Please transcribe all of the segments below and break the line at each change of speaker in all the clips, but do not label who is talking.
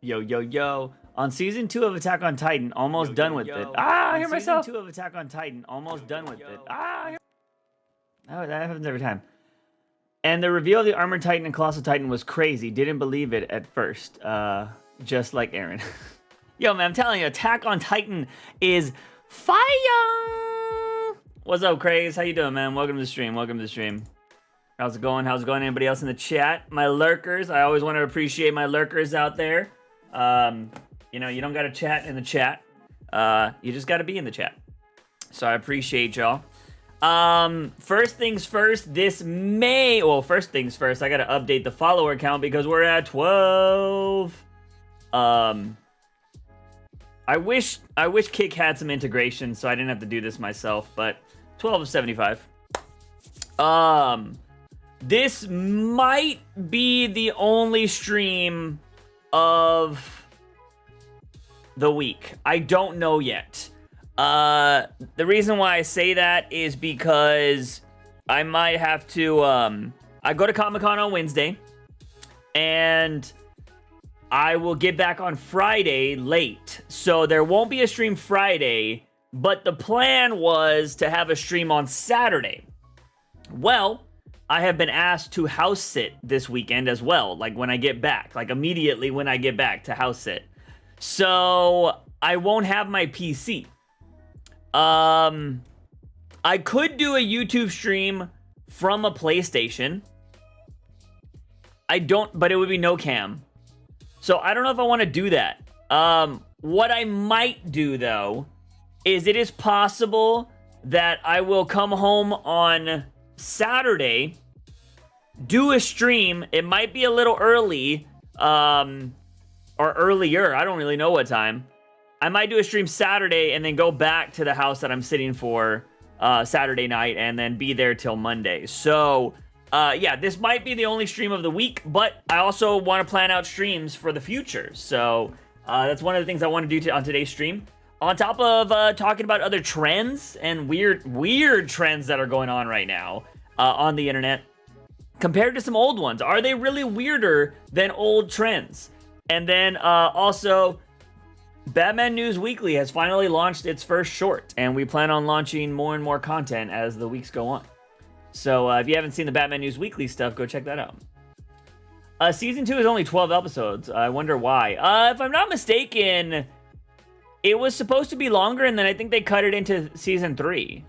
Yo, yo, yo. On season 2 of Attack on Titan, almost done with it. Ah, I hear myself. Season 2 of Attack on Titan, almost done with it. Oh, that happens every time. And the reveal of the Armored Titan and Colossal Titan was crazy. Didn't believe it at first. Just like Aaron. Yo, man, I'm telling you, Attack on Titan is fire! What's up, Craze? How you doing, man? Welcome to the stream. Welcome to the stream. How's it going? How's it going? Anybody else in the chat? My lurkers. I always want to appreciate my lurkers out there. You know, you don't got to chat in the chat. You just got to be in the chat. So I appreciate y'all. First things first, first things first, I got to update the follower count because we're at 12. I wish Kick had some integration so I didn't have to do this myself, but 12 of 75. This might be the only stream of the week. I don't know yet. The reason why I say that is because I might have to, I go to Comic-Con on Wednesday, and I will get back on Friday late. So there won't be a stream Friday, but the plan was to have a stream on Saturday. Well, I have been asked to house sit this weekend as well, like when I get back, like immediately when I get back to house sit. So I won't have my PC. I could do a YouTube stream from a PlayStation. But it would be no cam. So I don't know if I want to do that. What I might do though, is it is possible that I will come home on Saturday, do a stream. It might be a little early, or earlier. I don't really know what time. I might do a stream Saturday and then go back to the house that I'm sitting for Saturday night and then be there till Monday. So, yeah, this might be the only stream of the week, but I also want to plan out streams for the future. So, that's one of the things I want to do on today's stream. On top of talking about other trends and weird trends that are going on right now on the internet, compared to some old ones. Are they really weirder than old trends? And then also, Batman News Weekly has finally launched its first short, and we plan on launching more and more content as the weeks go on. So if you haven't seen the Batman News Weekly stuff, go check that out. Season 2 is only 12 episodes. I wonder why. If I'm not mistaken, it was supposed to be longer, and then I think they cut it into Season 3.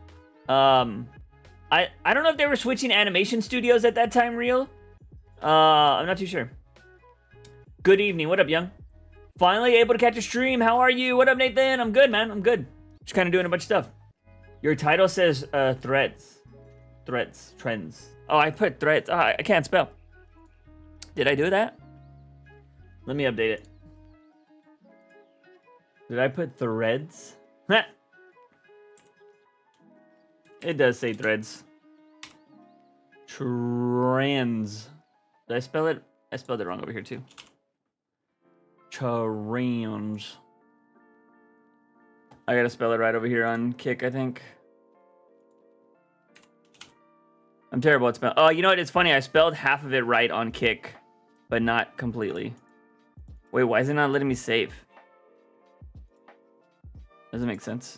I don't know if they were switching animation studios at that time, Real. I'm not too sure. Good evening. What up, Young? Finally able to catch a stream. How are you? What up, Nathan? I'm good, man. I'm good. Just kind of doing a bunch of stuff. Your title says threads. Trends. Oh, I put threads. Oh, I can't spell. Did I do that? Let me update it. Did I put threads? It does say threads. Trends. Did I spell it? I spelled it wrong over here too. Trends. I gotta spell it right over here on Kick, I think. I'm terrible at spelling. Oh, you know what? It's funny. I spelled half of it right on Kick, but not completely. Wait, why is it not letting me save? Doesn't make sense.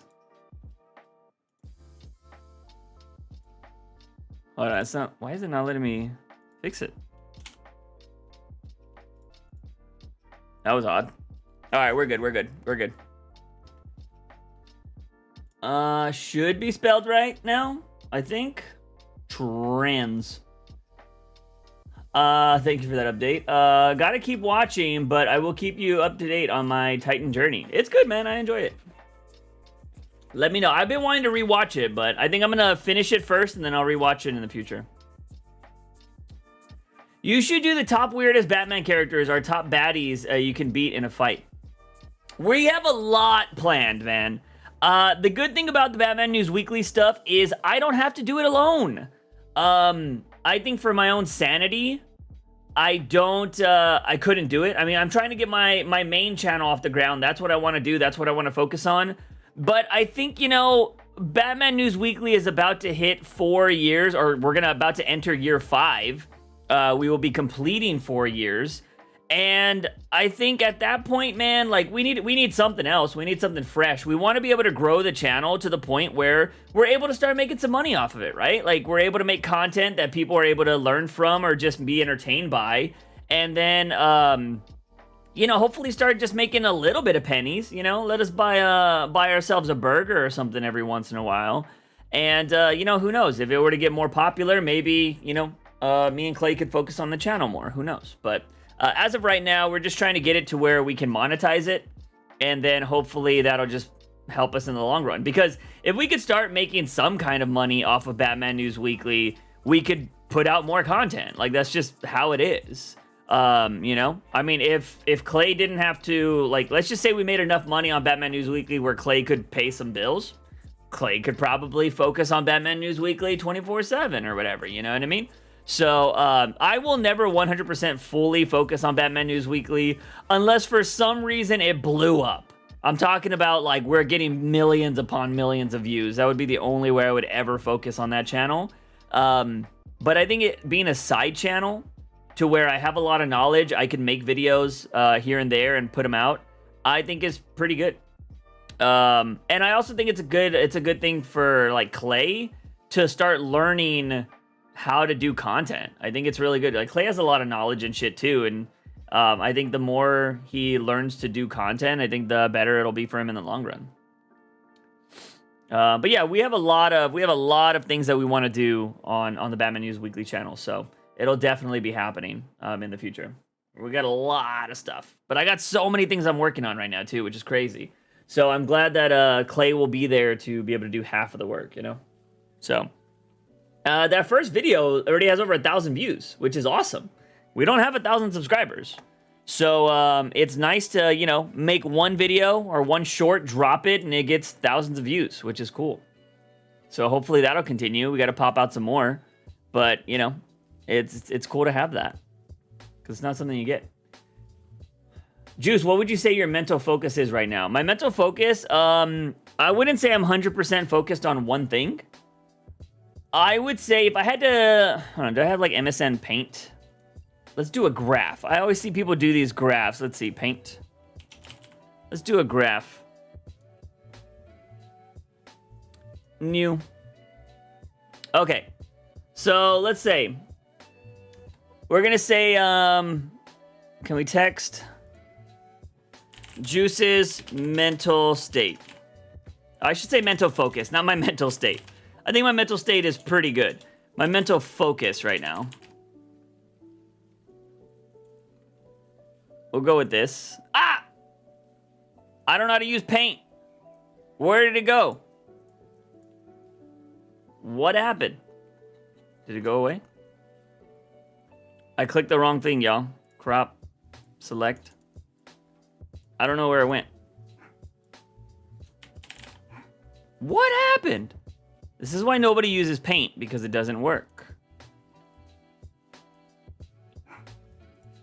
Oh, that's not. Why is it not letting me fix it? That was odd. All right, we're good. We're good. We're good. Should be spelled right now, I think. Trends. Thank you for that update. Gotta keep watching, but I will keep you up to date on my Titan journey. It's good, man. I enjoy it. Let me know. I've been wanting to rewatch it, but I think I'm gonna finish it first, and then I'll rewatch it in the future. You should do the top weirdest Batman characters or top baddies you can beat in a fight. We have a lot planned, man. The good thing about the Batman News Weekly stuff is I don't have to do it alone. I think for my own sanity, I couldn't do it. I mean, I'm trying to get my main channel off the ground. That's what I want to do. That's what I want to focus on. But I think, you know, Batman News Weekly is about to hit 4 years, or we're about to enter year 5. We will be completing 4 years. And I think at that point, man, like we need something else. We need something fresh. We want to be able to grow the channel to the point where we're able to start making some money off of it, right? Like we're able to make content that people are able to learn from or just be entertained by. And then you know, hopefully start just making a little bit of pennies, you know, let us buy ourselves a burger or something every once in a while. And you know, who knows, if it were to get more popular, maybe, you know, me and Clay could focus on the channel more, who knows. But as of right now, we're just trying to get it to where we can monetize it, and then hopefully that'll just help us in the long run. Because if we could start making some kind of money off of Batman News Weekly, we could put out more content. Like, that's just how it is. You know, I mean, if Clay didn't have to, like, let's just say we made enough money on Batman News Weekly where Clay could pay some bills, Clay could probably focus on Batman News Weekly 24/7 or whatever, you know what I mean? So, I will never 100% fully focus on Batman News Weekly unless for some reason it blew up. I'm talking about, like, we're getting millions upon millions of views. That would be the only way I would ever focus on that channel. But I think it being a side channel to where I have a lot of knowledge, I can make videos here and there and put them out, I think is pretty good. And I also think it's a good thing for, like, Clay to start learning how to do content. I think it's really good. Like, Clay has a lot of knowledge and shit too, and I think the more he learns to do content, I think the better it'll be for him in the long run. But yeah, we have a lot of things that we want to do on the Batman News Weekly channel, so it'll definitely be happening in the future. We got a lot of stuff, but I got so many things I'm working on right now too, which is crazy. So I'm glad that Clay will be there to be able to do half of the work, you know? So that first video already has over 1,000 views, which is awesome. We don't have 1,000 subscribers. So it's nice to, you know, make one video or one short, drop it, and it gets thousands of views, which is cool. So hopefully that'll continue. We got to pop out some more. But, you know, it's cool to have that, because it's not something you get. Juice, what would you say your mental focus is right now? My mental focus, I wouldn't say I'm 100% focused on one thing. I would say if I had to, hold on, do I have like MSN Paint? Let's do a graph. I always see people do these graphs. Let's see, Paint. Let's do a graph. New. Okay. So let's say, we're gonna say, can we text Juice's mental state? I should say mental focus, not my mental state. I think my mental state is pretty good. My mental focus right now. We'll go with this. Ah! I don't know how to use Paint. Where did it go? What happened? Did it go away? I clicked the wrong thing, y'all. Crop. Select. I don't know where it went. What happened? This is why nobody uses Paint, because it doesn't work.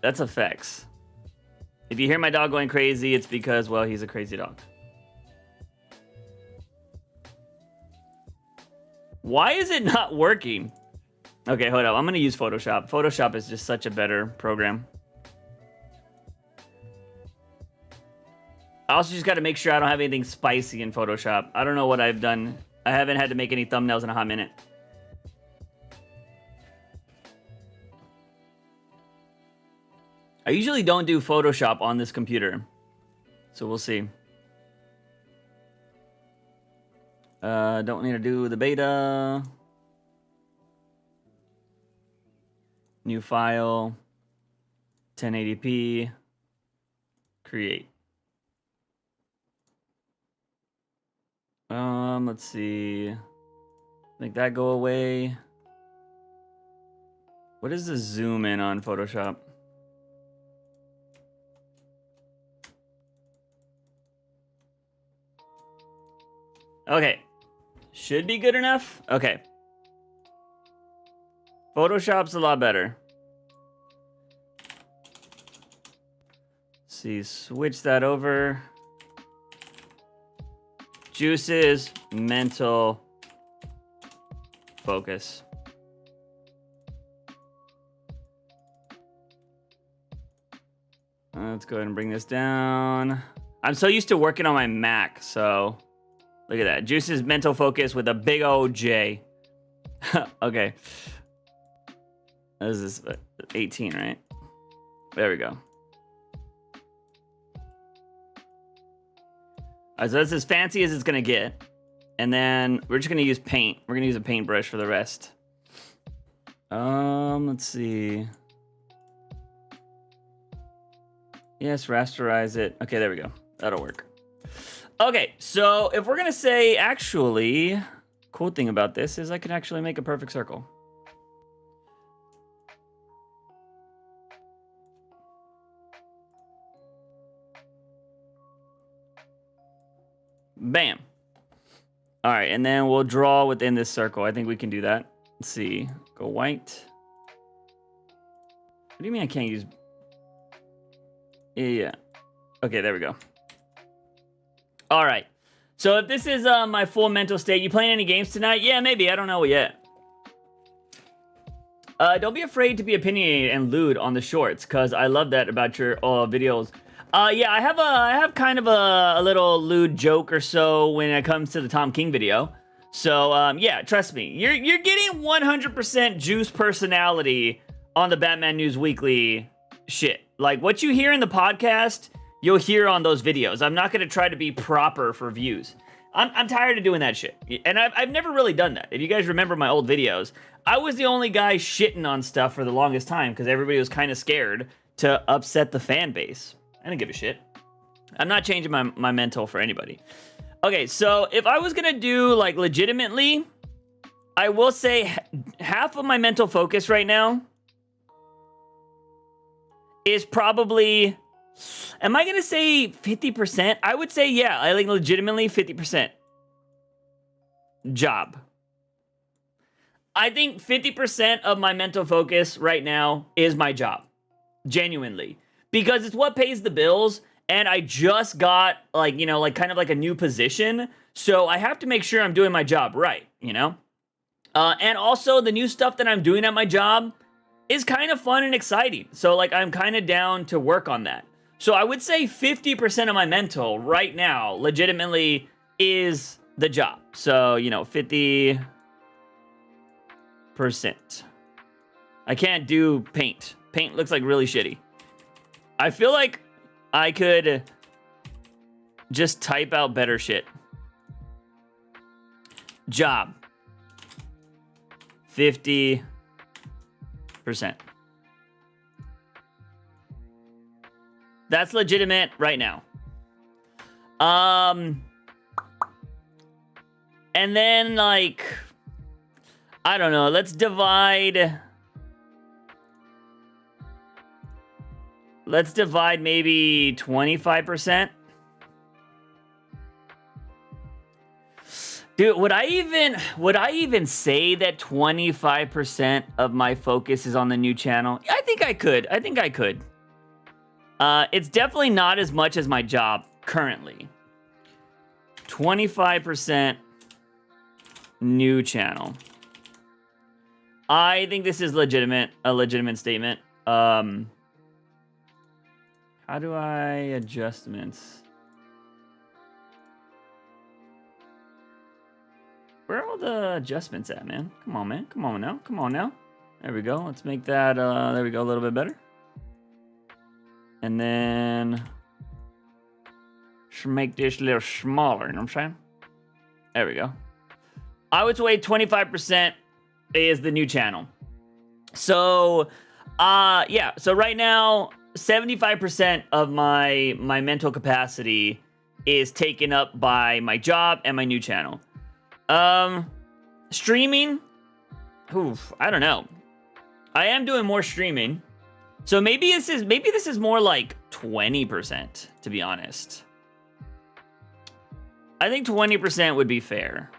That's effects. If you hear my dog going crazy, it's because, well, he's a crazy dog. Why is it not working? Okay, hold up. I'm going to use Photoshop. Photoshop is just such a better program. I also just got to make sure I don't have anything spicy in Photoshop. I don't know what I've done. I haven't had to make any thumbnails in a hot minute. I usually don't do Photoshop on this computer, so we'll see. Don't need to do the beta. New file. 1080p. Create. Let's see. Make that go away. What is the zoom in on Photoshop? Okay. Should be good enough. Okay. Photoshop's a lot better. Let's see, switch that over. Juice's mental focus. Let's go ahead and bring this down. I'm so used to working on my Mac, so look at that. Juice's mental focus with a big old J. Okay. This is 18, right? There we go. All right, so that's as fancy as it's gonna get. And then we're just gonna use paint. We're gonna use a paintbrush for the rest. Let's see. Yes, rasterize it. Okay, there we go. That'll work. Okay, so if we're gonna say, actually, cool thing about this is I can actually make a perfect circle. Bam. All right, and then we'll draw within this circle. I think we can do that. Let's see. Go white. What do you mean I can't use... Yeah. Okay, there we go. All right. So if this is my full mental state, you playing any games tonight? Yeah, maybe. I don't know yet. Don't be afraid to be opinionated and lewd on the shorts, because I love that about your videos. Yeah, I have kind of a little lewd joke or so when it comes to the Tom King video. So, yeah, trust me. You're getting 100% Juice personality on the Batman News Weekly shit. Like, what you hear in the podcast, you'll hear on those videos. I'm not going to try to be proper for views. I'm tired of doing that shit. And I've never really done that. If you guys remember my old videos, I was the only guy shitting on stuff for the longest time because everybody was kind of scared to upset the fan base. I didn't give a shit. I'm not changing my mental for anybody. Okay, so if I was gonna do, like, legitimately, I will say half of my mental focus right now is probably... Am I gonna say 50%? I would say, yeah, I think legitimately 50%. Job. I think 50% of my mental focus right now is my job. Genuinely. Because it's what pays the bills, and I just got, like, you know, like, kind of like a new position, so I have to make sure I'm doing my job right, you know? And also, the new stuff that I'm doing at my job is kind of fun and exciting, so, like, I'm kind of down to work on that. So I would say 50% of my mental right now, legitimately, is the job. So, you know, 50%. I can't do paint. Paint looks like really shitty. I feel like I could just type out better shit. Job. 50%. That's legitimate right now. And then, like, I don't know, let's divide maybe 25%. Dude, would I even say that 25% of my focus is on the new channel? I think I could. It's definitely not as much as my job currently. 25% new channel. I think this is a legitimate statement. How do I adjustments? Where are all the adjustments at, man? Come on, man. Come on now. There we go. Let's make that, there we go, a little bit better. And then should make this a little smaller, you know what I'm saying? There we go. I would say 25% is the new channel. So, yeah. So right now, 75% of my mental capacity is taken up by my job and my new channel. Streaming, oof, I don't know. I am doing more streaming. So maybe this is more like 20%, to be honest. I think 20% would be fair.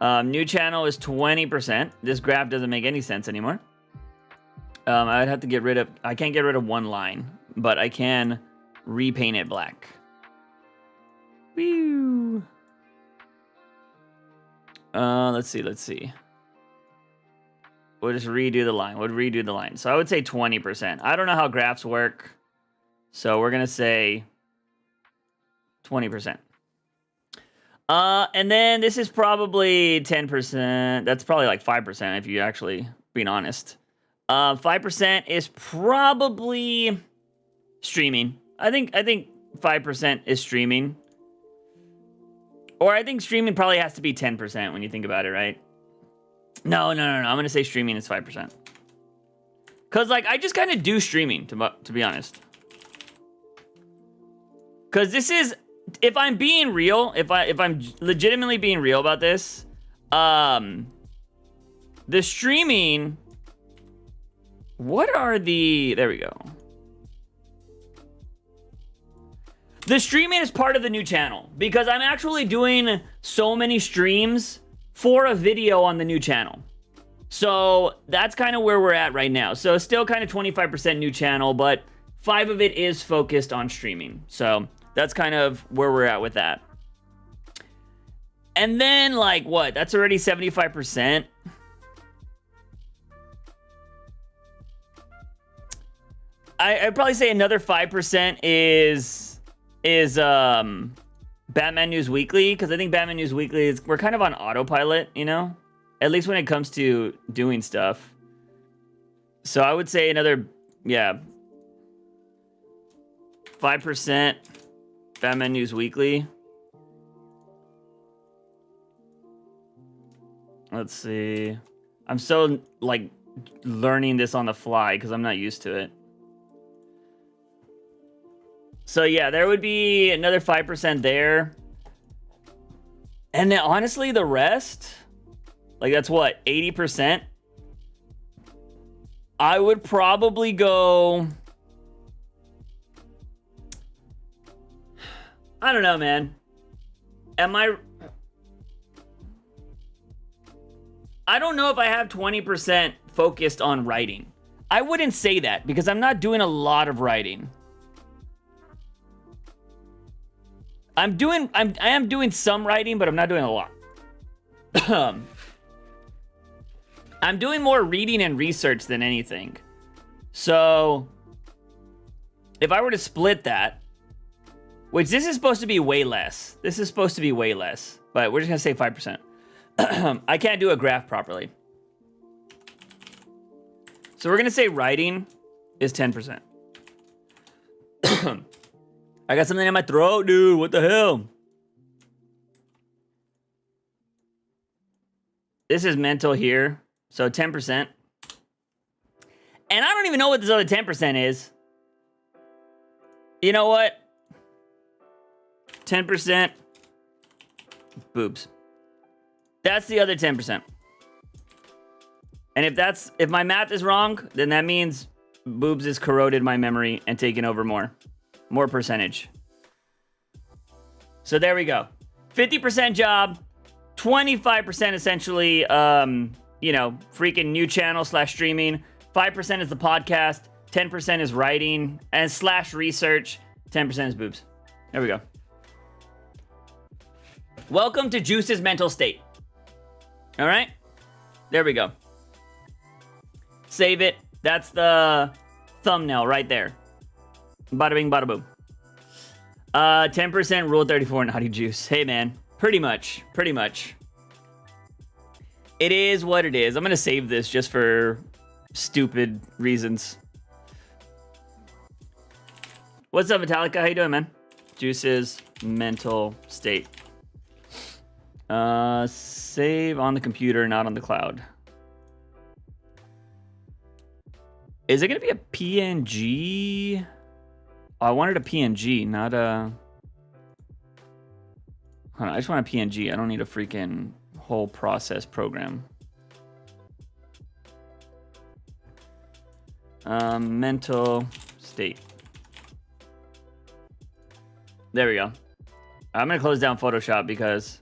New channel is 20%. This graph doesn't make any sense anymore. I'd have to get rid of... I can't get rid of one line, but I can repaint it black. Woo! Let's see. We'll just redo the line. So I would say 20%. I don't know how graphs work. So we're going to say 20%. And then this is probably 10%. That's probably like 5% if you actually being honest. 5% is probably streaming. I think 5% is streaming. Or I think streaming probably has to be 10% when you think about it, right? No. I'm going to say streaming is 5%. Cuz like I just kind of do streaming to be honest. Cuz this is, if I'm being real, if I'm legitimately being real about this, the streaming, what are the, there we go. The streaming is part of the new channel because I'm actually doing so many streams for a video on the new channel. So that's kind of where we're at right now. So still kind of 25% new channel, but 5 of it is focused on streaming. So that's kind of where we're at with that. And then like what? That's already 75%. I'd probably say another 5% is Batman News Weekly, because I think Batman News Weekly is, we're kind of on autopilot, you know? At least when it comes to doing stuff. So I would say another, 5% Batman News Weekly. Let's see. I'm so, like, learning this on the fly because I'm not used to it. So, yeah, there would be another 5% there. And then, honestly, the rest, like, that's what, 80%? I would probably go... I don't know, man. I don't know if I have 20% focused on writing. I wouldn't say that because I'm not doing a lot of writing. I am doing some writing, but I'm not doing a lot. I'm doing more reading and research than anything. So if I were to split that, which this is supposed to be way less. This is supposed to be way less, but we're just gonna say 5%. I can't do a graph properly. So we're gonna say writing is 10%. I got something in my throat, dude. What the hell? This is mental here. So 10%. And I don't even know what this other 10% is. You know what? 10% boobs. That's the other 10%. And if my math is wrong, then that means boobs has corroded my memory and taken over more percentage. So there we go. 50% job, 25% essentially, you know, freaking new channel / streaming. 5% is the podcast, 10% is writing and / research, 10% is boobs. There we go. Welcome to Juice's mental state. All right, there we go. Save it. That's the thumbnail right there. Bada bing, bada boom. 10% Rule 34 Naughty Juice. Hey, man. Pretty much. It is what it is. I'm going to save this just for stupid reasons. What's up, Metallica? How you doing, man? Juice's mental state. Save on the computer, not on the cloud. Is it going to be a PNG? Oh, I wanted a PNG, not a... Hold on, I just want a PNG. I don't need a freaking whole process program. Mental state. There we go. I'm going to close down Photoshop because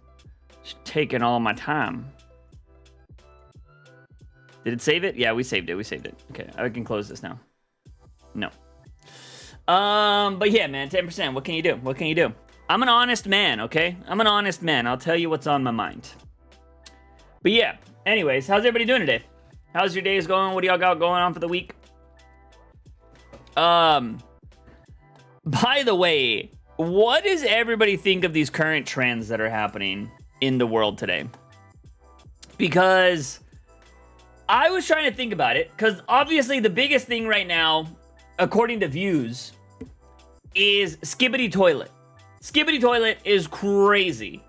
it's taking all my time. Did it save it? Yeah, we saved it. Okay, I can close this now. No. But yeah, man, 10%. What can you do? I'm an honest man, okay? I'm an honest man. I'll tell you what's on my mind. But yeah, anyways, how's everybody doing today? How's your days going? What do y'all got going on for the week? By the way, what does everybody think of these current trends that are happening in the world today? Because I was trying to think about it, because obviously the biggest thing right now, according to views, is Skibidi Toilet. Skibidi Toilet is crazy.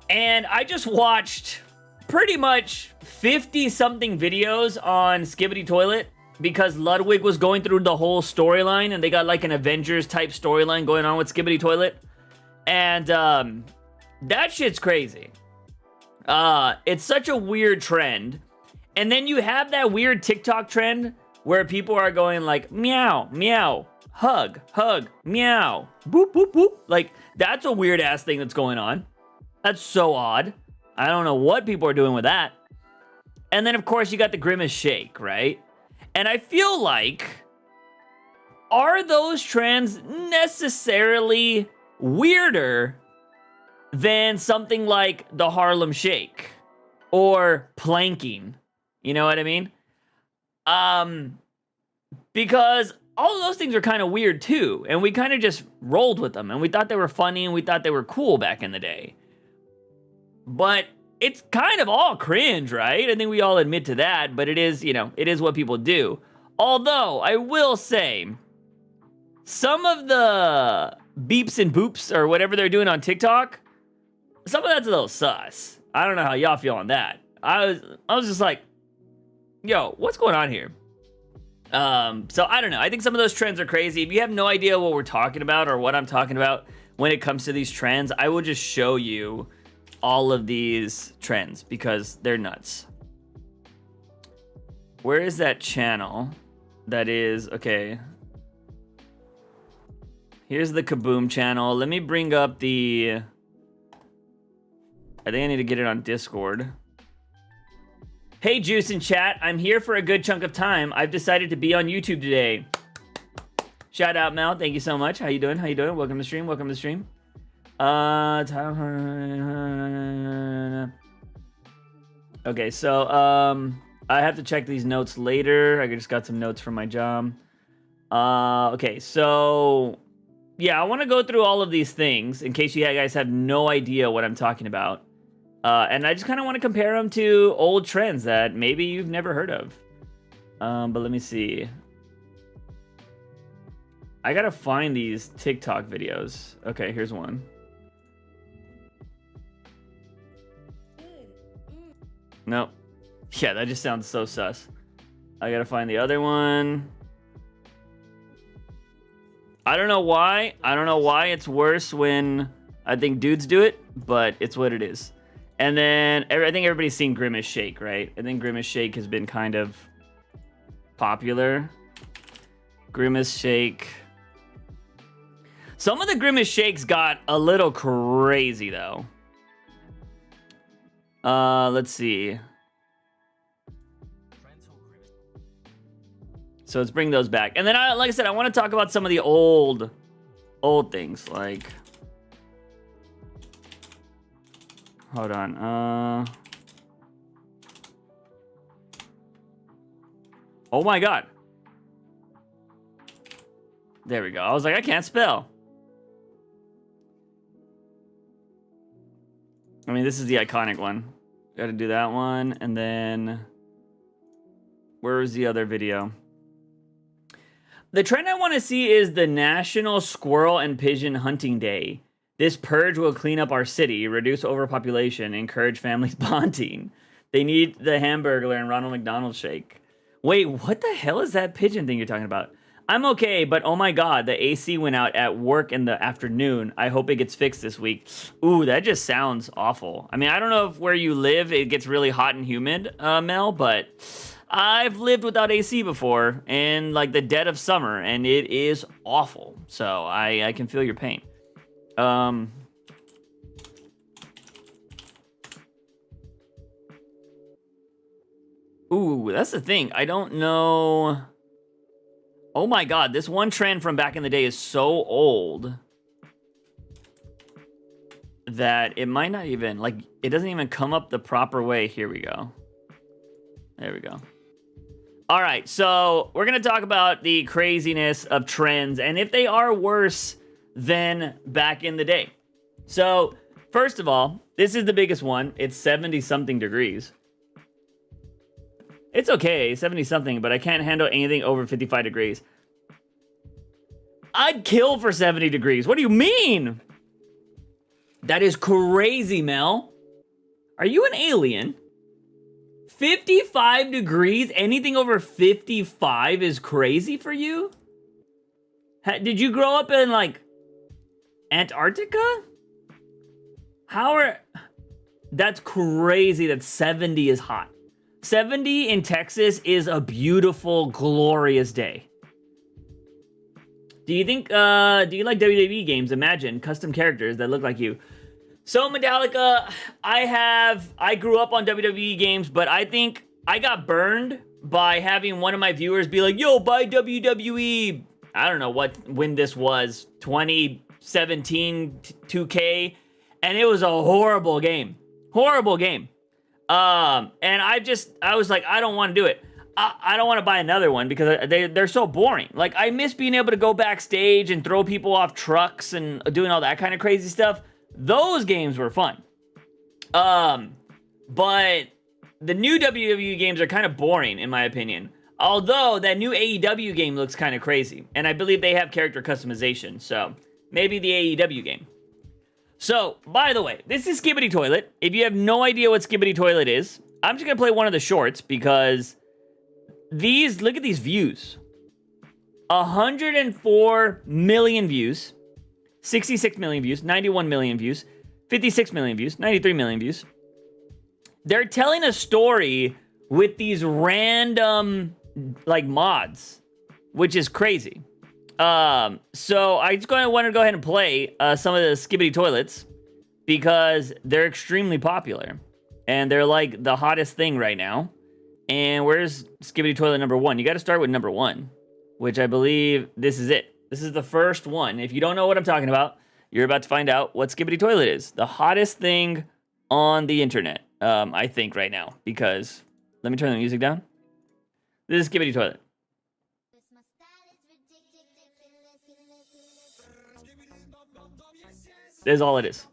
And I just watched pretty much 50-something videos on Skibidi Toilet because Ludwig was going through the whole storyline, and they got like an Avengers-type storyline going on with Skibidi Toilet. And that shit's crazy. It's such a weird trend. And then you have that weird TikTok trend where people are going like, meow, meow, hug, hug, meow, boop, boop, boop. Like, that's a weird ass thing that's going on. That's so odd. I don't know what people are doing with that. And then, of course, you got the Grimace Shake, right? And I feel like, are those trends necessarily weirder than something like the Harlem Shake or planking? You know what I mean? Because all of those things are kind of weird too, and we kind of just rolled with them, and we thought they were funny, and we thought they were cool back in the day. But it's kind of all cringe, right? I think we all admit to that, but it is, you know, it is what people do. Although, I will say, some of the beeps and boops, or whatever they're doing on TikTok, some of that's a little sus. I don't know how y'all feel on that. I was just like, yo, what's going on here? So I don't know. I think some of those trends are crazy. If you have no idea what we're talking about or what I'm talking about when it comes to these trends, I will just show you all of these trends because they're nuts. Where is that channel? That is, okay. Here's the Kaboom channel. Let me bring up the... I think I need to get it on Discord. Hey, Juice in chat. I'm here for a good chunk of time. I've decided to be on YouTube today. Shout out, Mel. Thank you so much. How you doing? How you doing? Welcome to the stream. Welcome to the stream. Okay, so I have to check these notes later. I just got some notes from my job. Okay, so yeah, I want to go through all of these things in case you guys have no idea what I'm talking about. And I just kind of want to compare them to old trends that maybe you've never heard of. But let me see. I gotta find these TikTok videos. Okay, here's one. Nope. Yeah, that just sounds so sus. I gotta find the other one. I don't know why. I don't know why it's worse when I think dudes do it, but it's what it is. And then I think everybody's seen Grimace Shake, right? I think Grimace Shake has been kind of popular. Grimace Shake. Some of the Grimace Shakes got a little crazy, though. Let's see. So let's bring those back. And then, like I said, I want to talk about some of the old things. Like, hold on. Oh my God. There we go. I was like, I can't spell. I mean, this is the iconic one. Got to do that one. And then, where was the other video? The trend I want to see is the National Squirrel and Pigeon Hunting Day. This purge will clean up our city, reduce overpopulation, encourage families bonding. They need the Hamburglar and Ronald McDonald Shake. Wait, what the hell is that pigeon thing you're talking about? I'm okay, but oh my God, the AC went out at work in the afternoon. I hope it gets fixed this week. Ooh, that just sounds awful. I mean, I don't know if where you live it gets really hot and humid, Mel, but I've lived without AC before in like the dead of summer, and it is awful. So I can feel your pain. Ooh, that's the thing. I don't know. Oh my God, this one trend from back in the day is so old that it might not even, like, it doesn't even come up the proper way. Here we go. There we go. All right, so we're going to talk about the craziness of trends and if they are worse than back in the day. So, first of all, this is the biggest one. It's 70-something degrees. It's okay, 70-something, but I can't handle anything over 55 degrees. I'd kill for 70 degrees. What do you mean? That is crazy, Mel. Are you an alien? 55 degrees? Anything over 55 is crazy for you? Did you grow up in, like, Antarctica? That's crazy that 70 is hot. 70 in Texas is a beautiful, glorious day. Do you like WWE games? Imagine custom characters that look like you. So Metallica, I grew up on WWE games, but I think I got burned by having one of my viewers be like, yo, buy WWE. I don't know when this was, 2017 2K, and it was a horrible game. Horrible game. And I was like, I don't want to do it. I don't want to buy another one because they're so boring. Like, I miss being able to go backstage and throw people off trucks and doing all that kind of crazy stuff. Those games were fun. But the new WWE games are kind of boring, in my opinion. Although, that new AEW game looks kind of crazy. And I believe they have character customization. So, maybe the AEW game. So, by the way, this is Skibidi Toilet. If you have no idea what Skibidi Toilet is, I'm just going to play one of the shorts because look at these views. 104 million views, 66 million views, 91 million views, 56 million views, 93 million views. They're telling a story with these random, like, mods, which is crazy. So I just want to go ahead and play some of the Skibidi Toilets because they're extremely popular and they're like the hottest thing right now. And where's Skibidi Toilet number 1? You got to start with number 1, which I believe this is it. This is the first one. If you don't know what I'm talking about, you're about to find out what Skibidi Toilet is. The hottest thing on the internet, I think, right now. Because, let me turn the music down. This is Skibidi Toilet. This is all it is.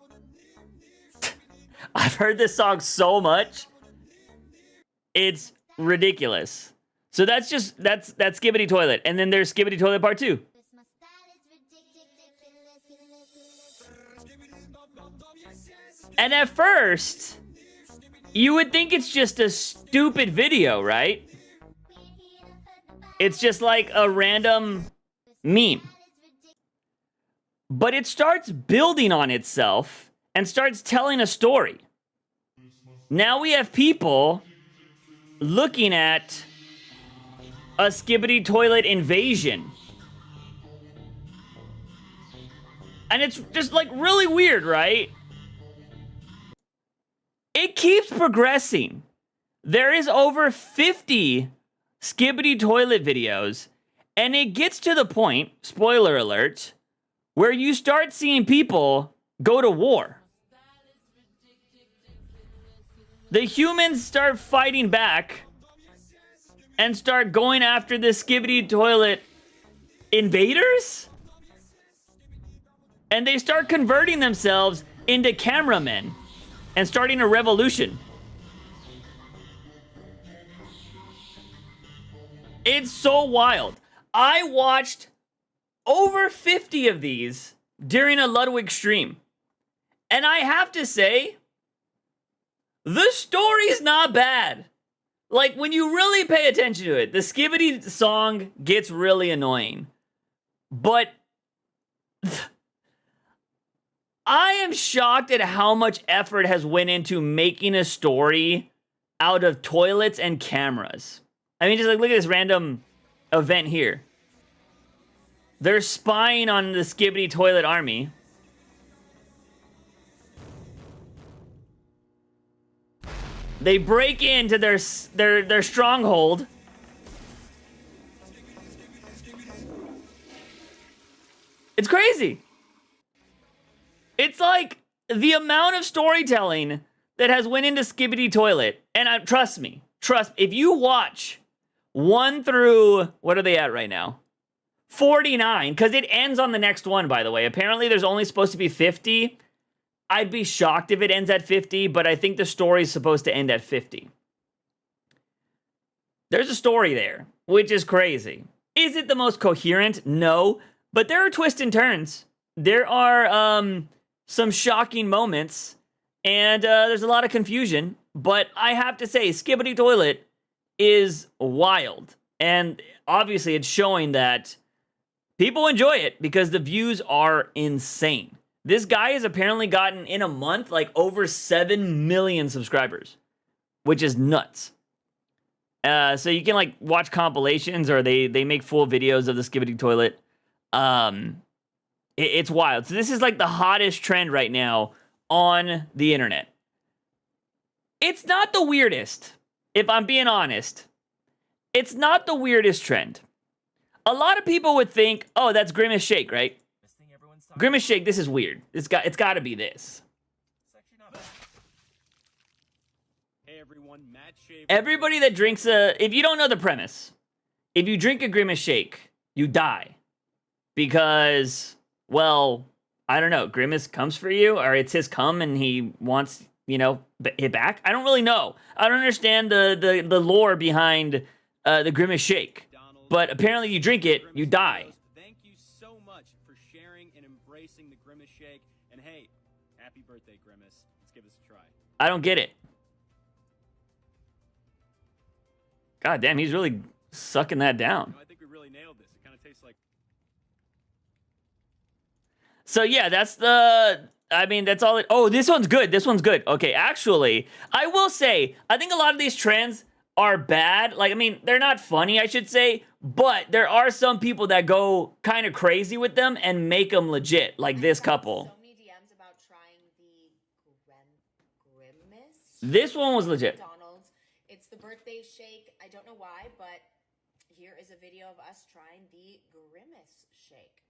I've heard this song so much. It's ridiculous. So that's Skibidi Toilet. And then there's Skibidi Toilet Part 2. And at first, you would think it's just a stupid video, right? It's just like a random meme. But it starts building on itself and starts telling a story. Now we have people looking at a Skibidi Toilet invasion. And it's just like really weird, right? It keeps progressing. There is over 50 Skibidi Toilet videos, and it gets to the point, spoiler alert, where you start seeing people go to war. The humans start fighting back and start going after the Skibidi Toilet invaders? And they start converting themselves into cameramen and starting a revolution. It's so wild. I watched over 50 of these during a Ludwig stream. And I have to say, the story's not bad. Like, when you really pay attention to it, the Skibidi song gets really annoying. But I am shocked at how much effort has went into making a story out of toilets and cameras. I mean, just like, look at this random event here. They're spying on the Skibidi Toilet army. They break into their stronghold. It's crazy. It's like the amount of storytelling that has went into Skibidi Toilet. And trust me, if you watch 1 through, what are they at right now? 49, because it ends on the next one, by the way. Apparently, there's only supposed to be 50. I'd be shocked if it ends at 50, but I think the story is supposed to end at 50. There's a story there, which is crazy. Is it the most coherent? No, but there are twists and turns. There are some shocking moments, and there's a lot of confusion, but I have to say, Skibidi Toilet is wild, and obviously it's showing that people enjoy it because the views are insane. This guy has apparently gotten, in a month, like over 7 million subscribers, which is nuts. So you can like watch compilations, or they make full videos of the Skibidi Toilet. It's wild. So this is like the hottest trend right now on the internet. It's not the weirdest, if I'm being honest. It's not the weirdest trend. A lot of people would think, oh, that's Grimace Shake, right? Grimace Shake, this is weird. It's got to be this.
Hey everyone, Matt Shaver.
Everybody that drinks if you don't know the premise, if you drink a Grimace Shake, you die. Because, well, I don't know, Grimace comes for you, or it's his cum and he wants, it back? I don't really know. I don't understand the lore behind the Grimace Shake. But apparently you drink it, you die.
Thank you so much for sharing and embracing the Grimace Shake. And hey, happy birthday, Grimace. Let's give this a try.
I don't get it. God damn, he's really sucking that down.
I think we really nailed this. It kind of tastes like...
So yeah, that's all it... Oh, this one's good. This one's good. Okay, actually, I will say, I think a lot of these trends are bad. Like, I mean, they're not funny, I should say, but there are some people that go kind of crazy with them and make them legit, like this couple.
So many DMs about trying the Grimace.
This one was legit.
McDonald's. It's the birthday shake. I don't know why, but here is a video of us trying the Grimace shake.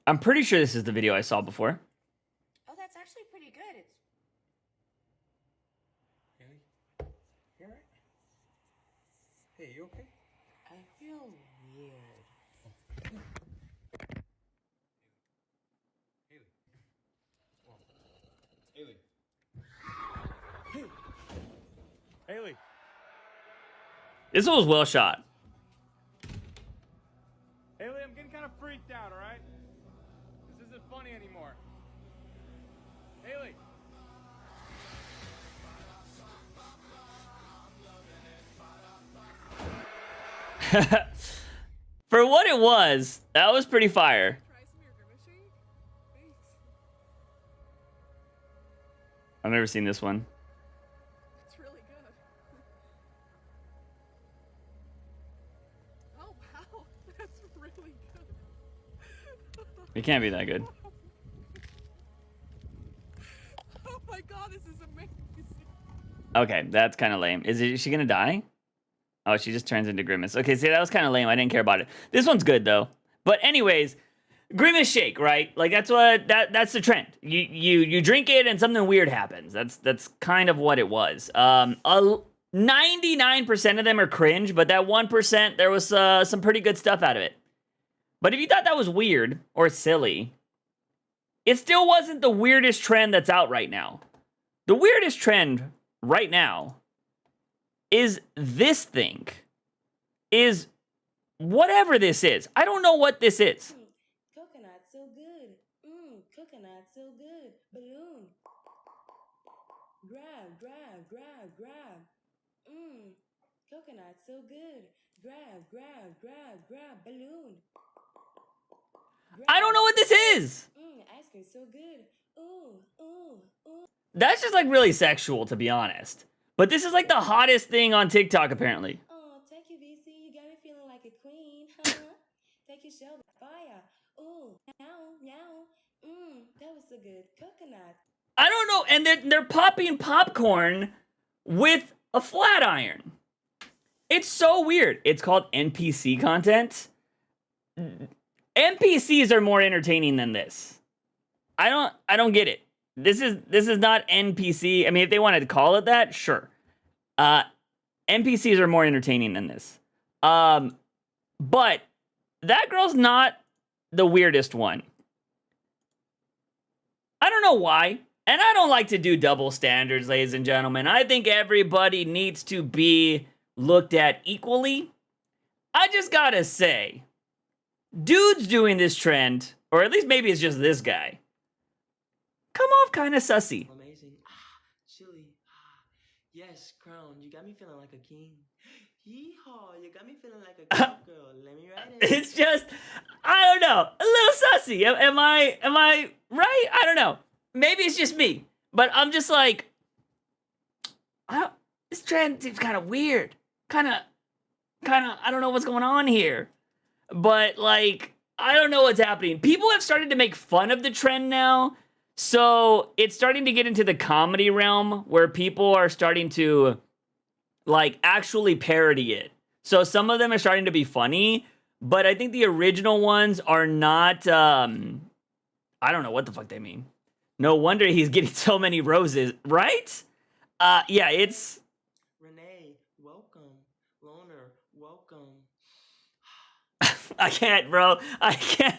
I'm pretty sure this is the video I saw before.
Oh, that's actually pretty good. It's
Hey, you okay?
I feel weird.
Haley. Haley.
This one was well shot.
Haley, I'm getting kind of freaked out, alright? This isn't funny anymore. Haley.
For what it was, that was pretty fire.
Try some of your Grimace shake? Thanks.
I've never seen this one.
It's really good. Oh, wow. That's really good.
It can't be that good.
Oh my god, this is amazing.
Okay, that's kind of lame. Is she gonna die? Oh, she just turns into Grimace. Okay, see, that was kind of lame. I didn't care about it. This one's good though. But anyways, Grimace Shake, right? Like that's that's the trend. You drink it and something weird happens. That's kind of what it was. 99% of them are cringe, but that 1% there was some pretty good stuff out of it. But if you thought that was weird or silly, it still wasn't the weirdest trend that's out right now. The weirdest trend right now is this thing. Is whatever this is. I don't know what this is.
Coconut so good. Coconut so good. Balloon. Grab, grab, grab, grab. Coconut so good. Grab, grab, grab, grab. Balloon.
I don't know what this is.
Ice cream so good. Ooh, ooh, ooh.
That's just like really sexual, to be honest. But this is like the hottest thing on TikTok, apparently.
Oh, thank you, VC. You got me feeling like a queen, huh? Thank you, Shelby. Fire. Ooh, meow, meow. That was so good. Coconut.
I don't know, and they're popping popcorn with a flat iron. It's so weird. It's called NPC content. NPCs are more entertaining than this. I don't get it. This is not NPC. I mean, if they wanted to call it that, sure. NPCs are more entertaining than this. But that girl's not the weirdest one. I don't know why. And I don't like to do double standards, ladies and gentlemen. I think everybody needs to be looked at equally. I just gotta say, dudes doing this trend, or at least maybe it's just this guy, come off kind of sussy.
Amazing. Chili. Yes, crown. You got me feeling like a king. Yeehaw. You got me feeling like a king, girl. Let me ride it.
It's just, I don't know, a little sussy. Am I right? I don't know. Maybe it's just me, but I'm just like, this trend seems kind of weird. Kind of, I don't know what's going on here. But like, I don't know what's happening. People have started to make fun of the trend now. So it's starting to get into the comedy realm where people are starting to like actually parody it. So some of them are starting to be funny, but I think the original ones are not, I don't know what the fuck they mean. No wonder he's getting so many roses, right? Yeah, it's...
Renee, welcome. Loner, welcome.
I can't, bro. I can't.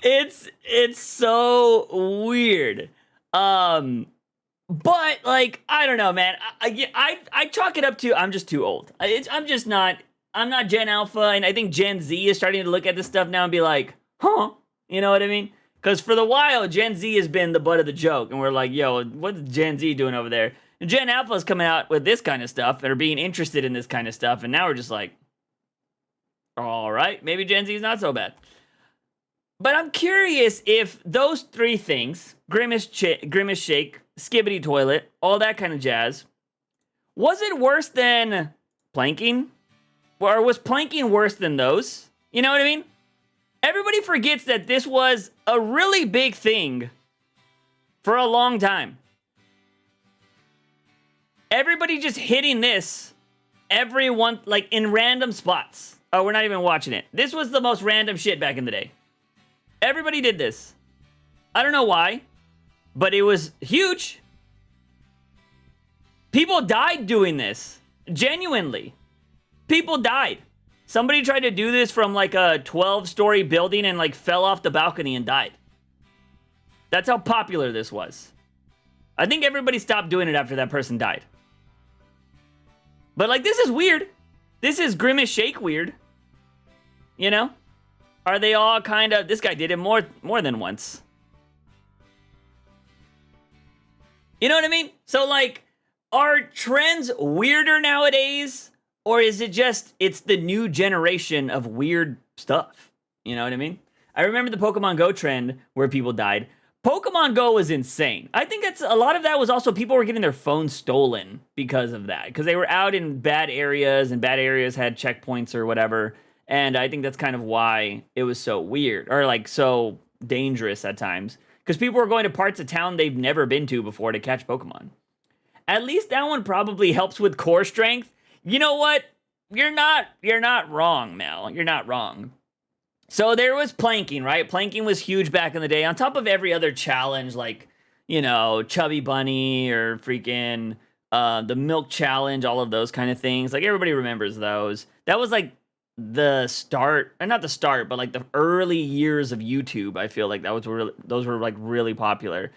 It's so weird. But like, I don't know, man. I chalk it up to I'm just too old. I'm not Gen Alpha, and I think Gen Z is starting to look at this stuff now and be like, huh? You know what I mean? Because for the while, Gen Z has been the butt of the joke, and we're like, yo, what's Gen Z doing over there? And Gen Alpha is coming out with this kind of stuff, and are being interested in this kind of stuff, and now we're just like, all right, maybe Gen Z is not so bad. But I'm curious if those three things, Grimace Shake, Skibidi Toilet, all that kind of jazz, was it worse than planking? Or was planking worse than those? You know what I mean? Everybody forgets that this was a really big thing for a long time. Everybody just hitting this everyone like in random spots. Oh, we're not even watching it. This was the most random shit back in the day. Everybody did this. I don't know why, but it was huge. People died doing this. Genuinely. People died. Somebody tried to do this from like a 12-story building and like fell off the balcony and died. That's how popular this was. I think everybody stopped doing it after that person died. But like, this is weird. This is Grimace Shake weird. You know? Are they all kind of... This guy did it more than once. You know what I mean? So like, are trends weirder nowadays? Or is it just, it's the new generation of weird stuff? You know what I mean? I remember the Pokemon Go trend where people died. Pokemon Go was insane. I think it's a lot of that was also people were getting their phones stolen because of that. Because they were out in bad areas and bad areas had checkpoints or whatever. And I think that's kind of why it was so weird or like so dangerous at times. Because people were going to parts of town they've never been to before to catch Pokemon. At least that one probably helps with core strength. You know what? You're not wrong, Mel. You're not wrong. So there was planking, right? Planking was huge back in the day. On top of every other challenge, like, you know, Chubby Bunny or freaking the Milk Challenge, all of those kind of things. Like, everybody remembers those. That was like the start, or not the start, but like the early years of YouTube. I feel like those were like really popular.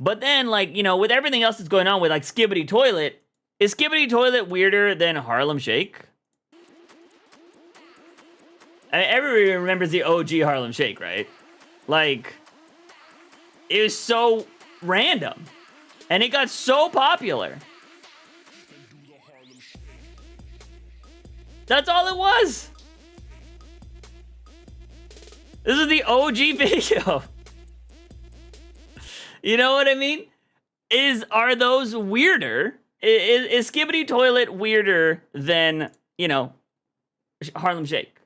But then, like, you know, with everything else that's going on with like Skibidi Toilet, is Skibidi Toilet weirder than Harlem Shake? I mean, everybody remembers the OG Harlem Shake, right? Like, it was so random. And it got so popular. That's all it was. This is the OG video. You know what I mean? Are those weirder? Is Skibidi Toilet weirder than, you know, Harlem Shake?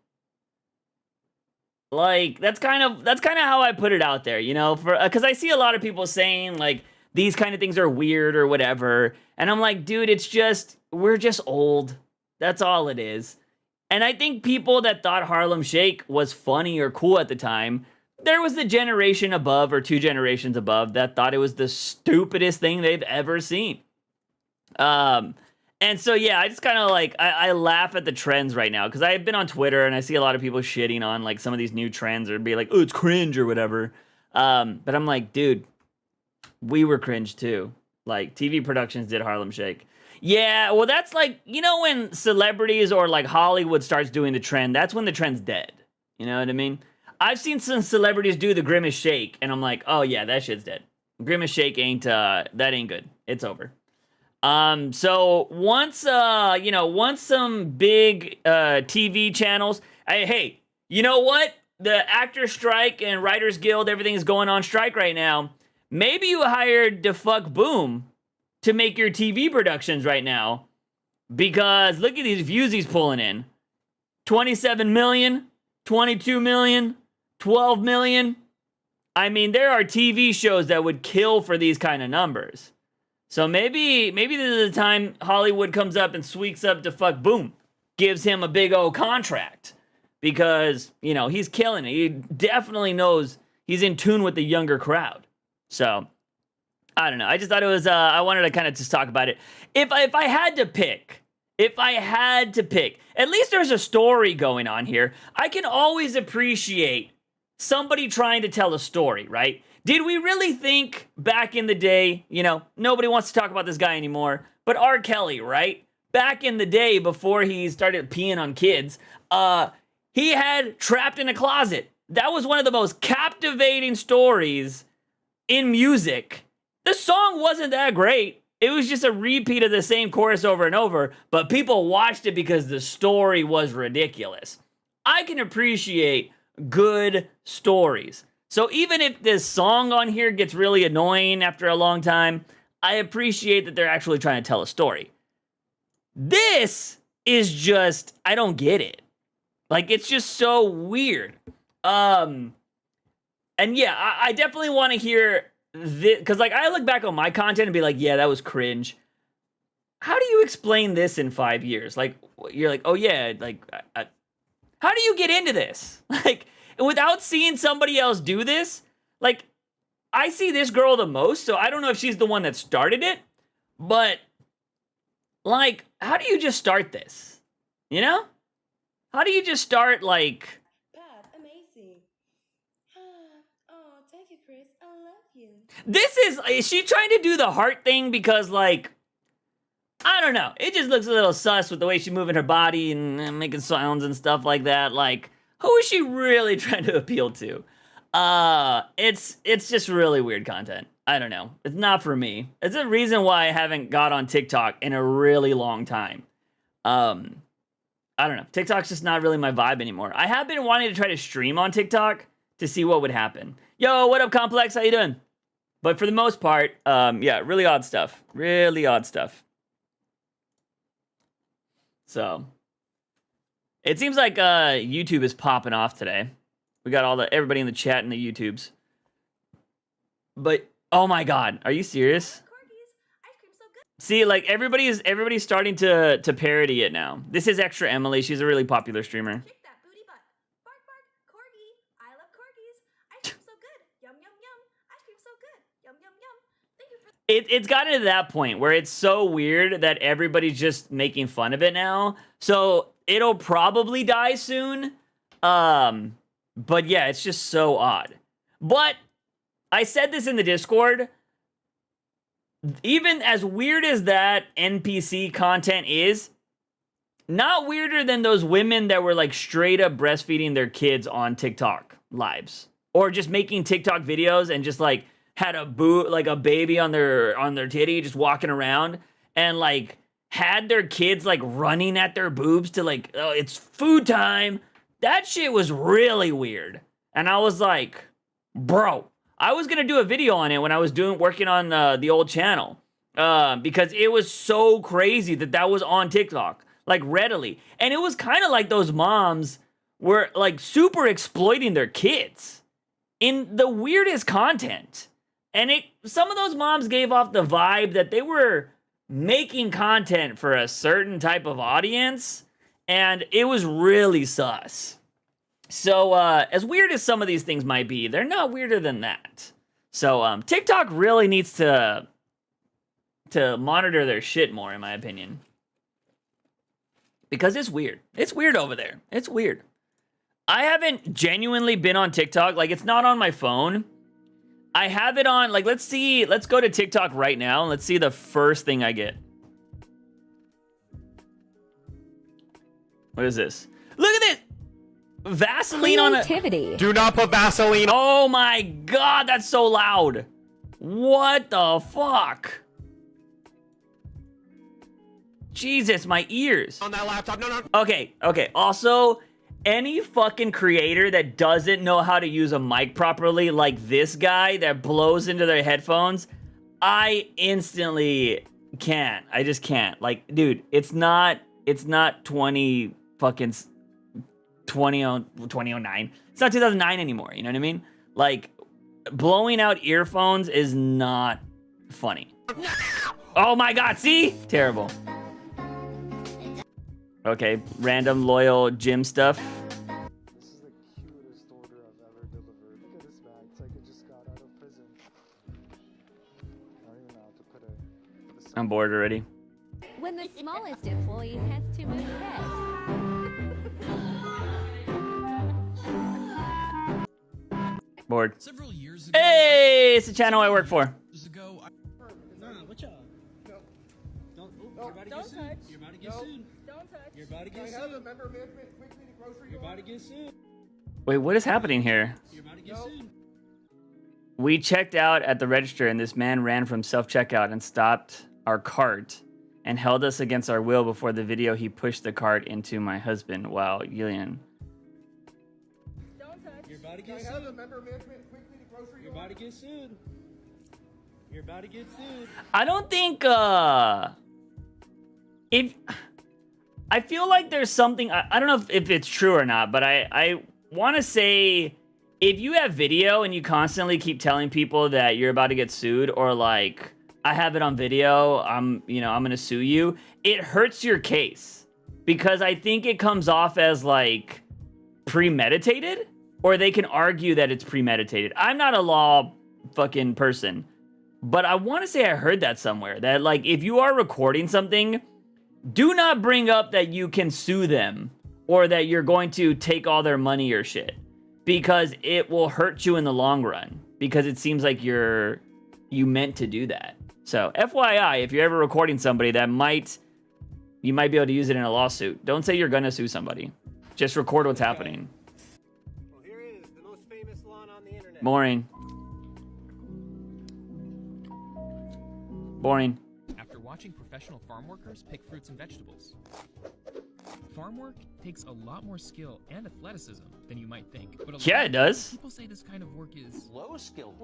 Like, that's kind of how I put it out there, you know, because I see a lot of people saying like these kind of things are weird or whatever, and I'm like, dude, we're just old. That's all it is. And I think people that thought Harlem Shake was funny or cool at the time, there was the generation above or two generations above that thought it was the stupidest thing they've ever seen. And so, yeah, I just kind of like, I laugh at the trends right now because I've been on Twitter and I see a lot of people shitting on like some of these new trends or be like, oh, it's cringe or whatever. But I'm like, dude, we were cringe too. Like, TV Productions did Harlem Shake. Yeah, well, that's like, you know, when celebrities or like Hollywood starts doing the trend, that's when the trend's dead. You know what I mean? I've seen some celebrities do the Grimace Shake, and I'm like, oh yeah, that shit's dead. Grimace Shake ain't, that ain't good. It's over. So once, you know, once some big, TV channels, hey, you know what? The Actors Strike and Writers Guild, everything's going on strike right now. Maybe you hired the fuck Boom to make your TV productions right now, because look at these views he's pulling in. 27 million, 22 million, 12 million. I mean, there are TV shows that would kill for these kind of numbers. So maybe this is the time Hollywood comes up and sweeps up to fuck Boom, gives him a big old contract, because, you know, he's killing it. He definitely knows he's in tune with the younger crowd. So I don't know. I just thought it was, I wanted to kind of just talk about it. If I had to pick, at least there's a story going on here. I can always appreciate somebody trying to tell a story, right? Did we really think back in the day, you know, nobody wants to talk about this guy anymore, but R. Kelly, right? Back in the day before he started peeing on kids, he had Trapped in a Closet. That was one of the most captivating stories in music. The song wasn't that great. It was just a repeat of the same chorus over and over, but people watched it because the story was ridiculous. I can appreciate good stories. So even if this song on here gets really annoying after a long time, I appreciate that they're actually trying to tell a story. This is just, I don't get it. Like, it's just so weird. And yeah, I definitely want to hear this, because like I look back on my content and be like, yeah, that was cringe. How do you explain this in 5 years? Like, you're like, oh yeah, like, how do you get into this? Like, without seeing somebody else do this, like, I see this girl the most, so I don't know if she's the one that started it, but, like, how do you just start this? You know? How do you just start, like...
Bob, amazing. Oh, thank you, Chris. I love you.
This is she trying to do the heart thing because, like, I don't know. It just looks a little sus with the way she's moving her body and making sounds and stuff like that. Like, who is she really trying to appeal to? It's just really weird content. I don't know. It's not for me. It's a reason why I haven't got on TikTok in a really long time. I don't know. TikTok's just not really my vibe anymore. I have been wanting to try to stream on TikTok to see what would happen. Yo, what up, Complex? How you doing? But for the most part, yeah, really odd stuff. Really odd stuff. So, it seems like YouTube is popping off today. We got everybody in the chat and the YouTubes. But, oh my god, are you serious? See, like, everybody's starting to parody it now. This is Extra Emily. She's a really popular streamer.
Kick that booty butt. Bark, bark, corgi. I love corgis. Ice cream so good. Yum, yum, yum. Ice cream so good. Yum, yum, yum. Thank you for...
It's gotten to that point where it's so weird that everybody's just making fun of it now. So it'll probably die soon. But yeah, it's just so odd. But I said this in the Discord. Even as weird as that NPC content is, not weirder than those women that were like straight up breastfeeding their kids on TikTok lives, or just making TikTok videos and just like had a baby on their titty just walking around and like had their kids like running at their boobs to like, oh, it's food time. That shit was really weird. And I was like, bro, I was gonna do a video on it when I was working on the old channel, because it was so crazy that was on TikTok, like readily, and it was kind of like those moms were like super exploiting their kids in the weirdest content, and some of those moms gave off the vibe that they were making content for a certain type of audience, and it was really sus. So, as weird as some of these things might be, they're not weirder than that. So, TikTok really needs to to monitor their shit more, in my opinion. Because it's weird. It's weird over there. It's weird. I haven't genuinely been on TikTok. Like, it's not on my phone. I have it on, like, let's go to TikTok right now, and let's see the first thing I get. What is this? Look at this! Vaseline on a...
Do not put Vaseline on.
Oh my god, that's so loud. What the fuck? Jesus, my ears.
On that laptop. No.
Okay. Also, any fucking creator that doesn't know how to use a mic properly, like this guy that blows into their headphones, I instantly can't. I just can't. Like, dude, it's not 2009. It's not 2009 anymore. You know what I mean? Like, blowing out earphones is not funny. Oh my god, see? Terrible. Okay, random loyal gym stuff.
This is the cutest order I've ever delivered. Look at this bag. It's like it just got out of prison. I don't even know how to put it.
I'm bored already.
When the smallest employee heads to move heads.
Bored.
Several years ago,
Hey, it's the channel I work for.
years ago,
What y'all?
No.
Don't.
No,
You're about to
don't
get sued.
touch.
You're about to get
No.
sued.
Don't touch.
You're about to
Can
get
I have a
sued.
member management quickly to grocery
You're about to get sued.
Wait, what is happening here?
You're about to get
No.
sued.
We checked out at the register, and this man ran from self-checkout and stopped our cart and held us against our will. Before the video, he pushed the cart into my husband while yelling.
Don't touch.
You're about to
Can I
get
have a
sued.
member management quickly to grocery
You're about to get sued. You're about to get sued.
I don't think, if... I feel like there's something... I don't know if it's true or not, but I want to say... If you have video and you constantly keep telling people that you're about to get sued, or like, I have it on video, I'm gonna sue you, it hurts your case. Because I think it comes off as like premeditated, or they can argue that it's premeditated. I'm not a law fucking person, but I want to say I heard that somewhere, that like, if you are recording something, do not bring up that you can sue them, or that you're going to take all their money or shit. Because it will hurt you in the long run. Because it seems like you meant to do that. So, FYI, if you're ever recording somebody, you might be able to use it in a lawsuit. Don't say you're gonna sue somebody. Just record what's happening.
Well, here is the most famous lawn on the internet.
Boring. Boring.
after watching professional farm workers pick fruits and vegetables. Farm work takes a lot more skill and athleticism than you might think. But
Yeah, it does.
People say this kind of work is
Low skill.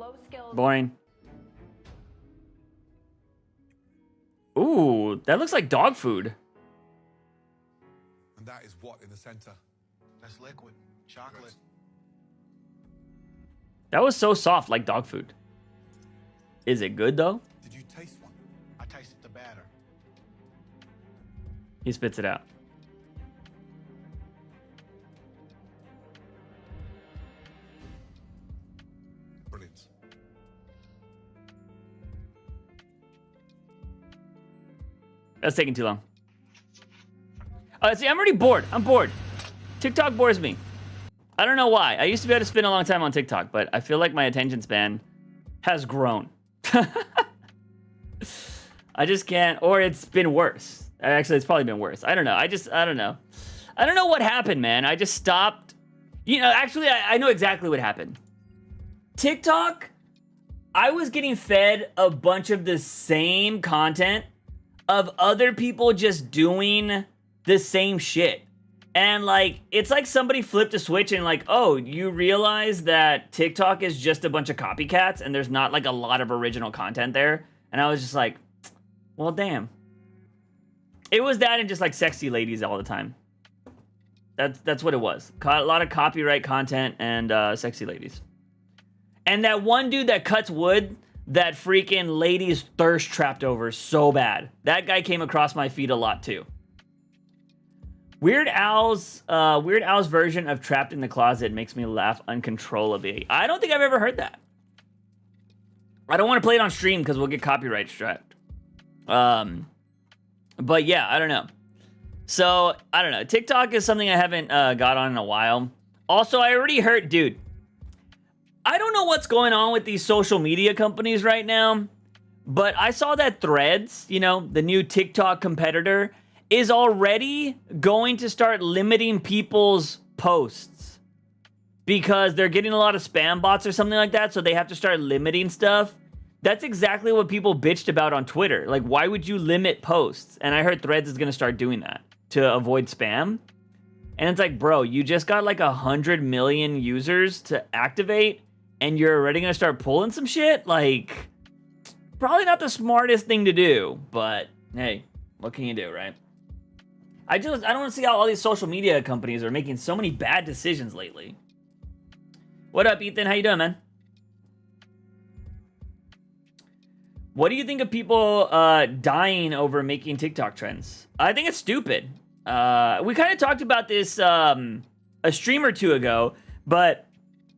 Boring. Ooh, that looks like dog food.
And that is what in the center?
That's liquid. Chocolate.
That was so soft, like dog food. Is it good though?
Did you taste one?
I tasted the batter.
He spits it out.
Brilliant.
That's taking too long. See, I'm already bored. I'm bored. TikTok bores me. I don't know why. I used to be able to spend a long time on TikTok, but I feel like my attention span has grown. I just can't, or it's been worse. Actually, it's probably been worse. I don't know. I don't know. I don't know what happened, man. I just stopped. You know, actually, I know exactly what happened. TikTok, I was getting fed a bunch of the same content of other people just doing the same shit. And like, it's like somebody flipped a switch and like, oh, you realize that TikTok is just a bunch of copycats and there's not like a lot of original content there. And I was just like, well, damn. It was that and just like sexy ladies all the time. That's what it was. A lot of copyright content and sexy ladies. And that one dude that cuts wood that freaking ladies thirst trapped over so bad. That guy came across my feed a lot too. Weird Al's version of Trapped in the Closet makes me laugh uncontrollably. I don't think I've ever heard that. I don't want to play it on stream because we'll get copyright strapped. But yeah, I don't know. So, I don't know. TikTok is something I haven't got on in a while. Also, I already heard, dude, I don't know what's going on with these social media companies right now, but I saw that Threads, you know, the new TikTok competitor, is already going to start limiting people's posts because they're getting a lot of spam bots or something like that, so they have to start limiting stuff. That's exactly what people bitched about on Twitter. Like, why would you limit posts? And I heard Threads is going to start doing that to avoid spam. And it's like, bro, you just got like 100 million users to activate, and you're already going to start pulling some shit? Like, probably not the smartest thing to do, but hey, what can you do, right? I don't want to see how all these social media companies are making so many bad decisions lately. What up, Ethan? How you doing, man? What do you think of people dying over making TikTok trends? I think it's stupid. We kind of talked about this a stream or two ago, but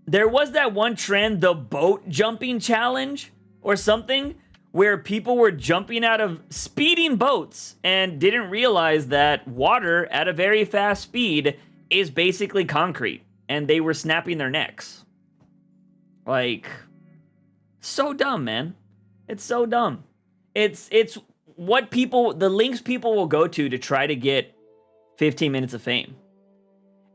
there was that one trend, the boat jumping challenge or something, where people were jumping out of speeding boats and didn't realize that water at a very fast speed is basically concrete, and they were snapping their necks. Like, so dumb, man. It's so dumb. It's what people, the links people will go to try to get 15 minutes of fame.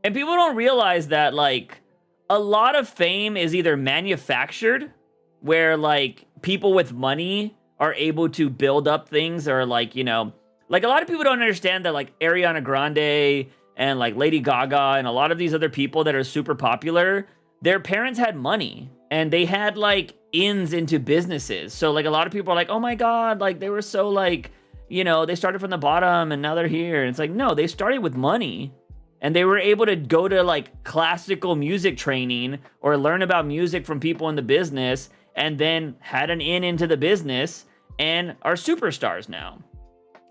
And people don't realize that, like, a lot of fame is either manufactured, where, like, people with money are able to build up things, or, like, you know, like, a lot of people don't understand that, like, Ariana Grande and, like, Lady Gaga and a lot of these other people that are super popular, their parents had money, and they had, like, ins into businesses. So, like, a lot of people are like, oh my god, like, they were so, like, you know, they started from the bottom and now they're here. And it's like, no, they started with money, and they were able to go to, like, classical music training or learn about music from people in the business, and then had an in into the business and are superstars now.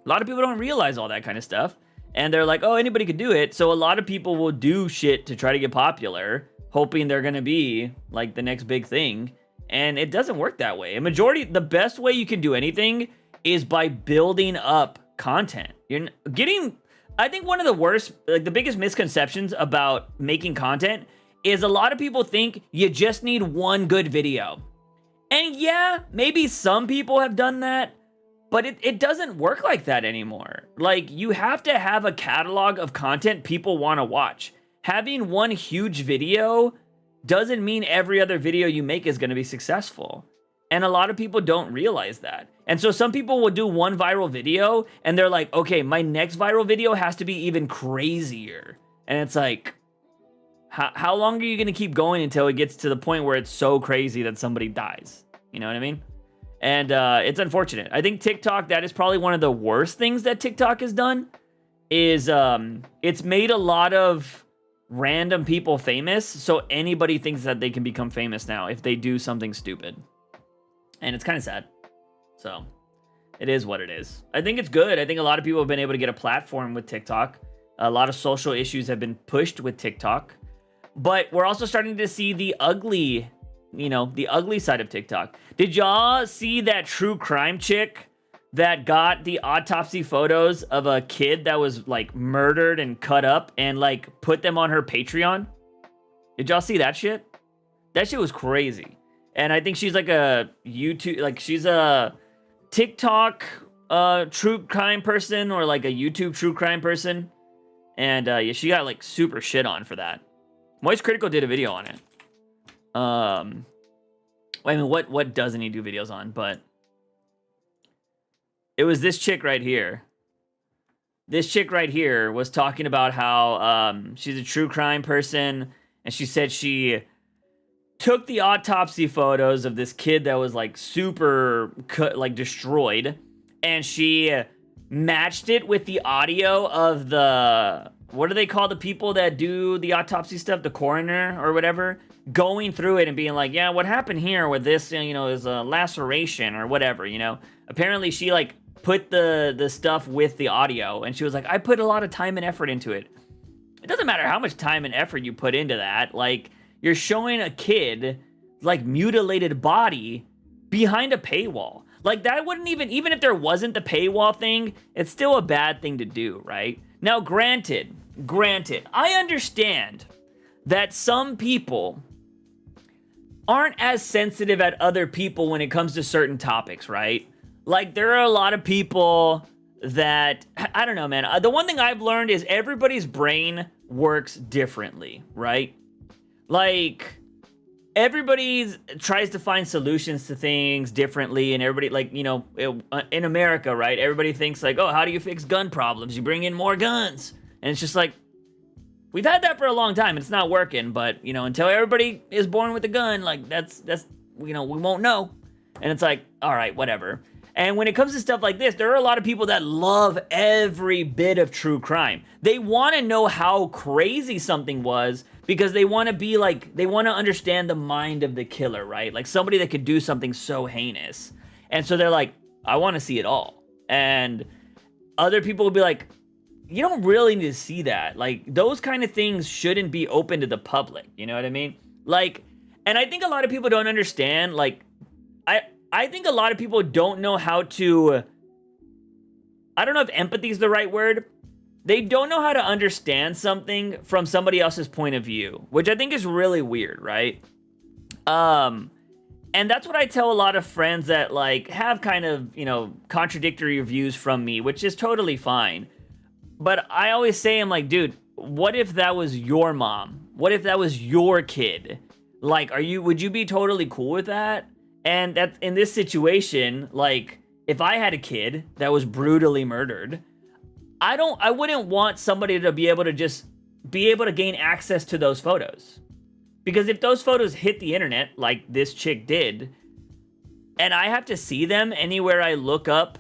A lot of people don't realize all that kind of stuff, and they're like, oh, anybody could do it. So a lot of people will do shit to try to get popular, hoping they're gonna be like the next big thing. And it doesn't work that way. The best way you can do anything is by building up content. I think one of the worst, like, the biggest misconceptions about making content is a lot of people think you just need one good video. And yeah, maybe some people have done that, but it doesn't work like that anymore. Like, you have to have a catalog of content people want to watch. Having one huge video doesn't mean every other video you make is going to be successful. And a lot of people don't realize that. And so some people will do one viral video, and they're like, okay, my next viral video has to be even crazier. And it's like, how long are you going to keep going until it gets to the point where it's so crazy that somebody dies? You know what I mean? And it's unfortunate. I think TikTok, that is probably one of the worst things that TikTok has done, is it's made a lot of random people famous, so anybody thinks that they can become famous now if they do something stupid. And it's kind of sad. So, it is what it is. I think it's good. I think a lot of people have been able to get a platform with TikTok. A lot of social issues have been pushed with TikTok. But we're also starting to see the ugly, the ugly side of TikTok. Did y'all see that true crime chick that got the autopsy photos of a kid that was, like, murdered and cut up and, like, put them on her Patreon? Did y'all see that shit? That shit was crazy. And I think she's like a YouTube, like, she's a TikTok true crime person, or like a YouTube true crime person. And yeah, she got, like, super shit on for that. Moist Critical did a video on it. I mean, what doesn't he do videos on? But it was this chick right here. This chick right here was talking about how she's a true crime person, and she said she took the autopsy photos of this kid that was, like, super destroyed, and she matched it with the audio of the, what do they call the people that do the autopsy stuff, the coroner or whatever, going through it and being like, yeah, what happened here with this, is a laceration or whatever, Apparently she, like, put the stuff with the audio, and she was like, I put a lot of time and effort into it. It doesn't matter how much time and effort you put into that. Like, you're showing a kid, like, mutilated body behind a paywall. Like, that wouldn't even if there wasn't the paywall thing, it's still a bad thing to do, right? Now, granted, I understand that some people aren't as sensitive at other people when it comes to certain topics, right? Like, there are a lot of people that, I don't know, man. The one thing I've learned is everybody's brain works differently, right? Like, everybody tries to find solutions to things differently, and everybody, like, you know, in America, right? Everybody thinks like, oh, how do you fix gun problems? You bring in more guns. And it's just like, we've had that for a long time. It's not working, but, you know, until everybody is born with a gun, like, that's, you know, we won't know. And it's like, all right, whatever. And when it comes to stuff like this, there are a lot of people that love every bit of true crime. They want to know how crazy something was because they want to be like, they want to understand the mind of the killer, right? Like somebody that could do something so heinous. And so they're like, I want to see it all. And other people will be like, you don't really need to see that. Like, those kind of things shouldn't be open to the public. You know what I mean? Like, and I think a lot of people don't understand, like, I think a lot of people don't know how to, I don't know if empathy is the right word. They don't know how to understand something from somebody else's point of view, which I think is really weird, right? And that's what I tell a lot of friends that, like, have kind of, you know, contradictory views from me, which is totally fine. But I always say, I'm like, dude, what if that was your mom? What if that was your kid? Like, would you be totally cool with that? And that in this situation, like, if I had a kid that was brutally murdered, I wouldn't want somebody to be able to just be able to gain access to those photos. Because if those photos hit the internet, like this chick did, and I have to see them anywhere I look up,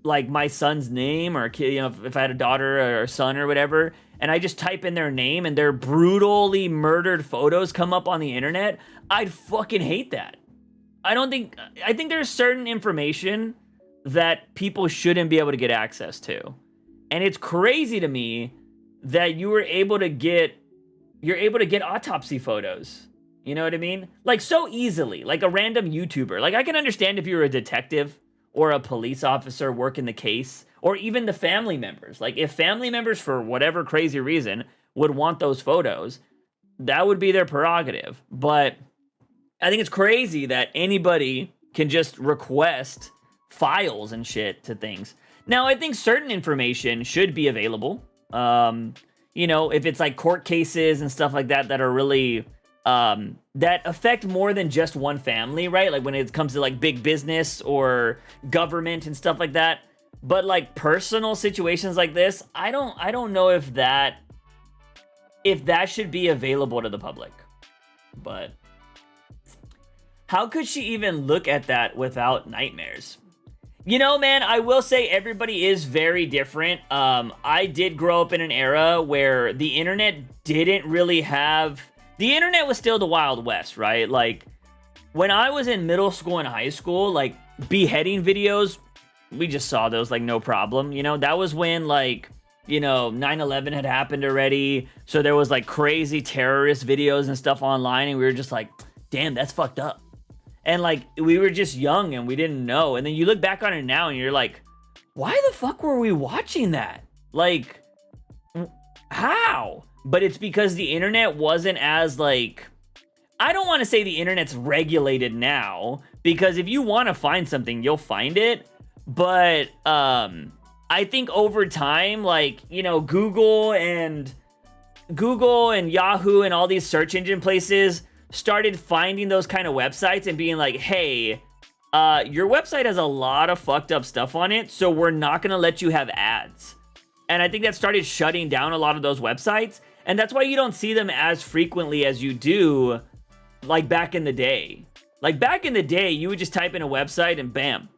like my son's name or kid, you know, if I had a daughter or son or whatever, and I just type in their name and their brutally murdered photos come up on the internet, I'd fucking hate that. I think there's certain information that people shouldn't be able to get access to. And it's crazy to me that you're able to get autopsy photos. You know what I mean? Like, so easily, like a random YouTuber. Like, I can understand if you're a detective or a police officer working the case, or even the family members. Like, if family members, for whatever crazy reason, would want those photos, that would be their prerogative. But I think it's crazy that anybody can just request files and shit to things. Now, I think certain information should be available. You know, if it's like court cases and stuff like that that are really, that affect more than just one family, right? Like when it comes to like big business or government and stuff like that. But like personal situations like this, I don't know if that should be available to the public. But how could she even look at that without nightmares? You know, man, I will say everybody is very different. I did grow up in an era where the internet didn't really have... The internet was still the Wild West, right? Like, when I was in middle school and high school, like, beheading videos, we just saw those, like, no problem. You know, that was when, like, you know, 9/11 had happened already. So there was, like, crazy terrorist videos and stuff online, and we were just like, damn, that's fucked up. And, like, we were just young and we didn't know. And then you look back on it now and you're like, why the fuck were we watching that? Like, how? But it's because the internet wasn't as, like... I don't want to say the internet's regulated now, because if you want to find something, you'll find it. But, I think over time, like, you know, Google and Yahoo and all these search engine places started finding those kind of websites and being like, hey, your website has a lot of fucked up stuff on it, so we're not going to let you have ads. And I think that started shutting down a lot of those websites, and that's why you don't see them as frequently as you do, like, back in the day. Like, back in the day, you would just type in a website and bam,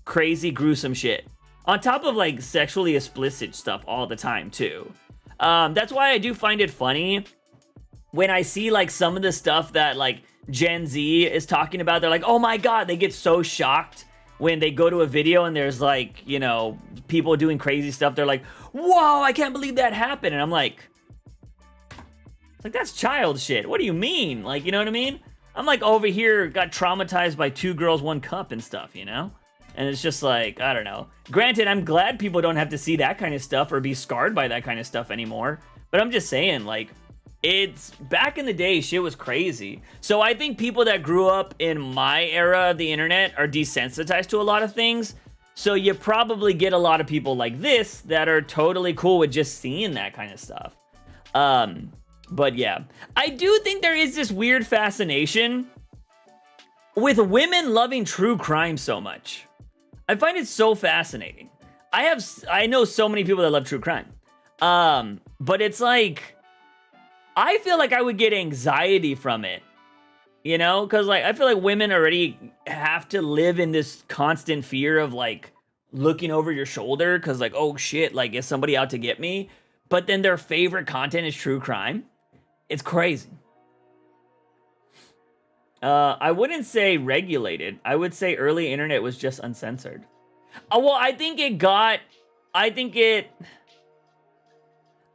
crazy, gruesome shit. On top of, like, sexually explicit stuff all the time, too. That's why I do find it funny when I see, like, some of the stuff that, like, Gen Z is talking about. They're like, oh my god, they get so shocked when they go to a video and there's, like, you know, people doing crazy stuff. They're like, whoa, I can't believe that happened. And I'm like, that's child shit. What do you mean? Like, you know what I mean? I'm like over here got traumatized by 2 Girls 1 Cup and stuff, you know? And it's just like, I don't know. Granted, I'm glad people don't have to see that kind of stuff or be scarred by that kind of stuff anymore. But I'm just saying, like, it's back in the day, shit was crazy. So I think people that grew up in my era of the internet are desensitized to a lot of things. So you probably get a lot of people like this that are totally cool with just seeing that kind of stuff. But yeah, I do think there is this weird fascination with women loving true crime so much. I find it so fascinating. I know so many people that love true crime. But it's like, I feel like I would get anxiety from it, you know? Because, like, I feel like women already have to live in this constant fear of, like, looking over your shoulder because, like, oh, shit, like, is somebody out to get me? But then their favorite content is true crime. It's crazy. I wouldn't say regulated. I would say early internet was just uncensored. Well,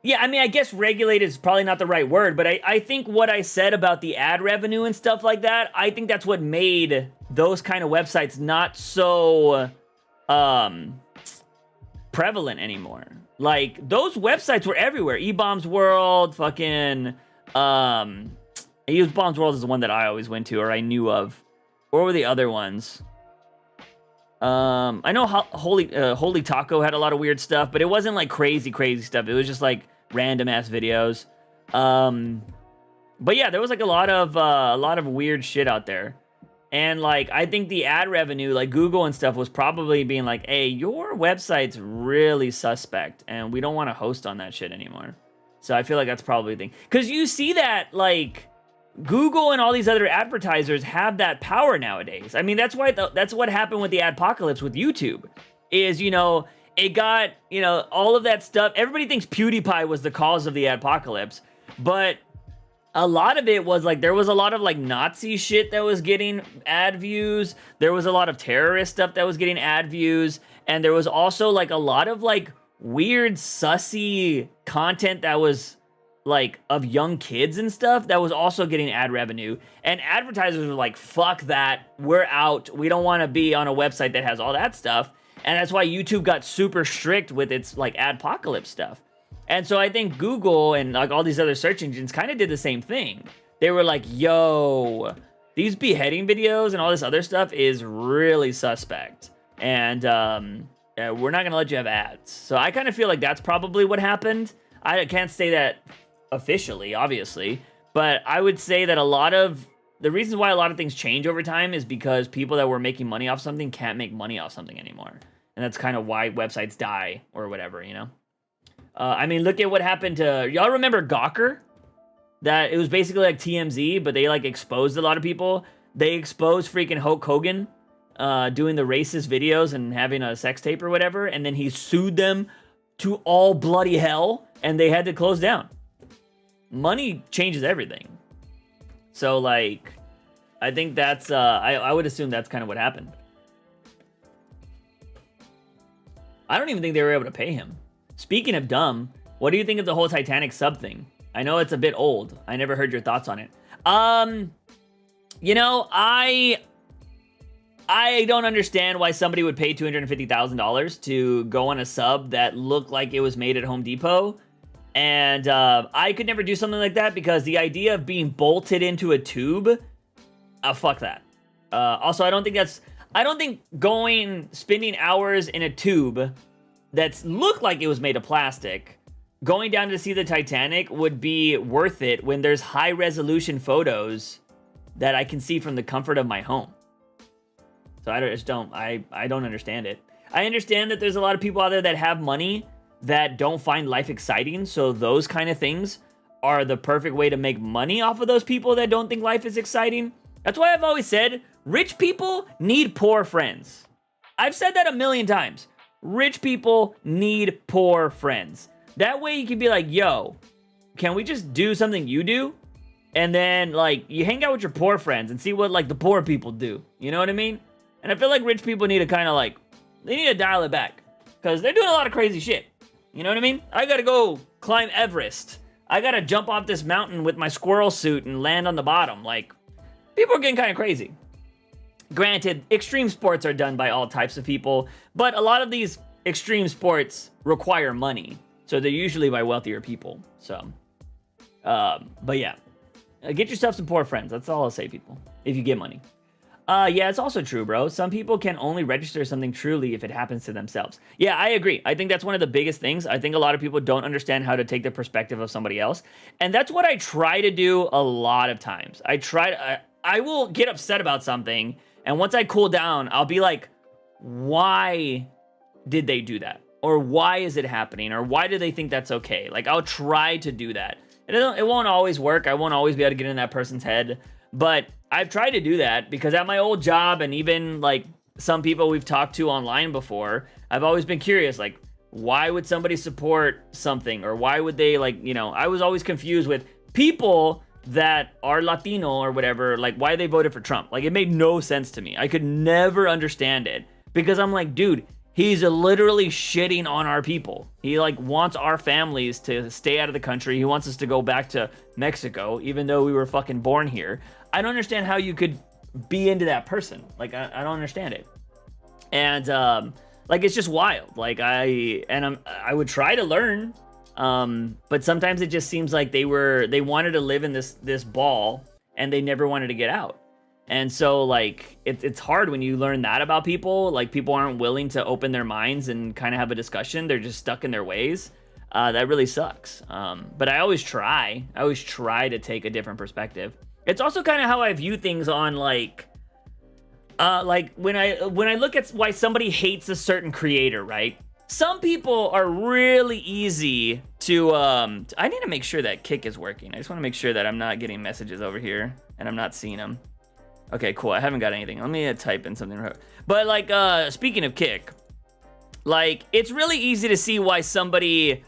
yeah, I mean, I guess regulated is probably not the right word, but I think what I said about the ad revenue and stuff like that, I think that's what made those kind of websites not so prevalent anymore. Like, those websites were everywhere. eBombs World, fucking, eBombs World is the one that I always went to, or I knew of. What were the other ones? I know Holy Taco had a lot of weird stuff, but it wasn't like crazy stuff. It was just like random ass videos. But yeah, there was like a lot of weird shit out there. And like, I think the ad revenue, like Google and stuff, was probably being like, hey, your website's really suspect and we don't want to host on that shit anymore. So I feel like that's probably the thing. Because you see that, like, Google and all these other advertisers have that power nowadays. I mean, that's why that's what happened with the adpocalypse with YouTube. Is, you know, it got, you know, all of that stuff. Everybody thinks PewDiePie was the cause of the adpocalypse, but a lot of it was like, there was a lot of like Nazi shit that was getting ad views. There was a lot of terrorist stuff that was getting ad views. And there was also like a lot of like weird sussy content that was like of young kids and stuff that was also getting ad revenue. And advertisers were like, fuck that, we're out. We don't want to be on a website that has all that stuff. And that's why YouTube got super strict with its like adpocalypse stuff. And so I think Google and like all these other search engines kind of did the same thing. They were like, yo, these beheading videos and all this other stuff is really suspect. And we're not going to let you have ads. So I kind of feel like that's probably what happened. I can't say that officially, obviously, but I would say that a lot of the reasons why a lot of things change over time is because people that were making money off something can't make money off something anymore. And that's kind of why websites die or whatever, you know? I mean, look at what happened to, y'all remember Gawker? That it was basically like TMZ, but they like exposed a lot of people. They exposed freaking Hulk Hogan doing the racist videos and having a sex tape or whatever, and then he sued them to all bloody hell, and they had to close down. Money changes everything. So, like, I think that's, I would assume that's kind of what happened. I don't even think they were able to pay him. Speaking of dumb, what do you think of the whole Titanic sub thing? I know it's a bit old. I never heard your thoughts on it. You know, I don't understand why somebody would pay $250,000 to go on a sub that looked like it was made at Home Depot. And I could never do something like that because the idea of being bolted into a tube, fuck that. Also, I don't think spending hours in a tube that looked like it was made of plastic, going down to see the Titanic would be worth it when there's high resolution photos that I can see from the comfort of my home. So I don't understand it. I understand that there's a lot of people out there that have money that don't find life exciting, so those kind of things are the perfect way to make money off of those people that don't think life is exciting. That's why I've always said, rich people need poor friends. I've said that a million times. Rich people need poor friends. That way you can be like, yo, can we just do something you do? And then, like, you hang out with your poor friends and see what, like, the poor people do. You know what I mean? And I feel like rich people need to kind of, like, they need to dial it back. Because they're doing a lot of crazy shit. You know what I mean? I gotta go climb Everest. I gotta jump off this mountain with my squirrel suit and land on the bottom. Like, people are getting kind of crazy. Granted, extreme sports are done by all types of people, but a lot of these extreme sports require money, so they're usually by wealthier people. So, but yeah, get yourself some poor friends. That's all I'll say, people. If you get money. Yeah, it's also true, bro. Some people can only register something truly if it happens to themselves. Yeah, I agree. I think that's one of the biggest things. I think a lot of people don't understand how to take the perspective of somebody else. And that's what I try to do a lot of times. I will get upset about something, and once I cool down, I'll be like, why did they do that? Or why is it happening? Or why do they think that's okay? Like, I'll try to do that. It won't always work. I won't always be able to get in that person's head. But I've tried to do that because at my old job, and even like some people we've talked to online before, I've always been curious, like, why would somebody support something? Or why would they, like, you know, I was always confused with people that are Latino or whatever, like, why they voted for Trump. Like, it made no sense to me. I could never understand it because I'm like, dude, he's literally shitting on our people. He, like, wants our families to stay out of the country. He wants us to go back to Mexico, even though we were fucking born here. I don't understand how you could be into that person. Like, I don't understand it. And, like, it's just wild. Like, I would try to learn, but sometimes it just seems like they wanted to live in this ball, and they never wanted to get out. And so, like, it's hard when you learn that about people. Like, people aren't willing to open their minds and kind of have a discussion. They're just stuck in their ways. That really sucks. But I always try to take a different perspective. It's also kind of how I view things on, like when I look at why somebody hates a certain creator, right? Some people are really easy to, I need to make sure that Kick is working. I just want to make sure that I'm not getting messages over here and I'm not seeing them. Okay, cool. I haven't got anything. Let me type in something. But, like, speaking of Kick, like, it's really easy to see why somebody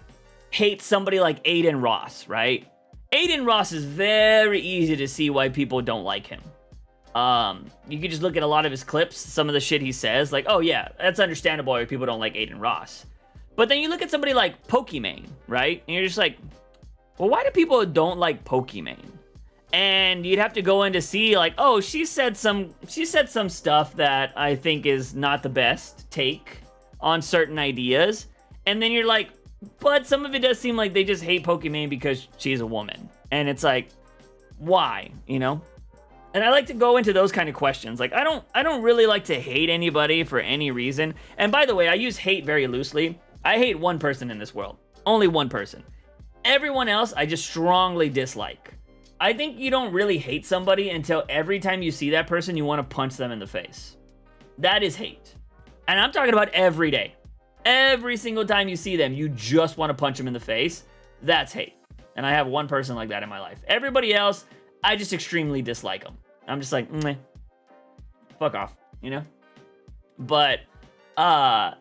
hates somebody like Aiden Ross, right? Aiden Ross is very easy to see why people don't like him. You can just look at a lot of his clips, some of the shit he says, like, oh yeah, that's understandable why people don't like Aiden Ross. But then you look at somebody like Pokimane, right? And you're just like, well, why do people don't like Pokimane? And you'd have to go in to see, like, oh, she said some stuff that I think is not the best take on certain ideas. And then you're like, but some of it does seem like they just hate Pokimane because she's a woman. And it's like, why, you know? And I like to go into those kind of questions. Like, I don't really like to hate anybody for any reason. And by the way, I use hate very loosely. I hate one person in this world. Only one person. Everyone else, I just strongly dislike. I think you don't really hate somebody until every time you see that person, you want to punch them in the face. That is hate. And I'm talking about every day. Every single time you see them, you just want to punch them in the face. That's hate. And I have one person like that in my life. Everybody else, I just extremely dislike them. I'm just like, meh. Fuck off, you know? But,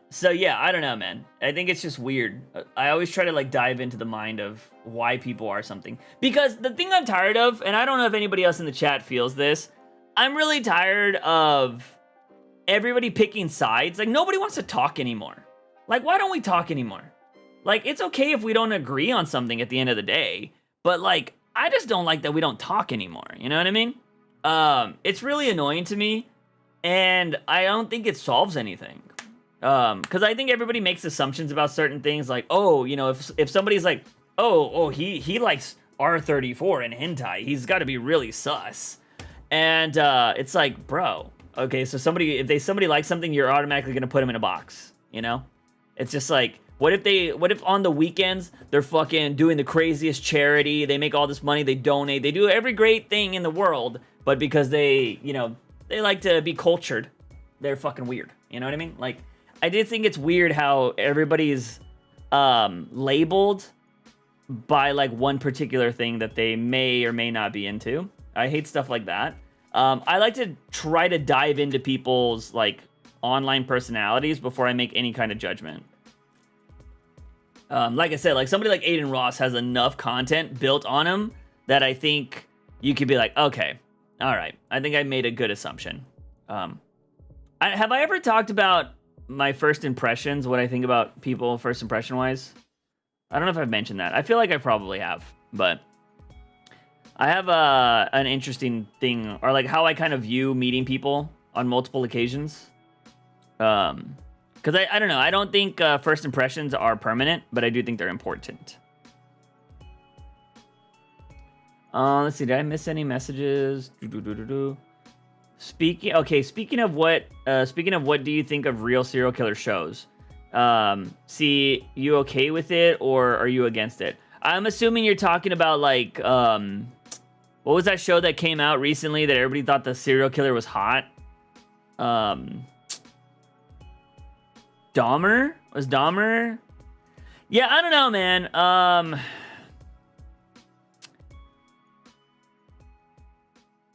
so yeah, I don't know, man. I think it's just weird. I always try to, like, dive into the mind of why people are something. Because the thing I'm tired of, and I don't know if anybody else in the chat feels this, I'm really tired of everybody picking sides. Like, nobody wants to talk anymore. Like, why don't we talk anymore? Like, it's okay if we don't agree on something at the end of the day, but, like, I just don't like that we don't talk anymore. You know what I mean? It's really annoying to me, and I don't think it solves anything. Because I think everybody makes assumptions about certain things, like, oh, you know, if somebody's like, oh, he likes R34 and hentai, he's got to be really sus. And it's like, bro, okay, so if somebody likes something, you're automatically gonna put them in a box, you know? It's just like, what if on the weekends they're fucking doing the craziest charity, they make all this money, they donate, they do every great thing in the world, but because they, you know, they like to be cultured, they're fucking weird. You know what I mean? Like, I did think it's weird how everybody's labeled by, like, one particular thing that they may or may not be into. I hate stuff like that. I like to try to dive into people's, like, online personalities before I make any kind of judgment. Like I said, like, somebody like Aiden Ross has enough content built on him that I think you could be like, okay, all right, I think I made a good assumption. Have I ever talked about my first impressions, what I think about people first impression wise? I don't know if I've mentioned that. I feel like I probably have, but I have an interesting thing, or like how I kind of view meeting people on multiple occasions. Because I don't know. I don't think first impressions are permanent, but I do think they're important. Let's see. Did I miss any messages? Speaking of what do you think of real serial killer shows? See, you okay with it or are you against it? I'm assuming you're talking about like what was that show that came out recently that everybody thought the serial killer was hot? Dahmer? Was Dahmer? Yeah, I don't know, man.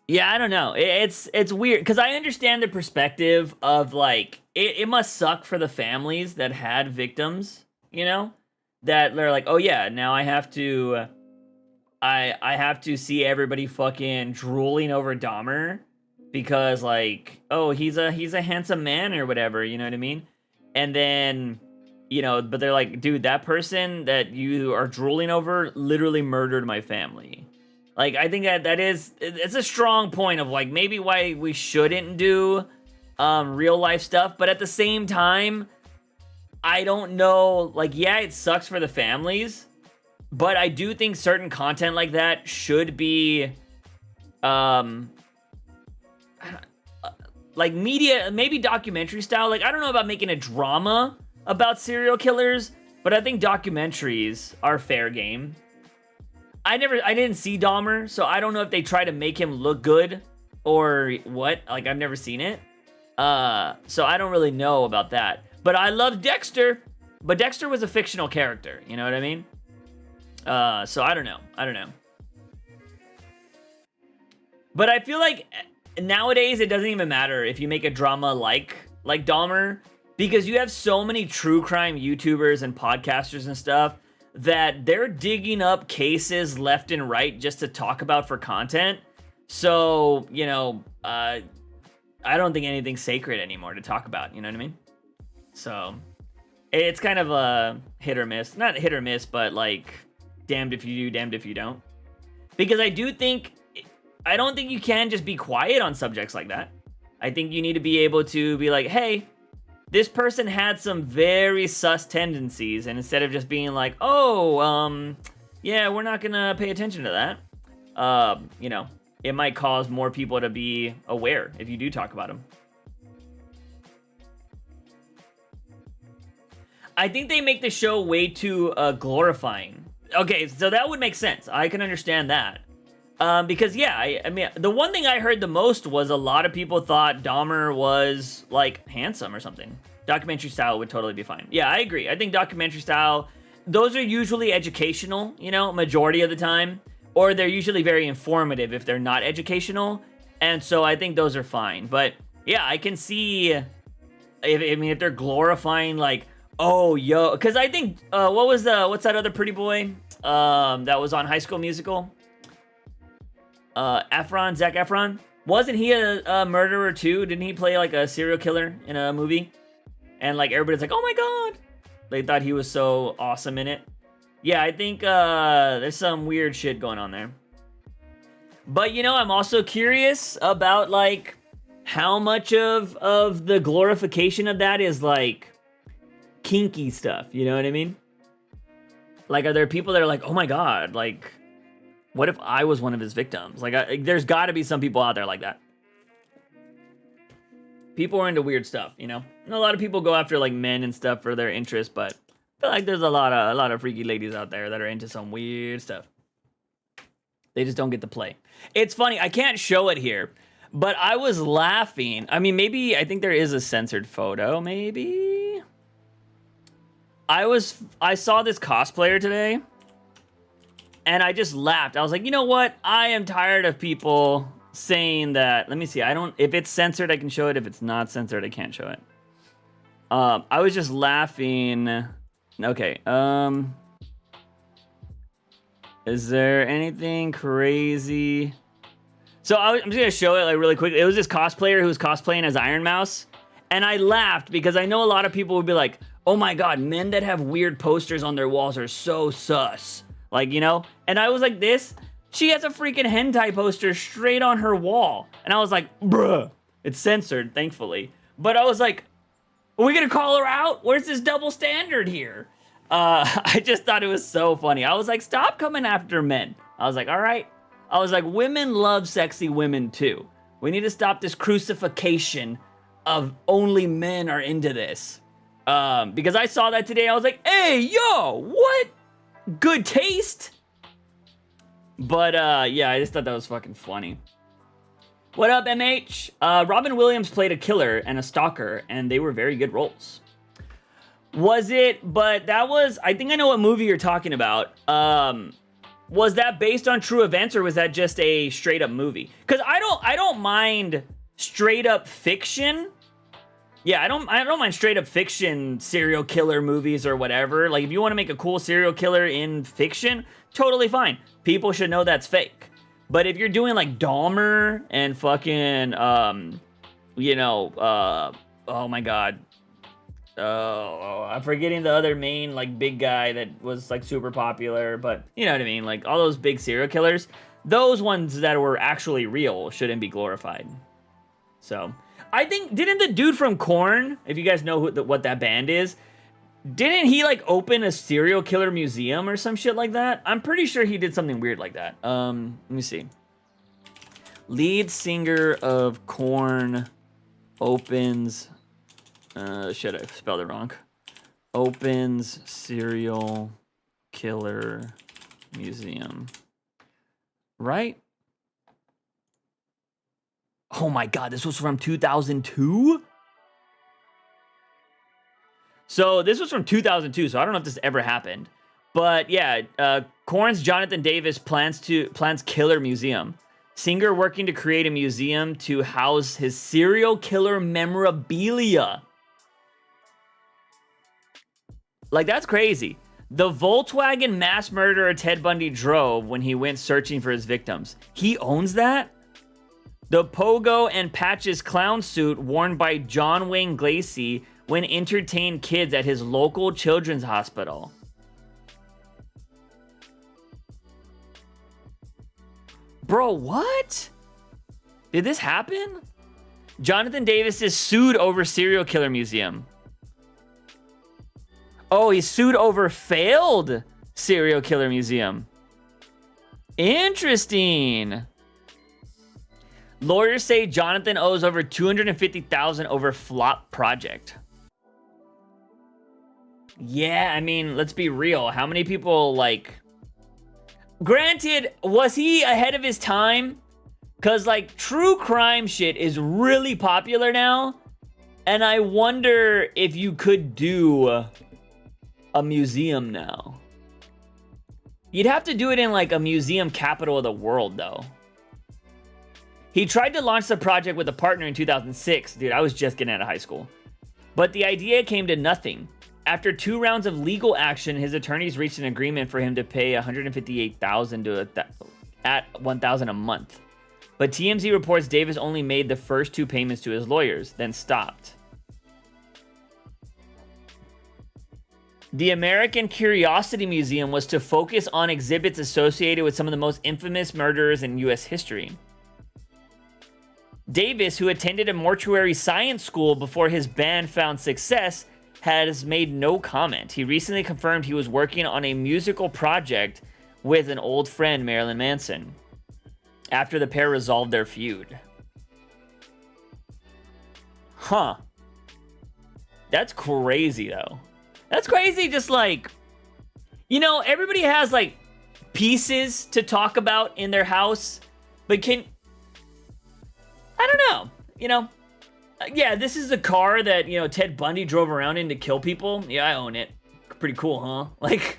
Yeah, I don't know. It's weird because I understand the perspective of like it must suck for the families that had victims, you know, that they're like, oh yeah, now I have to see everybody fucking drooling over Dahmer because like, oh, he's a handsome man or whatever, you know what I mean? And then, you know, but they're like, dude, that person that you are drooling over literally murdered my family. Like, I think it's a strong point of like maybe why we shouldn't do real life stuff, but at the same time, I don't know, like, yeah, it sucks for the families, but I do think certain content like that should be like media, maybe documentary style. Like, I don't know about making a drama about serial killers, but I think documentaries are fair game. I didn't see Dahmer, so I don't know if they try to make him look good or what. Like, I've never seen it. So I don't really know about that. But I love Dexter. But Dexter was a fictional character, you know what I mean? So I don't know. But I feel like nowadays it doesn't even matter if you make a drama like Dahmer, because you have so many true crime YouTubers and podcasters and stuff that they're digging up cases left and right just to talk about for content. So, you know, I don't think anything's sacred anymore to talk about, you know what I mean? So, it's kind of a hit or miss. Not hit or miss, but like, damned if you do, damned if you don't. Because I don't think you can just be quiet on subjects like that. I think you need to be able to be like, hey, this person had some very sus tendencies, and instead of just being like, oh, yeah, we're not gonna pay attention to that, you know, it might cause more people to be aware if you do talk about them. I think they make the show way too glorifying. Okay, so that would make sense. I can understand that. Because, yeah, I mean, the one thing I heard the most was a lot of people thought Dahmer was, like, handsome or something. Documentary style would totally be fine. Yeah, I agree. I think documentary style, those are usually educational, you know, majority of the time. Or they're usually very informative if they're not educational. And so I think those are fine. But, yeah, I can see, if they're glorifying, like, oh, yo, because I think, what's that other pretty boy that was on High School Musical? Zac Efron. Wasn't he a murderer too? Didn't he play like a serial killer in a movie? And like everybody's like, oh my god, they thought he was so awesome in it. Yeah, I think there's some weird shit going on there. But you know, I'm also curious about like how much of the glorification of that is like kinky stuff. You know what I mean? Like, are there people that are like, oh my god, like, what if I was one of his victims? Like, there's got to be some people out there like that. People are into weird stuff, you know? And a lot of people go after, like, men and stuff for their interest, but I feel like there's a lot of freaky ladies out there that are into some weird stuff. They just don't get to play. It's funny, I can't show it here, but I was laughing. I mean, maybe, I think there is a censored photo, maybe? I saw this cosplayer today, and I just laughed. I was like, you know what? I am tired of people saying that. Let me see. If it's censored, I can show it. If it's not censored, I can't show it. I was just laughing. Okay. Is there anything crazy? So I'm just going to show it like really quick. It was this cosplayer who was cosplaying as Iron Mouse. And I laughed because I know a lot of people would be like, oh my god, men that have weird posters on their walls are so sus. Like, you know? And I was like this. She has a freaking hentai poster straight on her wall. And I was like, bruh. It's censored, thankfully. But I was like, are we gonna call her out? Where's this double standard here? I just thought it was so funny. I was like, stop coming after men. I was like, all right. I was like, women love sexy women too. We need to stop this crucifixion of only men are into this. Because I saw that today. I was like, hey, yo, what? Good taste. But yeah, I just thought that was fucking funny. What up, MH? Robin Williams played a killer and a stalker, and they were very good roles. Was it? But that was, I think I know what movie you're talking about. Was that based on true events, or was that just a straight up movie? Because I don't mind straight up fiction. Yeah, I don't mind straight up fiction serial killer movies or whatever. Like, if you want to make a cool serial killer in fiction, totally fine. People should know that's fake. But if you're doing like Dahmer and fucking, you know, oh my god. I'm forgetting the other main like big guy that was like super popular, but you know what I mean? Like all those big serial killers, those ones that were actually real shouldn't be glorified. So I think, didn't the dude from Korn, if you guys know what that band is, didn't he like open a serial killer museum or some shit like that? I'm pretty sure he did something weird like that. Let me see. Lead singer of Korn opens, shit, I spelled it wrong. Opens serial killer museum. Right? Oh my god, this was from 2002? So this was from 2002, so I don't know if this ever happened. But yeah, Korn's Jonathan Davis plans killer museum. Singer working to create a museum to house his serial killer memorabilia. Like, that's crazy. The Volkswagen mass murderer Ted Bundy drove when he went searching for his victims. He owns that? The Pogo and Patches clown suit worn by John Wayne Gacy when entertained kids at his local children's hospital. Bro, what? Did this happen? Jonathan Davis is sued over serial killer museum. Oh, he's sued over failed serial killer museum. Interesting. Lawyers say Jonathan owes over $250,000 over flop project. Yeah, I mean, let's be real. How many people, like... Granted, was he ahead of his time? Because, like, true crime shit is really popular now. And I wonder if you could do a museum now. You'd have to do it in, like, a museum capital of the world, though. He tried to launch the project with a partner in 2006. Dude, I was just getting out of high school. But the idea came to nothing. After 2 rounds of legal action, his attorneys reached an agreement for him to pay $158,000 at $1,000 a month. But TMZ reports Davis only made the first 2 payments to his lawyers, then stopped. The American Curiosity Museum was to focus on exhibits associated with some of the most infamous murderers in U.S. history. Davis, who attended a mortuary science school before his band found success, has made no comment. He recently confirmed he was working on a musical project with an old friend, Marilyn Manson, after the pair resolved their feud. Huh. That's crazy, though. That's crazy, just like... You know, everybody has, like, pieces to talk about in their house, but can... I don't know, you know? Yeah, this is the car that, you know, Ted Bundy drove around in to kill people. Yeah, I own it. Pretty cool, huh? Like,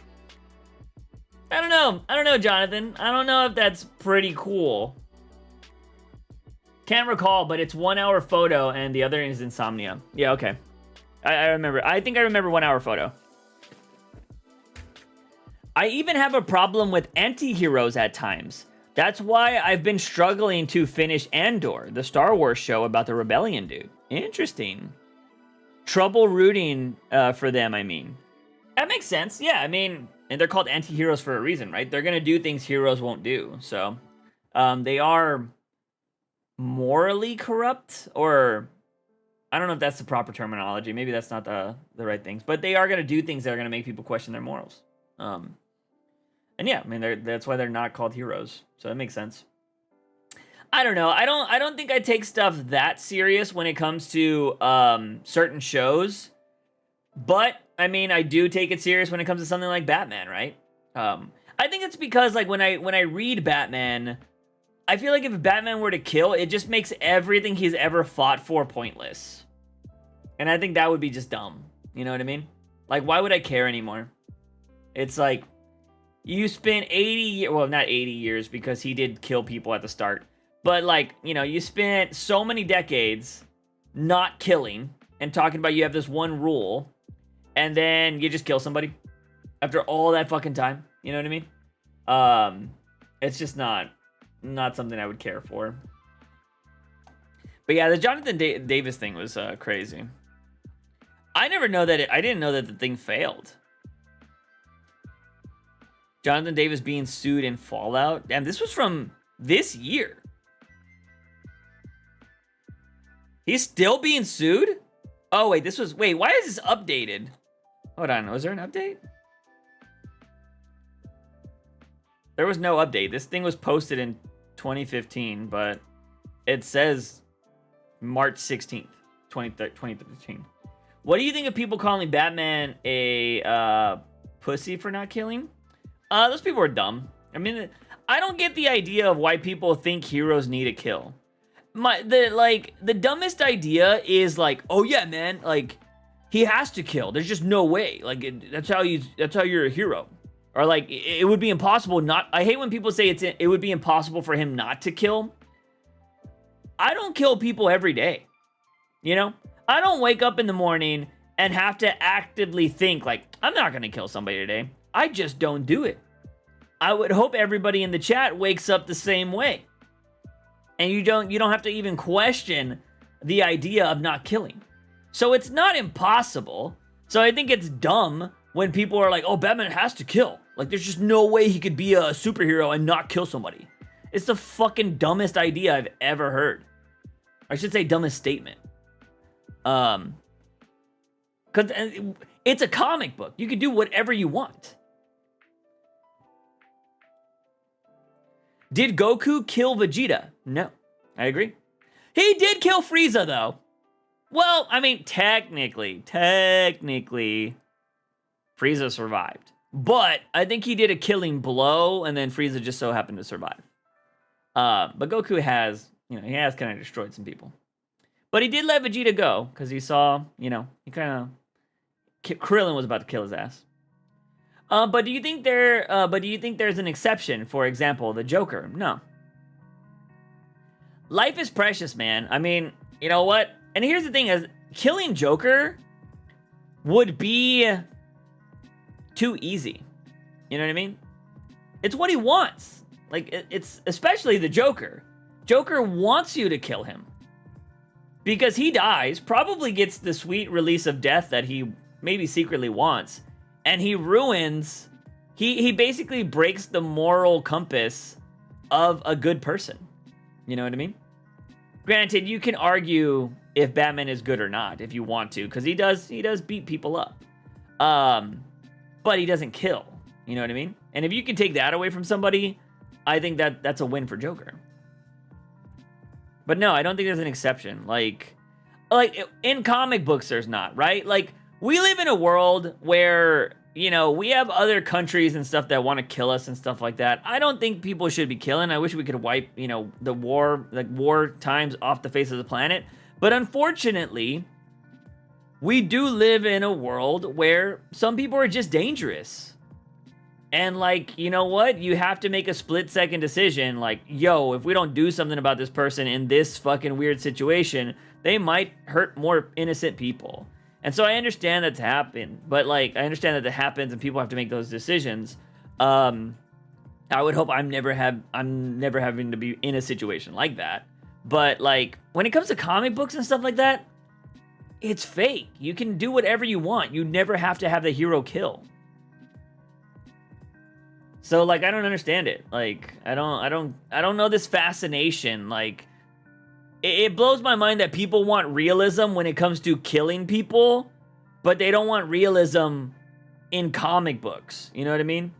I don't know, Jonathan. I don't know if that's pretty cool. Can't recall, but it's 1 hour photo and the other is Insomnia. Yeah, okay. I remember. I think I remember 1 hour photo. I even have a problem with anti-heroes at times. That's why I've been struggling to finish Andor, the Star Wars show about the rebellion dude. Interesting. Trouble rooting for them, I mean. That makes sense. Yeah, I mean, And they're called anti-heroes for a reason, right? They're going to do things heroes won't do. So they are morally corrupt, or I don't know if that's the proper terminology. Maybe that's not the right things. But they are going to do things that are going to make people question their morals. And yeah, I mean, that's why they're not called heroes. So that makes sense. I don't know. I don't think I take stuff that serious when it comes to certain shows. But I mean, I do take it serious when it comes to something like Batman, right? I think it's because like when I read Batman, I feel like if Batman were to kill, it just makes everything he's ever fought for pointless. And I think that would be just dumb. You know what I mean? Like, why would I care anymore? It's like, you spent 80 years, well, not 80 years because he did kill people at the start. But like, you know, you spent so many decades not killing and talking about you have this one rule, and then you just kill somebody after all that fucking time. You know what I mean? It's just not something I would care for. But yeah, the Jonathan Davis thing was crazy. I didn't know that the thing failed. Jonathan Davis being sued in Fallout. And this was from this year. He's still being sued? Oh, wait, why is this updated? Hold on, was there an update? There was no update. This thing was posted in 2015, but it says March 16th, 2013. What do you think of people calling Batman a pussy for not killing? Those people are dumb. I mean, I don't get the idea of why people think heroes need a kill. The dumbest idea is like, oh yeah, man, like he has to kill. There's just no way. Like that's how you're a hero. Or like it would be impossible not. I hate when people say it would be impossible for him not to kill. I don't kill people every day. You know? I don't wake up in the morning and have to actively think like, I'm not going to kill somebody today. I just don't do it. I would hope everybody in the chat wakes up the same way. And you don't have to even question the idea of not killing. So it's not impossible. So I think it's dumb when people are like, oh, Batman has to kill. Like, there's just no way he could be a superhero and not kill somebody. It's the fucking dumbest idea I've ever heard. I should say dumbest statement. Because it's a comic book. You can do whatever you want. Did Goku kill Vegeta? No. I agree. He did kill Frieza, though. Well, I mean, technically, Frieza survived. But I think he did a killing blow, and then Frieza just so happened to survive. But Goku has, he has kind of destroyed some people. But he did let Vegeta go, because he saw, Krillin was about to kill his ass. But do you think there's an exception? For example, the Joker? No. Life is precious, man. I mean, you know what? And here's the thing: is killing Joker would be too easy. You know what I mean? It's what he wants. Like it's especially the Joker. Joker wants you to kill him because he dies, probably gets the sweet release of death that he maybe secretly wants. And he ruins, he basically breaks the moral compass of a good person. You know what I mean? Granted, you can argue if Batman is good or not, if you want to, because he does beat people up. But he doesn't kill. You know what I mean? And if you can take that away from somebody, I think that's a win for Joker. But no, I don't think there's an exception. Like in comic books, there's not, right? Like, we live in a world where, we have other countries and stuff that want to kill us and stuff like that. I don't think people should be killing. I wish we could wipe, the war times off the face of the planet. But unfortunately, we do live in a world where some people are just dangerous. And you know what? You have to make a split-second decision. Like, yo, if we don't do something about this person in this fucking weird situation, they might hurt more innocent people. And so I understand that's happened, but I understand that that happens and people have to make those decisions. I would hope I'm never having to be in a situation like that. But when it comes to comic books and stuff like that, it's fake. You can do whatever you want. You never have to have the hero kill. So like I don't understand it. Like I don't know this fascination. Like it blows my mind that people want realism when it comes to killing people, but they don't want realism in comic books. You know what I mean?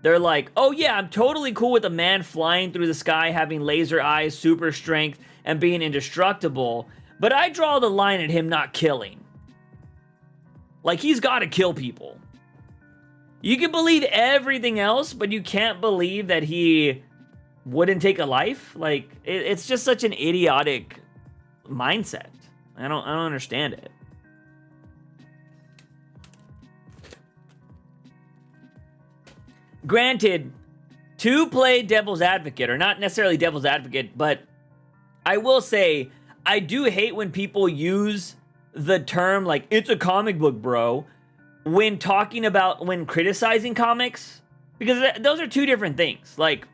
They're like, oh yeah, I'm totally cool with a man flying through the sky, having laser eyes, super strength, and being indestructible, but I draw the line at him not killing. Like, he's got to kill people. You can believe everything else, but you can't believe that he wouldn't take a life? Like, it's just such an idiotic mindset. I don't understand it. Granted, to play devil's advocate, or not necessarily devil's advocate, but I will say, I do hate when people use the term, like, it's a comic book, bro, when criticizing comics, because those are two different things. Like,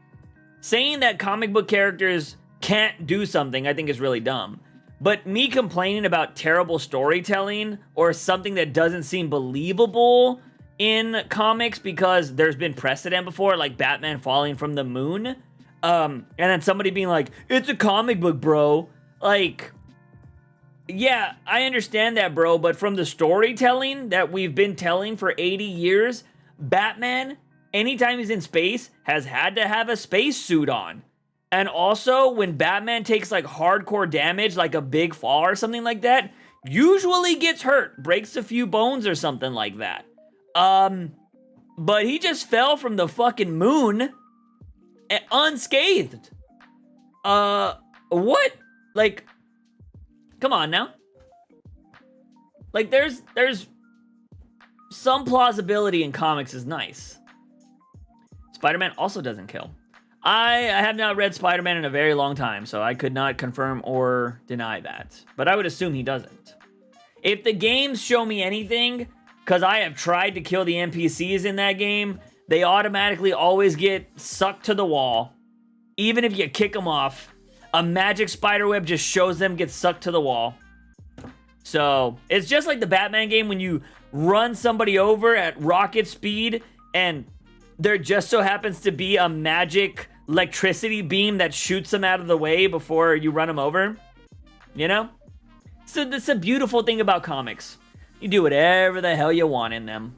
saying that comic book characters can't do something, I think is really dumb. But me complaining about terrible storytelling or something that doesn't seem believable in comics because there's been precedent before, like Batman falling from the moon, and then somebody being like, it's a comic book, bro. Like, yeah, I understand that, bro, but from the storytelling that we've been telling for 80 years, Batman, anytime he's in space, has had to have a spacesuit on. And also, when Batman takes, like, hardcore damage, like a big fall or something like that, usually gets hurt, breaks a few bones or something like that. But he just fell from the fucking moon unscathed. What? Like, come on now. Like, there's some plausibility in comics is nice. Spider-Man also doesn't kill. I have not read Spider-Man in a very long time, so I could not confirm or deny that. But I would assume he doesn't. If the games show me anything, because I have tried to kill the NPCs in that game, they automatically always get sucked to the wall. Even if you kick them off, a magic spiderweb just shows them get sucked to the wall. So, it's just like the Batman game when you run somebody over at rocket speed and there just so happens to be a magic electricity beam that shoots them out of the way before you run them over. You know? So that's a beautiful thing about comics. You do whatever the hell you want in them.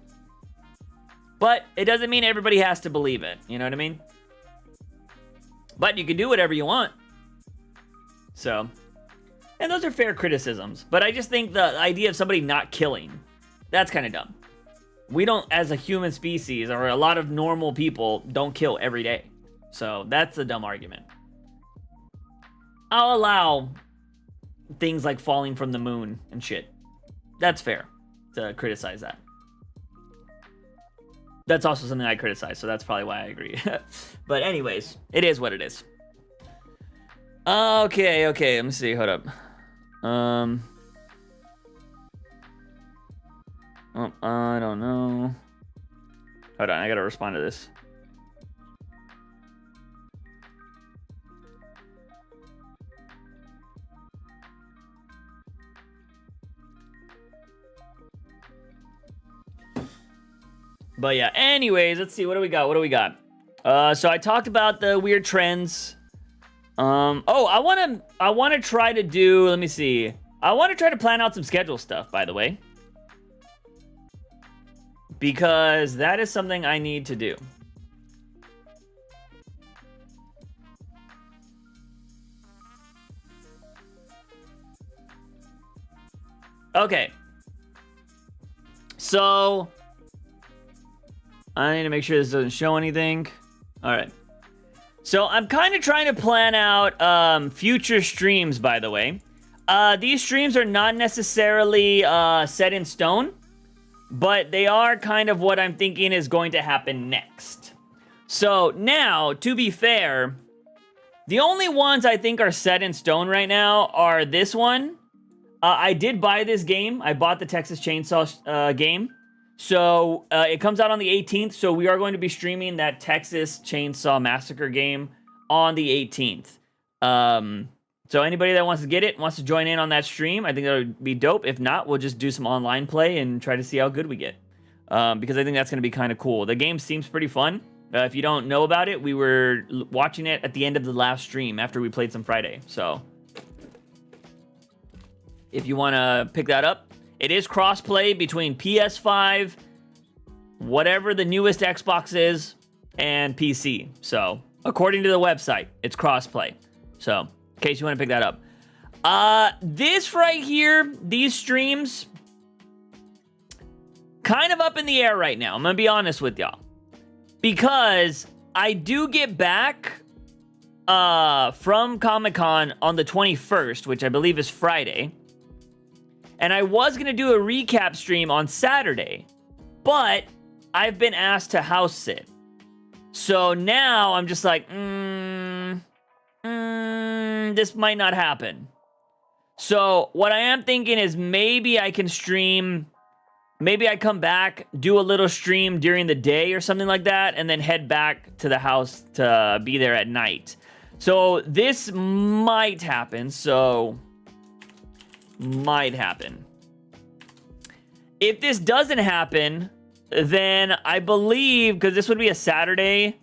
But it doesn't mean everybody has to believe it. You know what I mean? But you can do whatever you want. So, and those are fair criticisms. But I just think the idea of somebody not killing, that's kind of dumb. We don't, as a human species, or a lot of normal people, don't kill every day. So that's a dumb argument. I'll allow things like falling from the moon and shit. That's fair to criticize that. That's also something I criticize, so that's probably why I agree. But anyways, it is what it is. Okay, let me see, hold up. Oh, I don't know. Hold on, I gotta respond to this. But yeah, anyways, let's see, what do we got? So I talked about the weird trends. Oh, I wanna try to do, let me see. I wanna try to plan out some schedule stuff, by the way. Because that is something I need to do. Okay. So, I need to make sure this doesn't show anything. Alright. So, I'm kind of trying to plan out future streams, by the way. These streams are not necessarily set in stone, but they are kind of what I'm thinking is going to happen next. So, now, to be fair, the only ones I think are set in stone right now are this one. I did buy this game. I bought the Texas Chainsaw game. So, it comes out on the 18th, so we are going to be streaming that Texas Chainsaw Massacre game on the 18th. So anybody that wants to get it, wants to join in on that stream, I think that would be dope. If not, we'll just do some online play and try to see how good we get. Because I think that's going to be kind of cool. The game seems pretty fun. If you don't know about it, we were watching it at the end of the last stream after we played some Friday. So if you want to pick that up, it is crossplay between PS5, whatever the newest Xbox is, and PC. So according to the website, it's crossplay. So in case you want to pick that up. This right here, these streams, kind of up in the air right now. I'm going to be honest with y'all. Because I do get back from Comic-Con on the 21st, which I believe is Friday. And I was going to do a recap stream on Saturday. But I've been asked to house sit. So now I'm just like, this might not happen. So what I am thinking is maybe I can stream... Maybe I come back, do a little stream during the day or something like that, and then head back to the house to be there at night. So this might happen. Might happen. If this doesn't happen, then I believe, because this would be a Saturday,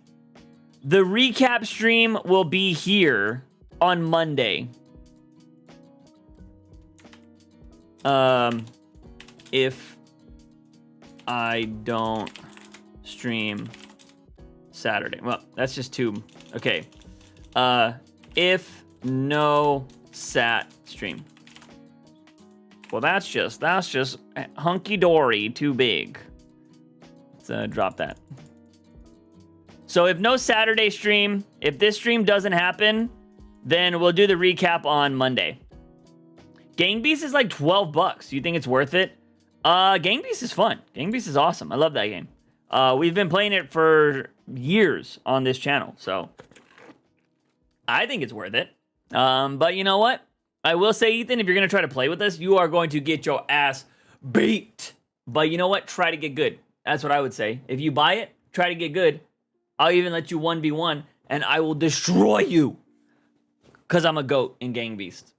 the recap stream will be here on Monday. If I don't stream Saturday. Well, that's just two. Okay. If no sat stream. Well, that's just hunky-dory too big. Let's drop that. So if no Saturday stream, if this stream doesn't happen, then we'll do the recap on Monday. Gang Beasts is like $12. You think it's worth it? Gang Beasts is fun. Gang Beasts is awesome. I love that game. We've been playing it for years on this channel, so I think it's worth it. But you know what? I will say, Ethan, if you're going to try to play with us, you are going to get your ass beat. But you know what? Try to get good. That's what I would say. If you buy it, try to get good. I'll even let you 1v1, and I will destroy you. Because I'm a goat in Gang Beast.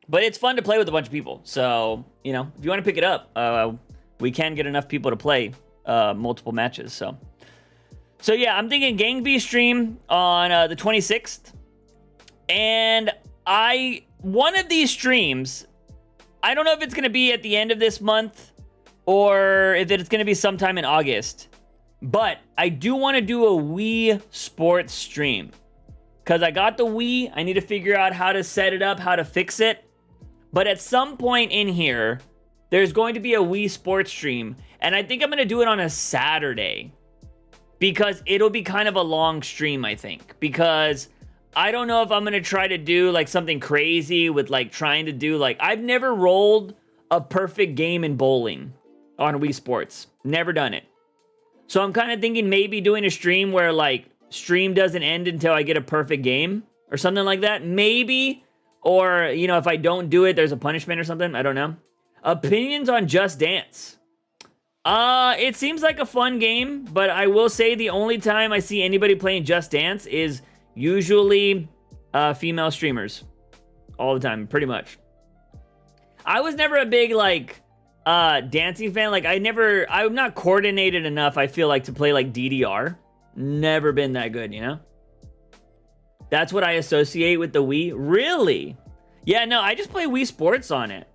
But it's fun to play with a bunch of people. So, you know, if you want to pick it up, we can get enough people to play multiple matches. So yeah, I'm thinking Gang Beast stream on the 26th. And one of these streams, I don't know if it's going to be at the end of this month or if it's going to be sometime in August. But I do want to do a Wii Sports stream. Because I got the Wii. I need to figure out how to set it up, how to fix it. But at some point in here, there's going to be a Wii Sports stream. And I think I'm going to do it on a Saturday. Because it'll be kind of a long stream, I think. Because I don't know if I'm going to try to do like something crazy with like trying to do like... I've never rolled a perfect game in bowling on Wii Sports. Never done it. So I'm kind of thinking maybe doing a stream where like stream doesn't end until I get a perfect game. Or something like that. Maybe... Or, you know, if I don't do it, there's a punishment or something. I don't know. Opinions on Just Dance. It seems like a fun game, but I will say the only time I see anybody playing Just Dance is usually female streamers. All the time, pretty much. I was never a big, like, dancing fan. Like, I'm not coordinated enough, I feel like, to play, like, DDR. Never been that good, you know? That's what I associate with the Wii. Really? Yeah, no, I just play Wii Sports on it.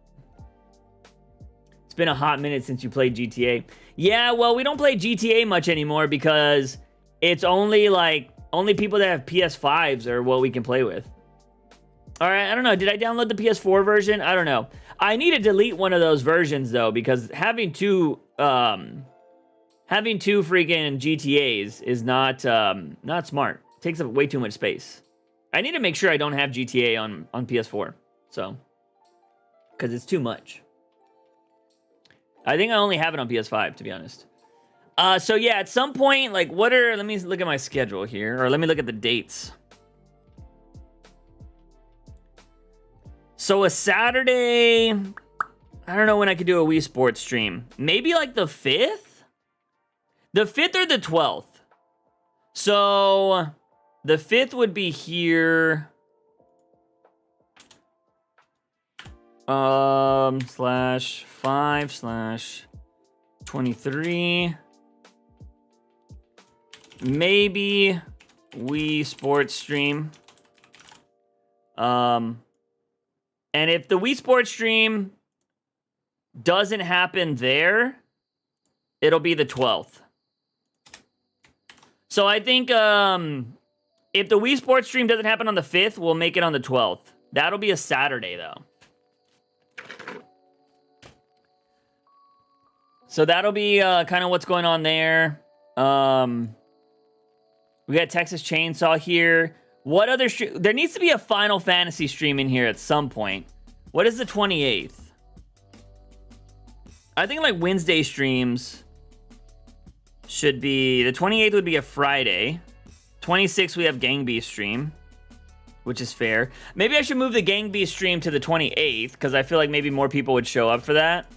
It's been a hot minute since you played GTA. Yeah, well, we don't play GTA much anymore because it's only people that have PS5s are what we can play with. All right, I don't know. Did I download the PS4 version? I don't know. I need to delete one of those versions though, because having two freaking GTAs is not smart. It takes up way too much space. I need to make sure I don't have GTA on PS4. So, because it's too much. I think I only have it on PS5, to be honest. So yeah, at some point, like, let me look at my schedule here, or let me look at the dates. So a Saturday, I don't know when I could do a Wii Sports stream. Maybe like the 5th? The 5th or the 12th? So the 5th would be here. /5/23. maybe Wii Sports stream. And if the Wii Sports stream doesn't happen there, it'll be the 12th. So I think if the Wii Sports stream doesn't happen on the 5th, we'll make it on the 12th. That'll be a Saturday, though. So that'll be kind of what's going on there. We got Texas Chainsaw here. What other there needs to be a Final Fantasy stream in here at some point. What is the 28th? I think like Wednesday streams should be... The 28th would be a Friday. 26th we have Gang Beast stream, which is fair. Maybe I should move the Gang Beast stream to the 28th, because I feel like maybe more people would show up for that.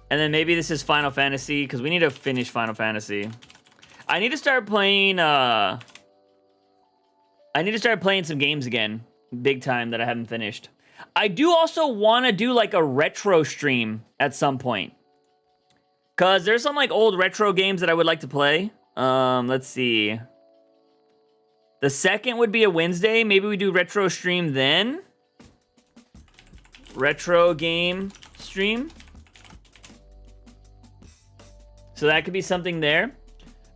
And then maybe this is Final Fantasy, because we need to finish Final Fantasy. I need to start playing, I need to start playing some games again. Big time that I haven't finished. I do also want to do like a retro stream at some point. Because there's some like old retro games that I would like to play. Let's see. The 2nd would be a Wednesday. Maybe we do retro stream then. Retro game stream. So that could be something there.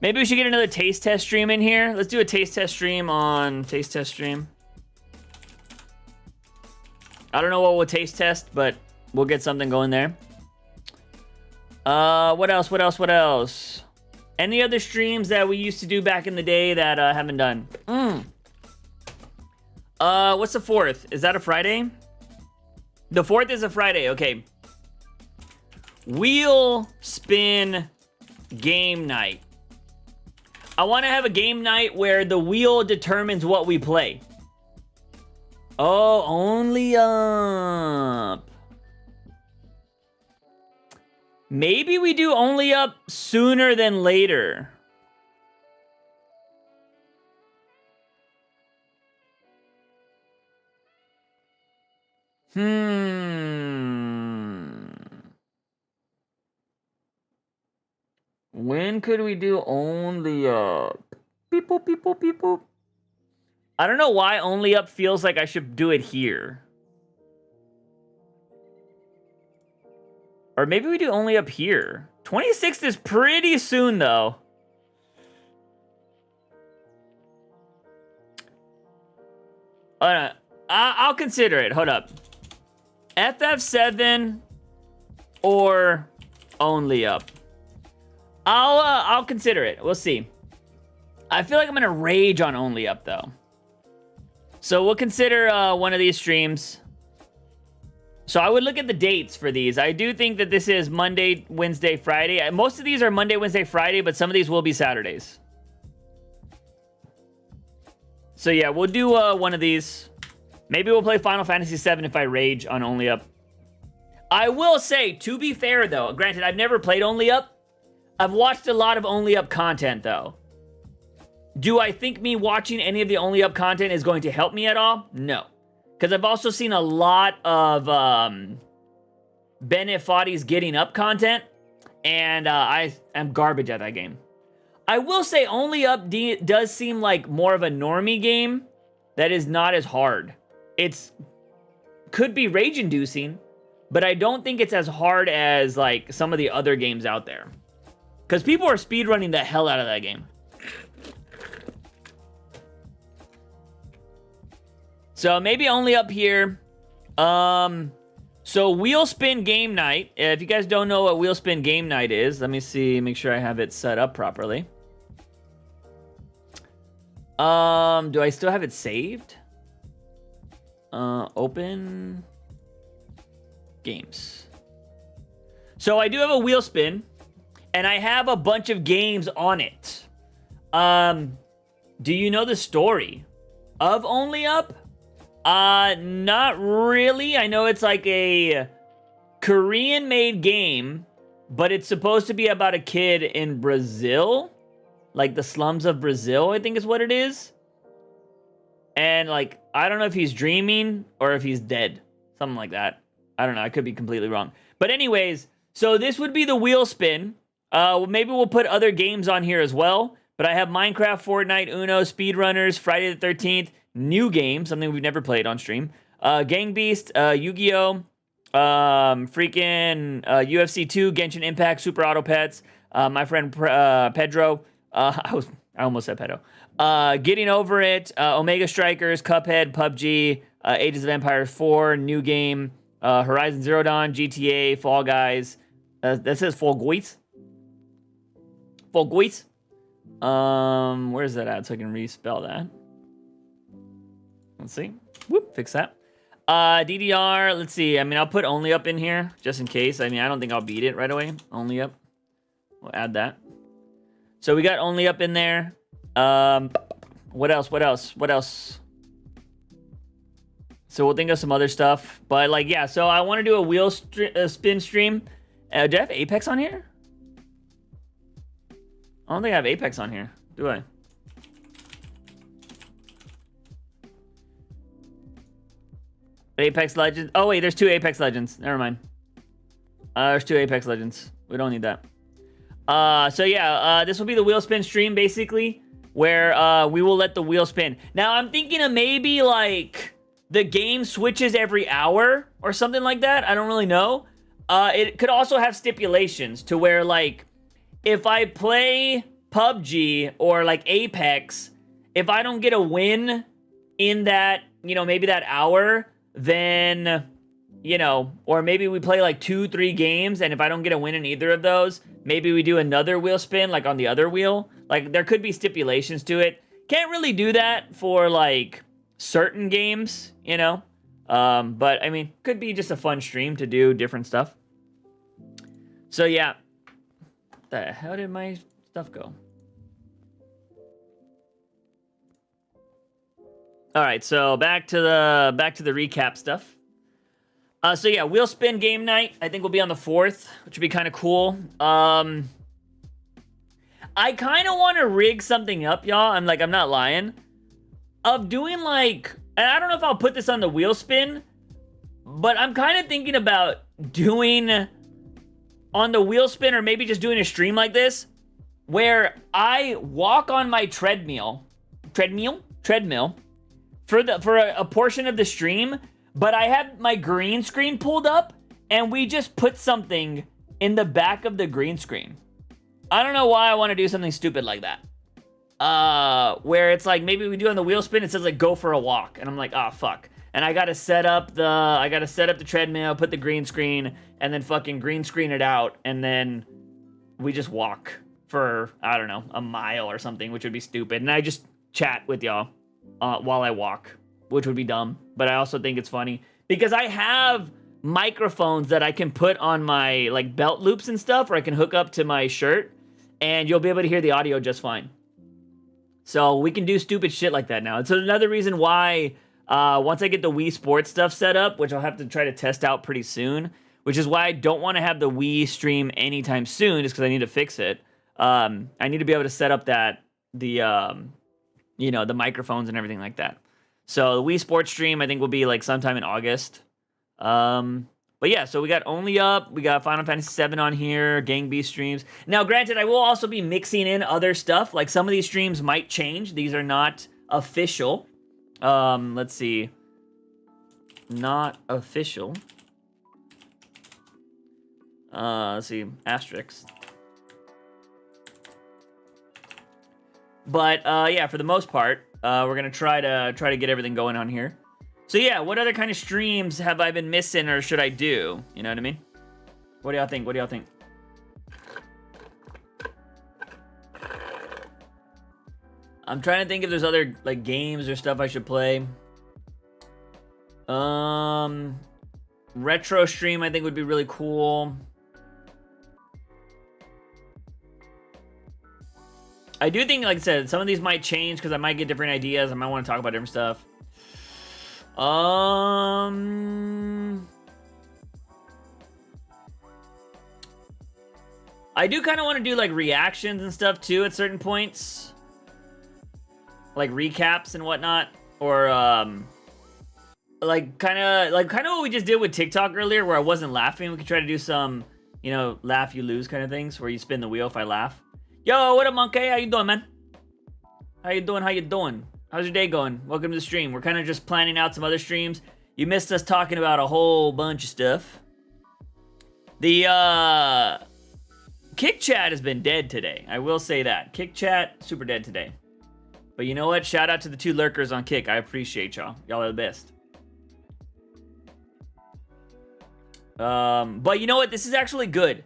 Maybe we should get another taste test stream in here. Let's do a taste test stream on taste test stream. I don't know what we'll taste test, but we'll get something going there. What else? What else? What else? Any other streams that we used to do back in the day that haven't done? What's the 4th? Is that a Friday? The 4th is a Friday. Okay. Wheel spin game night. I want to have a game night where the wheel determines what we play. Oh, only up. Maybe we do only up sooner than later. When could we do only up? Beep boop, beep boop, beep boop. I don't know why only up feels like I should do it here. Or maybe we do only up here. 26th is pretty soon, though. I'll consider it. Hold up. FF7 or only up. I'll consider it. We'll see. I feel like I'm gonna rage on only up though. So we'll consider one of these streams. So I would look at the dates for these. I do think that this is Monday, Wednesday, Friday. Most of these are Monday, Wednesday, Friday, but some of these will be Saturdays. So yeah, we'll do one of these. Maybe we'll play Final Fantasy VII if I rage on Only Up. I will say, to be fair though, granted, I've never played Only Up. I've watched a lot of Only Up content though. Do I think me watching any of the Only Up content is going to help me at all? No. Because I've also seen a lot of Bennett Foddy's Getting Up content, and I am garbage at that game. I will say Only Up does seem like more of a normie game that is not as hard. It's could be rage-inducing, but I don't think it's as hard as like some of the other games out there. Because people are speedrunning the hell out of that game. So maybe Only Up here. So Wheel Spin Game Night. If you guys don't know what Wheel Spin Game Night is, let me see, make sure I have it set up properly. Do I still have it saved? Open games. So I do have a wheel spin, and I have a bunch of games on it. Do you know the story of Only Up? Not really. I know it's like a Korean-made game, but it's supposed to be about a kid in Brazil, like the slums of Brazil, I think is what it is. And like, I don't know if he's dreaming or if he's dead, something like that. I don't know. I could be completely wrong. But anyways, so this would be the wheel spin. Well, maybe we'll put other games on here as well. But I have Minecraft, Fortnite, Uno, Speedrunners, Friday the 13th, new game, something we've never played on stream. Gang Beast, Yu-Gi-Oh, freaking UFC 2, Genshin Impact, Super Auto Pets, my friend Pedro. I almost said pedo. Getting Over It, Omega Strikers, Cuphead, PUBG, Ages of Empires 4, new game, Horizon Zero Dawn, GTA, Fall Guys. That says Fall Guys. Fall Guys. Where's that at so I can respell that? Let's see. Whoop, fix that. DDR, let's see. I mean, I'll put Only Up in here just in case. I mean, I don't think I'll beat it right away. Only Up. We'll add that. So we got Only Up in there. What else? What else? What else? So we'll think of some other stuff. But like, yeah, so I want to do a wheel spin stream. Do I have Apex on here? I don't think I have Apex on here, do I? Apex Legends. Oh, wait, there's 2 Apex Legends. Never mind. There's 2 Apex Legends. We don't need that. So yeah, this will be the wheel spin stream, basically, where we will let the wheel spin. Now, I'm thinking of maybe, like, the game switches every hour or something like that. I don't really know. It could also have stipulations to where, like, if I play PUBG or, like, Apex, if I don't get a win in that, you know, maybe that hour, then, you know, or maybe we play, like, 2-3 games, and if I don't get a win in either of those, maybe we do another wheel spin, like, on the other wheel. Like, there could be stipulations to it. Can't really do that for, like, certain games, you know? But, I mean, could be just a fun stream to do different stuff. So, yeah. How did my stuff go? All right, so back to the recap stuff. So yeah, wheel spin game night. I think will be on the 4th, which would be kind of cool. I kind of want to rig something up, y'all. I'm not lying. Of doing like, and I don't know if I'll put this on the wheel spin, but I'm kind of thinking about doing on the wheel spin, or maybe just doing a stream like this, where I walk on my treadmill for a portion of the stream, but I have my green screen pulled up, and we just put something in the back of the green screen. I don't know why I want to do something stupid like that. Where it's like, maybe we do on the wheel spin, it says like, go for a walk. And I'm like, oh, fuck. And I gotta set up the treadmill, put the green screen, and then fucking green screen it out, and then we just walk for, I don't know, a mile or something, which would be stupid. And I just chat with y'all while I walk, which would be dumb. But I also think it's funny because I have microphones that I can put on my like belt loops and stuff, or I can hook up to my shirt, and you'll be able to hear the audio just fine. So we can do stupid shit like that now. It's another reason why once I get the Wii Sports stuff set up, which I'll have to try to test out pretty soon, which is why I don't want to have the Wii stream anytime soon, just because I need to fix it. I need to be able to set up the microphones and everything like that. So the Wii Sports stream, I think, will be like sometime in August. But yeah, so we got Only Up, we got Final Fantasy VII on here, Gang Beast streams. Now, granted, I will also be mixing in other stuff. Like, some of these streams might change. These are not official. Let's see. Not official. Let's see. Asterisk. But, yeah, for the most part, we're gonna try to get everything going on here. So yeah, what other kind of streams have I been missing, or should I do? You know what I mean? What do y'all think? What do y'all think? I'm trying to think if there's other like games or stuff I should play. Retro stream I think would be really cool. I do think, like I said, some of these might change because I might get different ideas. I might want to talk about different stuff. I do kind of want to do like reactions and stuff too at certain points, like recaps and whatnot, or like kind of what we just did with TikTok earlier, where I wasn't laughing. We could try to do some you know, laugh you lose kind of things, where you spin the wheel if I laugh. Yo, what up, Monkey? How you doing, man? How you doing? How you doing? How's your day going? Welcome to the stream. We're kind of just planning out some other streams. You missed us talking about a whole bunch of stuff. The Kick Chat has been dead today. I will say that. Kick Chat, super dead today. But you know what? Shout out to the 2 lurkers on Kick. I appreciate y'all. Y'all are the best. But you know what? This is actually good.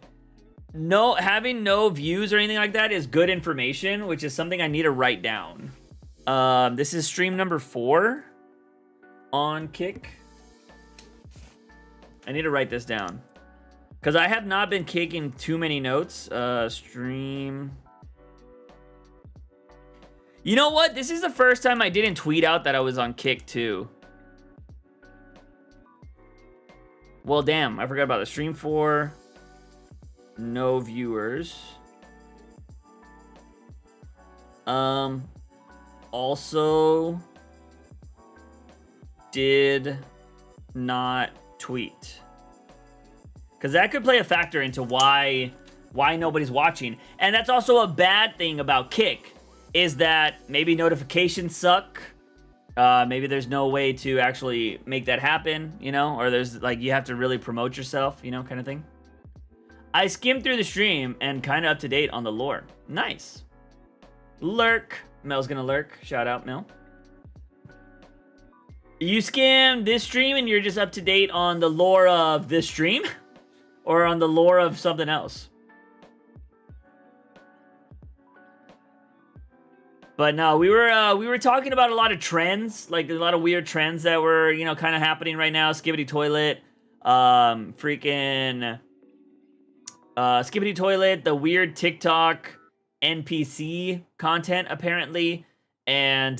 Having no views or anything like that is good information, which is something I need to write down. This is stream number 4 on Kick. I need to write this down, because I have not been kicking too many notes. Stream. You know what? This is the first time I didn't tweet out that I was on Kick too. Well, damn, I forgot about the stream 4. No viewers. Also did not tweet, because that could play a factor into why nobody's watching. And that's also a bad thing about Kick, is that maybe notifications suck. Maybe there's no way to actually make that happen, you know, or there's like, you have to really promote yourself, you know, kind of thing. I skimmed through the stream and kind of up to date on the lore. Nice. Lurk. Mel's gonna lurk. Shout out, Mel. You skimmed this stream and you're just up to date on the lore of this stream? Or on the lore of something else? But no, we were talking about a lot of trends, like a lot of weird trends that were, you know, kind of happening right now. Skibidi Toilet, Skibidi Toilet, the weird TikTok NPC content apparently, and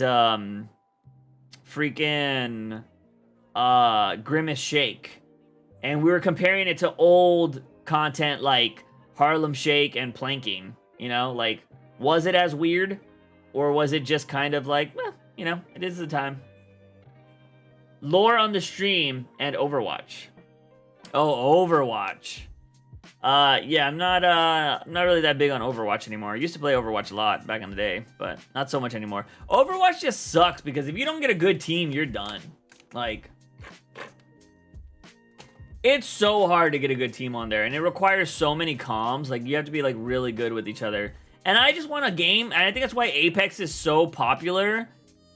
Grimace Shake. And we were comparing it to old content like Harlem Shake and Planking, you know, like, was it as weird? Or was it just kind of like, well, you know, it is the time. Lore on the stream and Overwatch. Oh, Overwatch. Yeah, I'm not really that big on Overwatch anymore. I used to play Overwatch a lot back in the day, but not so much anymore. Overwatch just sucks because if you don't get a good team, you're done. Like, it's so hard to get a good team on there, and it requires so many comms. Like, you have to be like really good with each other. And I just want a game, and I think that's why Apex is so popular.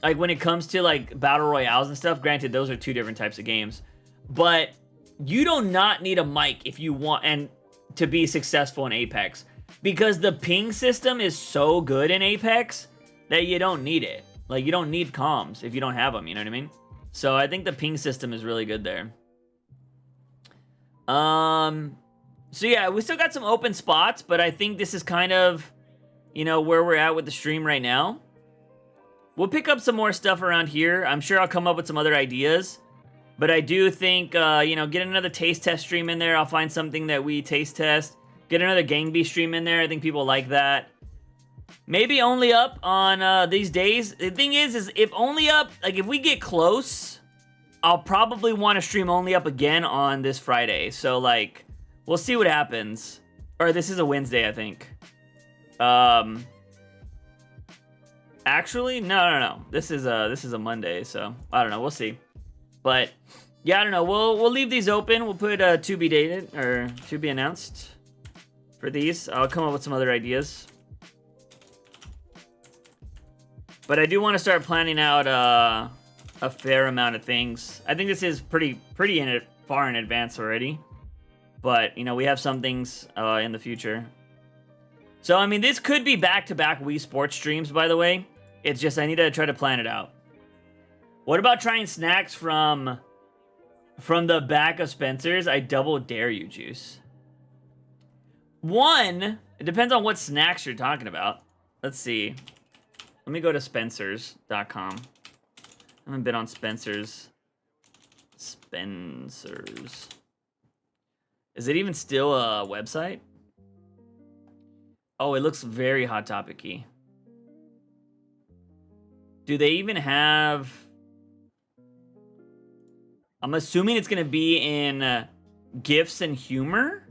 Like, when it comes to, like, Battle Royales and stuff, granted, those are 2 different types of games. But you do not need a mic if you want, and to be successful in Apex. Because the ping system is so good in Apex that you don't need it. Like, you don't need comms if you don't have them, you know what I mean? So I think the ping system is really good there. So yeah, we still got some open spots, but I think this is kind of, you know, where we're at with the stream right now. We'll pick up some more stuff around here. I'm sure I'll come up with some other ideas. But I do think, you know, get another taste test stream in there. I'll find something that we taste test. Get another Gang Beast stream in there. I think people like that. Maybe Only Up on these days. The thing is if Only Up, like if we get close, I'll probably want to stream Only Up again on this Friday. So, like, we'll see what happens. Or this is a Wednesday, I think. Actually, no. This is a Monday, so I don't know. We'll see. But yeah, I don't know. We'll leave these open. We'll put to be dated or to be announced for these. I'll come up with some other ideas. But I do want to start planning out a fair amount of things. I think this is pretty far in advance already. But you know, we have some things in the future. So, I mean, this could be back-to-back Wii Sports streams, by the way. It's just I need to try to plan it out. What about trying snacks from the back of Spencer's? I double dare you, Juice. One, it depends on what snacks you're talking about. Let's see. Let me go to Spencer's.com. I haven't been on Spencer's. Spencer's. Is it even still a website? Oh, it looks very Hot Topic-y. Do they even have... I'm assuming it's going to be in gifts and humor?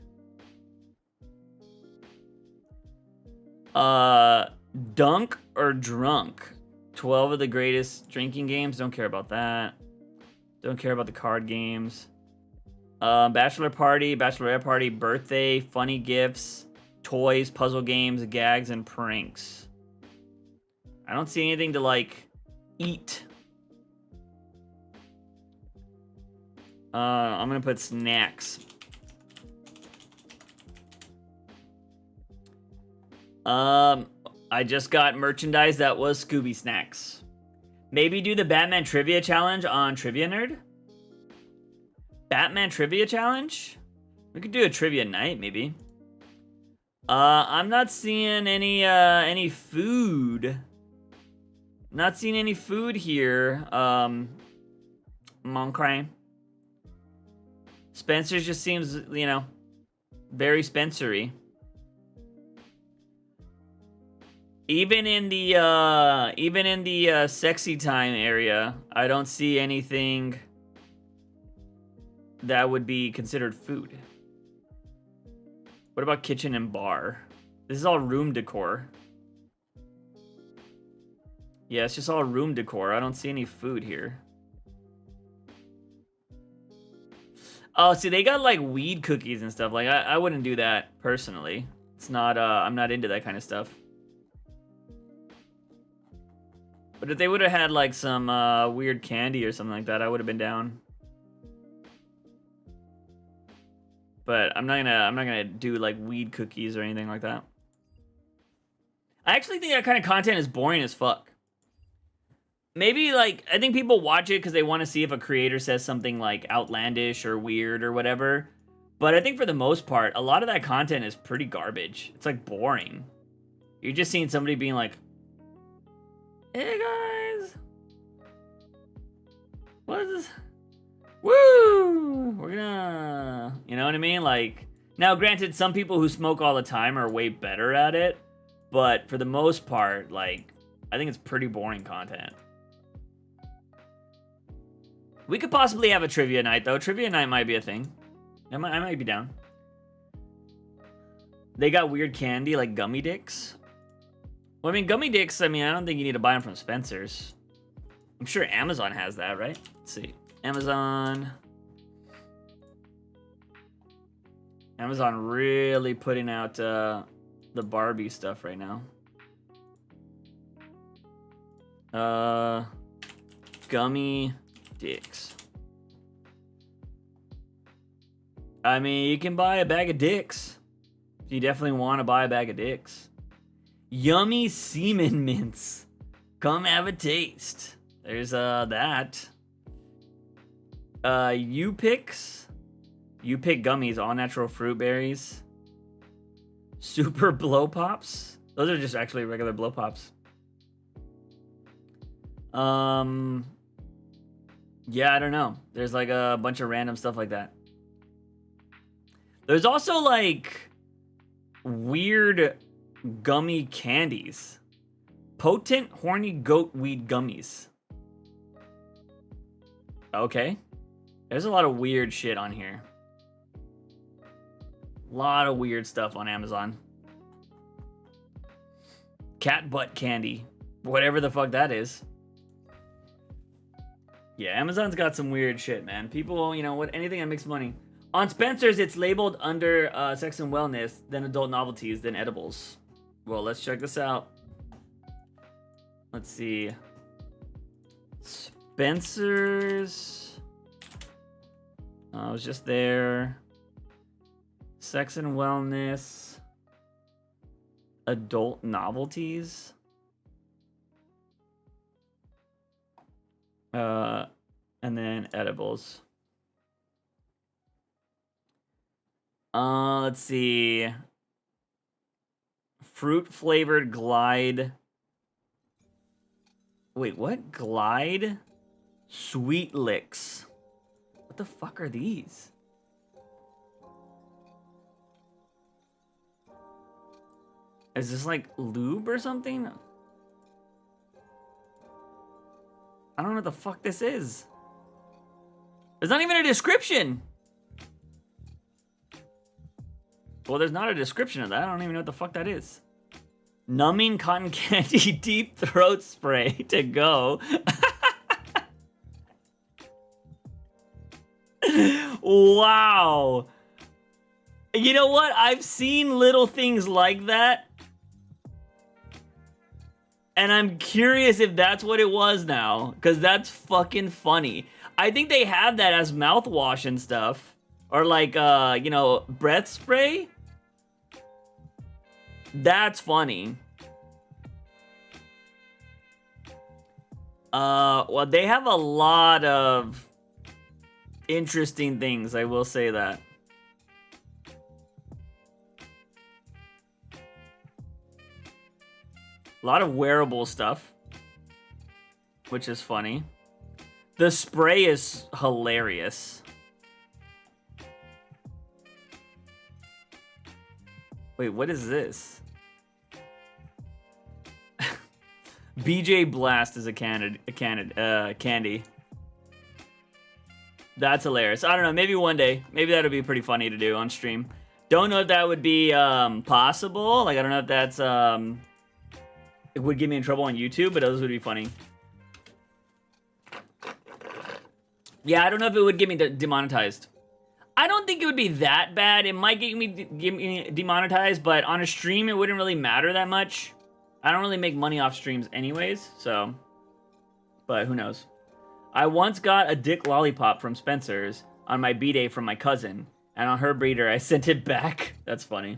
Dunk or Drunk. 12 of the greatest drinking games. Don't care about that. Don't care about the card games. Bachelor Party, Bachelorette Party, Birthday, Funny Gifts, Toys, Puzzle Games, Gags, and Pranks. I don't see anything to, like, eat. I'm gonna put snacks. I just got merchandise that was Scooby Snacks. Maybe do the Batman Trivia Challenge on Trivia Nerd? Batman Trivia Challenge? We could do a trivia night, maybe. I'm not seeing any food. Not seeing any food here. Moncrime. Spencer's just seems, you know, very Spencery. Even in the sexy time area, I don't see anything that would be considered food. What about kitchen and bar? This is all room decor. Yeah, it's just all room decor. I don't see any food here. Oh, see, they got like weed cookies and stuff. Like, I wouldn't do that personally. It's not, I'm not into that kind of stuff. But if they would have had like some weird candy or something like that, I would have been down. But I'm not gonna do like weed cookies or anything like that. I actually think that kind of content is boring as fuck. Maybe like, I think people watch it because they want to see if a creator says something like outlandish or weird or whatever. But I think for the most part, a lot of that content is pretty garbage. It's like boring. You're just seeing somebody being like, hey guys, what is this? Woo! We're gonna, you know what I mean? Like, now granted, some people who smoke all the time are way better at it, but for the most part, like, I think it's pretty boring content. We could possibly have a trivia night though. Trivia night might be a thing. I might be down. They got weird candy like gummy dicks. Well, I mean, gummy dicks, I mean, I don't think you need to buy them from Spencer's. I'm sure Amazon has that, right? Let's see. Amazon really putting out the Barbie stuff right now. Gummy dicks. I mean, you can buy a bag of dicks. You definitely want to buy a bag of dicks. Yummy semen mints. Come have a taste. There's that. U-Picks. U-Pick gummies, all natural fruit berries. Super blow pops. Those are just actually regular blow pops. Yeah, I don't know. There's like a bunch of random stuff like that. There's also like weird gummy candies. Potent horny goat weed gummies. Okay. There's a lot of weird shit on here. A lot of weird stuff on Amazon. Cat butt candy. Whatever the fuck that is. Yeah, Amazon's got some weird shit, man. People, you know, what, anything that makes money. On Spencer's, it's labeled under sex and wellness, then adult novelties, then edibles. Well, let's check this out. Let's see. Spencer's. I was just there. Sex and wellness. Adult novelties. And then edibles. Let's see. Fruit flavored Glide. Wait, what? Glide? Sweet Licks. What the fuck are these? Is this like lube or something? I don't know what the fuck this is. There's not even a description. Well, there's not a description of that. I don't even know what the fuck that is. Numbing cotton candy deep throat spray to go. Wow. You know what? I've seen little things like that. And I'm curious if that's what it was now. Because that's fucking funny. I think they have that as mouthwash and stuff. Or like, you know, breath spray. That's funny. Well, they have a lot of interesting things, I will say that. A lot of wearable stuff, which is funny. The spray is hilarious. Wait, what is this? BJ Blast is a candy. That's hilarious. I don't know, maybe one day. Maybe that'll be pretty funny to do on stream. Don't know if that would be possible. Like, I don't know if that's it would get me in trouble on YouTube, but those would be funny. Yeah, I don't know if it would get me demonetized. I don't think it would be that bad. It might get me demonetized, but on a stream, it wouldn't really matter that much. I don't really make money off streams anyways, so. But who knows? I once got a dick lollipop from Spencer's on my B-Day from my cousin, and on her breeder, I sent it back. That's funny.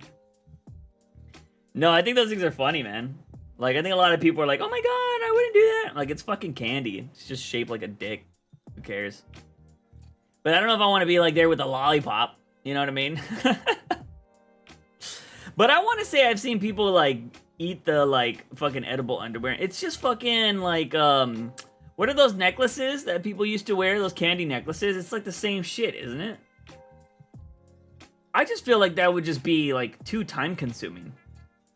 No, I think those things are funny, man. Like, I think a lot of people are like, oh my god, I wouldn't do that. Like, it's fucking candy. It's just shaped like a dick. Who cares? But I don't know if I want to be like there with a lollipop. You know what I mean? But I want to say I've seen people like eat the like fucking edible underwear. It's just fucking like, what are those necklaces that people used to wear? Those candy necklaces? It's like the same shit, isn't it? I just feel like that would just be like too time consuming.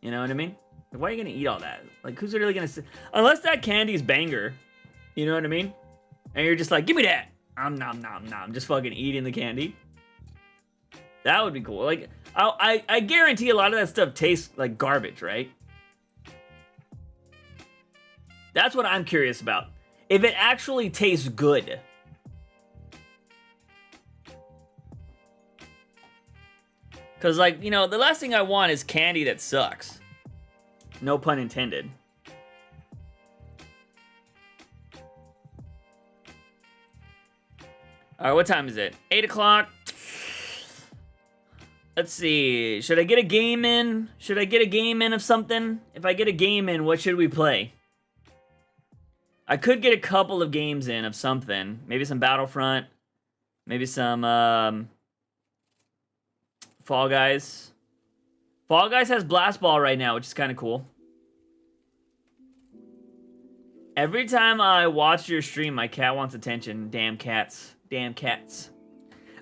You know what I mean? Like, why are you gonna eat all that? Like, who's really gonna unless that candy's banger, you know what I mean? And you're just like, give me that. Nom nom nom, just fucking eating the candy. That would be cool. Like, I guarantee a lot of that stuff tastes like garbage, right? That's what I'm curious about. If it actually tastes good. Because, like, you know, the last thing I want is candy that sucks. No pun intended. Alright, what time is it? 8 o'clock. Let's see. Should I get a game in? Should I get a game in of something? If I get a game in, what should we play? I could get a couple of games in of something. Maybe some Battlefront. Maybe some, Fall Guys. Fall Guys has Blast Ball right now, which is kind of cool. Every time I watch your stream, my cat wants attention. Damn cats. Damn cats.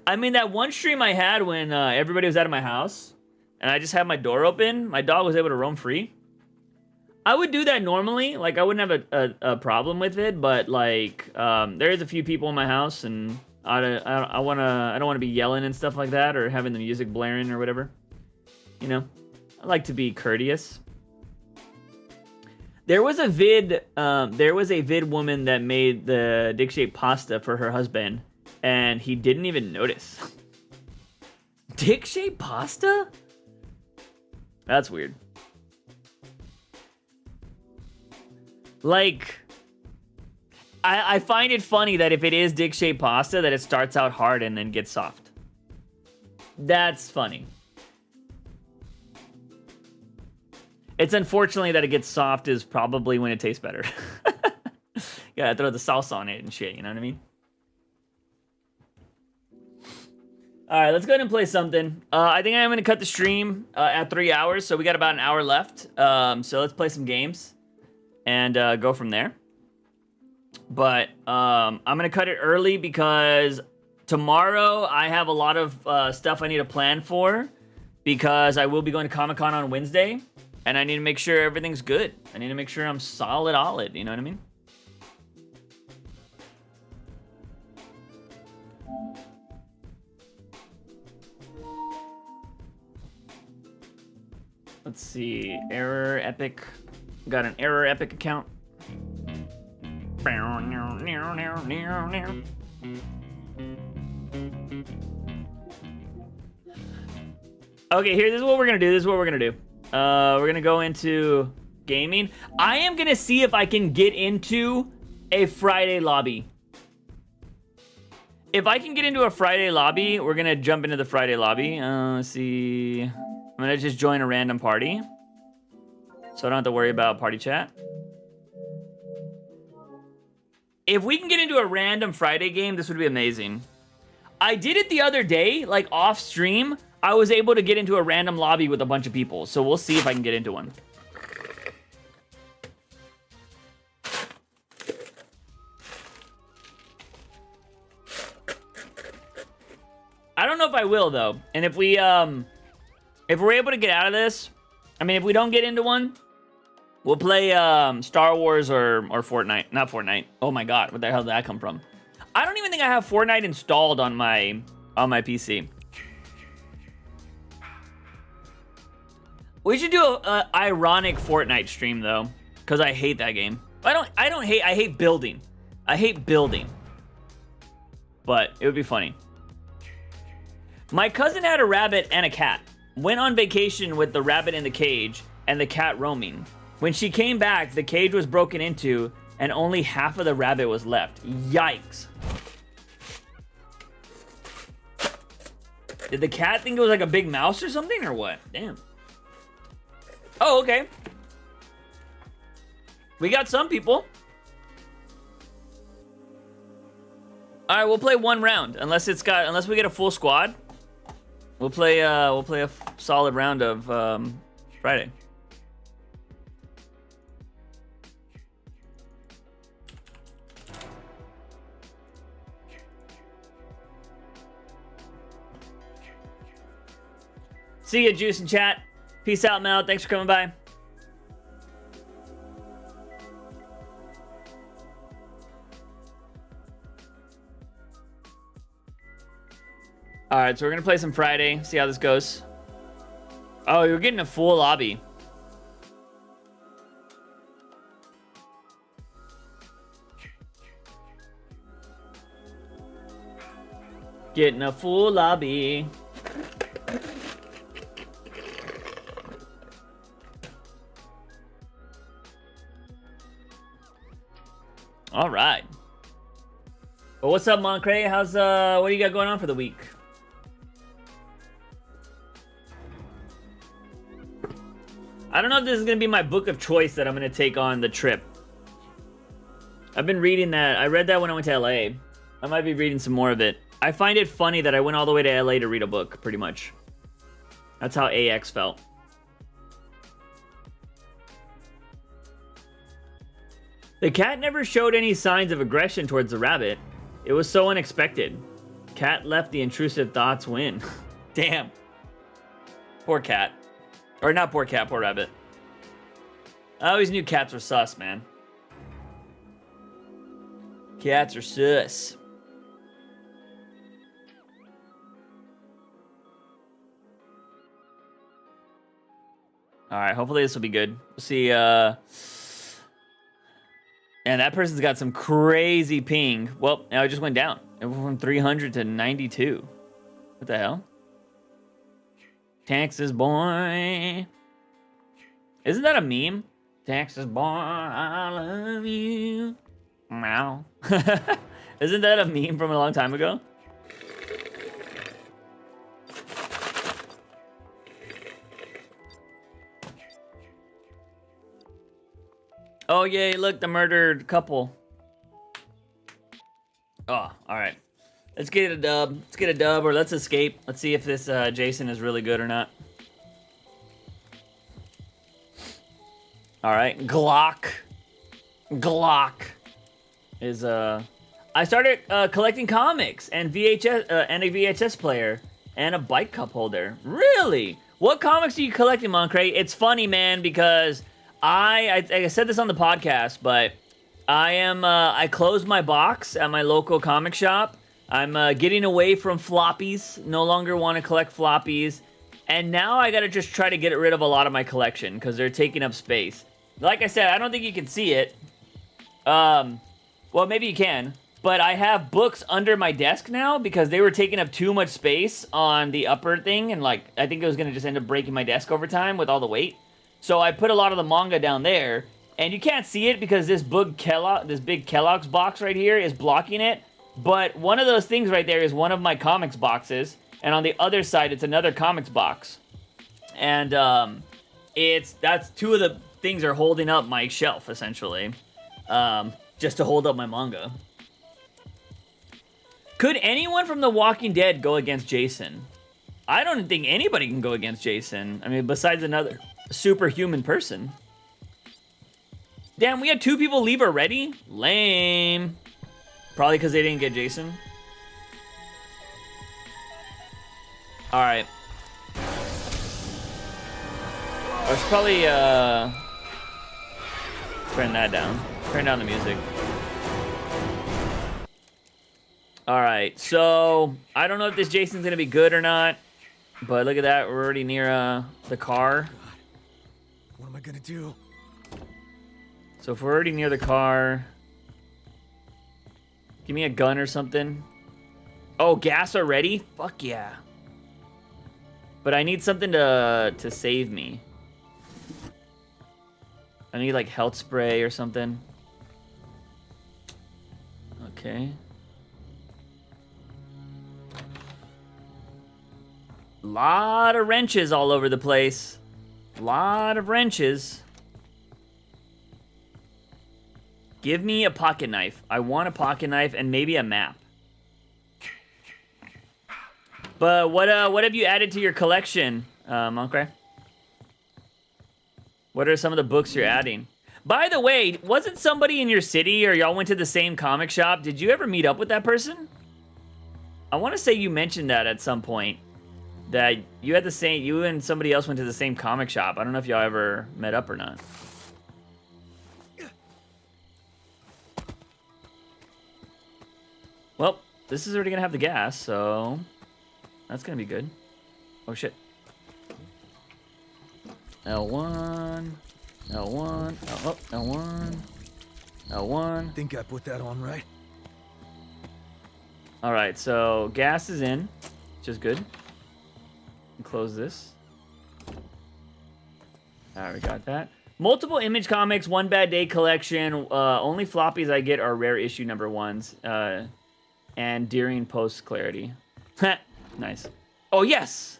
I mean, that one stream I had when everybody was out of my house, and I just had my door open, my dog was able to roam free. I would do that normally. Like, I wouldn't have a problem with it, but, like, there's a few people in my house, and I don't want to be yelling and stuff like that, or having the music blaring or whatever. You know? I like to be courteous. There was a vid woman that made the dick-shaped pasta for her husband, and he didn't even notice. Dick-shaped pasta? That's weird. Like, I find it funny that if it is dick-shaped pasta, that it starts out hard and then gets soft. That's funny. It's unfortunately that it gets soft is probably when it tastes better. Yeah, throw the sauce on it and shit, you know what I mean? Alright, let's go ahead and play something. I think I'm going to cut the stream at 3 hours, so we got about an hour left. So let's play some games and go from there. But I'm going to cut it early because tomorrow I have a lot of stuff I need to plan for because I will be going to Comic-Con on Wednesday. And I need to make sure everything's good. I need to make sure I'm solid, you know what I mean? Let's see. Error Epic. Got an Error Epic account. Okay, here, this is what we're gonna do. We're gonna go into gaming. I am gonna see if I can get into a Friday lobby. If I can get into a Friday lobby, we're gonna jump into the Friday lobby. Let's see. I'm gonna just join a random party, so I don't have to worry about party chat. If we can get into a random Friday game, this would be amazing. I did it the other day, like off stream. I was able to get into a random lobby with a bunch of people, so we'll see if I can get into one. I don't know if I will though. And if we're able to get out of this, I mean, if we don't get into one, we'll play Star Wars or Fortnite. Not Fortnite. Oh my god, where the hell did that come from? I don't even think I have Fortnite installed on my PC. We should do a ironic Fortnite stream though, because I hate that game. I hate building. I hate building. But it would be funny. My cousin had a rabbit and a cat. Went on vacation with the rabbit in the cage and the cat roaming. When she came back, the cage was broken into and only half of the rabbit was left. Yikes. Did the cat think it was like a big mouse or something or what? Damn. Oh, okay. We got some people. All right, we'll play one round unless we get a full squad. We'll play a solid round of Friday. See ya, Juice in chat. Peace out, Mel. Thanks for coming by. All right, so we're gonna play some Friday. See how this goes. Oh, you're getting a full lobby. Getting a full lobby. All right. Well, what's up, Moncray? How's what do you got going on for the week? I don't know if this is gonna be my book of choice that I'm gonna take on the trip. I've been reading that. I read that when I went to LA. I might be reading some more of it. I find it funny that I went all the way to LA to read a book, pretty much. That's how AX felt. The cat never showed any signs of aggression towards the rabbit. It was so unexpected. Cat left the intrusive thoughts win. Damn. Poor cat. Or not poor cat, poor rabbit. I always knew cats were sus, man. Cats are sus. Alright, hopefully this will be good. We'll see, and that person's got some crazy ping. Well, now it just went down. It went from 300 to 92. What the hell? Texas boy. Isn't that a meme? Texas boy, I love you. Meow. Isn't that a meme from a long time ago? Oh, yay, look, the murdered couple. Oh, alright. Let's get a dub. Let's get a dub, or let's escape. Let's see if this Jason is really good or not. Alright, Glock. Glock is, I started collecting comics and VHS, and a VHS player and a bike cup holder. Really? What comics are you collecting, Moncray? It's funny, man, because I said this on the podcast, but I closed my box at my local comic shop. I'm getting away from floppies. No longer want to collect floppies. And now I gotta just try to get rid of a lot of my collection because they're taking up space. Like I said, I don't think you can see it. Well, maybe you can. But I have books under my desk now because they were taking up too much space on the upper thing. And, like, I think it was gonna just end up breaking my desk over time with all the weight. So I put a lot of the manga down there. And you can't see it because this big Kellogg's box right here is blocking it. But one of those things right there is one of my comics boxes. And on the other side, it's another comics box. And that's two of the things are holding up my shelf, essentially. Just to hold up my manga. Could anyone from The Walking Dead go against Jason? I don't think anybody can go against Jason. I mean, besides another superhuman person. Damn, we had 2 people leave already? Lame. Probably because they didn't get Jason. Alright. I should probably, turn that down. Turn down the music. Alright, so I don't know if this Jason's gonna be good or not. But look at that, we're already near, the car.
What am I gonna do?
So if we're already near the car... Give me a gun or something. Oh, gas already? Fuck yeah. But I need something to save me. I need like health spray or something. Okay. Lot of wrenches all over the place. Lot of wrenches. Give me a pocket knife. I want a pocket knife and maybe a map. But what have you added to your collection, Monkray? What are some of the books you're adding? By the way, wasn't somebody in your city or y'all went to the same comic shop? Did you ever meet up with that person? I want to say you mentioned that at some point. That you had you and somebody else went to the same comic shop. I don't know if y'all ever met up or not. Well, this is already gonna have the gas, so that's gonna be good. Oh shit. L1, L1, oh, L1, L1.
Think I put that on right?
All right, so gas is in, which is good. Close this. All right, we got that. Multiple Image Comics, One Bad Day collection. Only floppies I get are rare issue number 1s. And Deering Post Clarity. Nice. Oh, yes!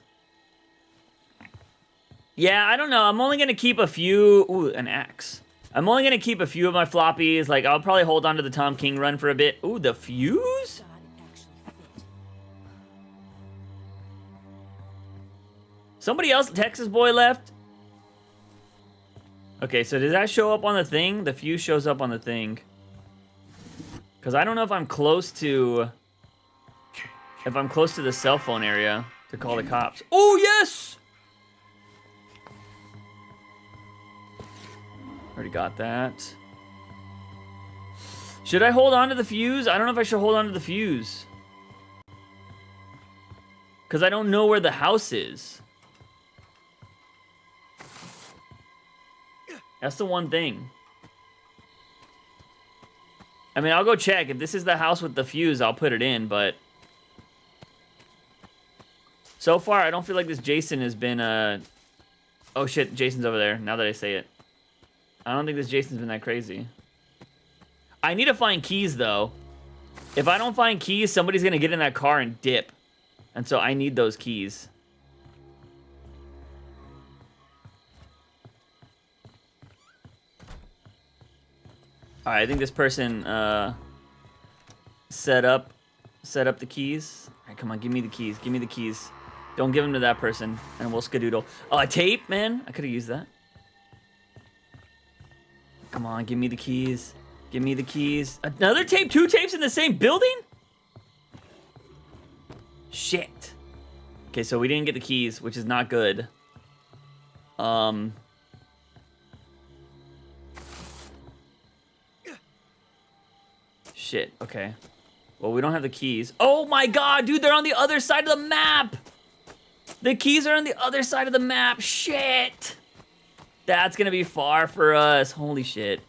Yeah, I don't know. I'm only going to keep a few... Ooh, an axe. I'm only going to keep a few of my floppies. Like, I'll probably hold on to the Tom King run for a bit. Ooh, the fuse? Somebody else, Texas boy, left? Okay, so does that show up on the thing? The fuse shows up on the thing. Because I don't know if I'm close to... If I'm close to the cell phone area to call the cops. Oh, yes! Already got that. Should I hold on to the fuse? I don't know if I should hold on to the fuse. Because I don't know where the house is. That's the one thing. I mean, I'll go check. If this is the house with the fuse, I'll put it in, but... So far, I don't feel like this Jason has been, Oh, shit, Jason's over there, now that I say it. I don't think this Jason's been that crazy. I need to find keys, though. If I don't find keys, somebody's gonna get in that car and dip. And so I need those keys. Alright, I think this person, set up the keys. Alright, come on, give me the keys, give me the keys. Don't give them to that person, and we'll skadoodle. Oh, a tape, man? I could've used that. Come on, give me the keys. Give me the keys. Another tape? 2 tapes in the same building? Shit. Okay, so we didn't get the keys, which is not good. Shit, okay. Well, we don't have the keys. Oh my god, dude, they're on the other side of the map! The keys are on the other side of the map. Shit. That's gonna be far for us. Holy shit.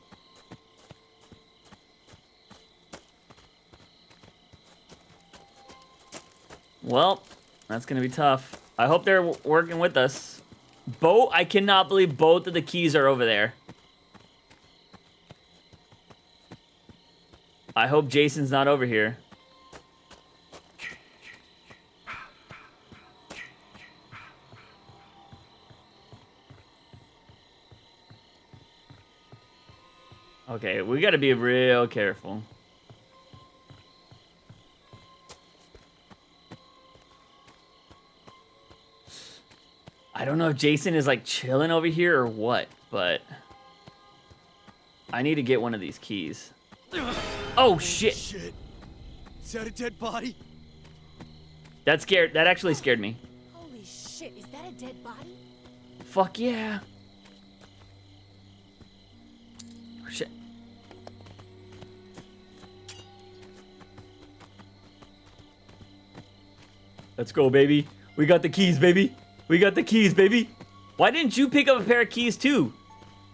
Well, that's gonna be tough. I hope they're working with us. I cannot believe both of the keys are over there. I hope Jason's not over here. Okay, we gotta be real careful. I don't know if Jason is like chilling over here or what, but I need to get one of these keys. Oh shit!
Shit. Is that a dead body?
That actually scared me.
Holy shit, is that a dead body?
Fuck yeah. Oh, shit. Let's go, baby. We got the keys, baby. We got the keys, baby. Why didn't you pick up a pair of keys, too?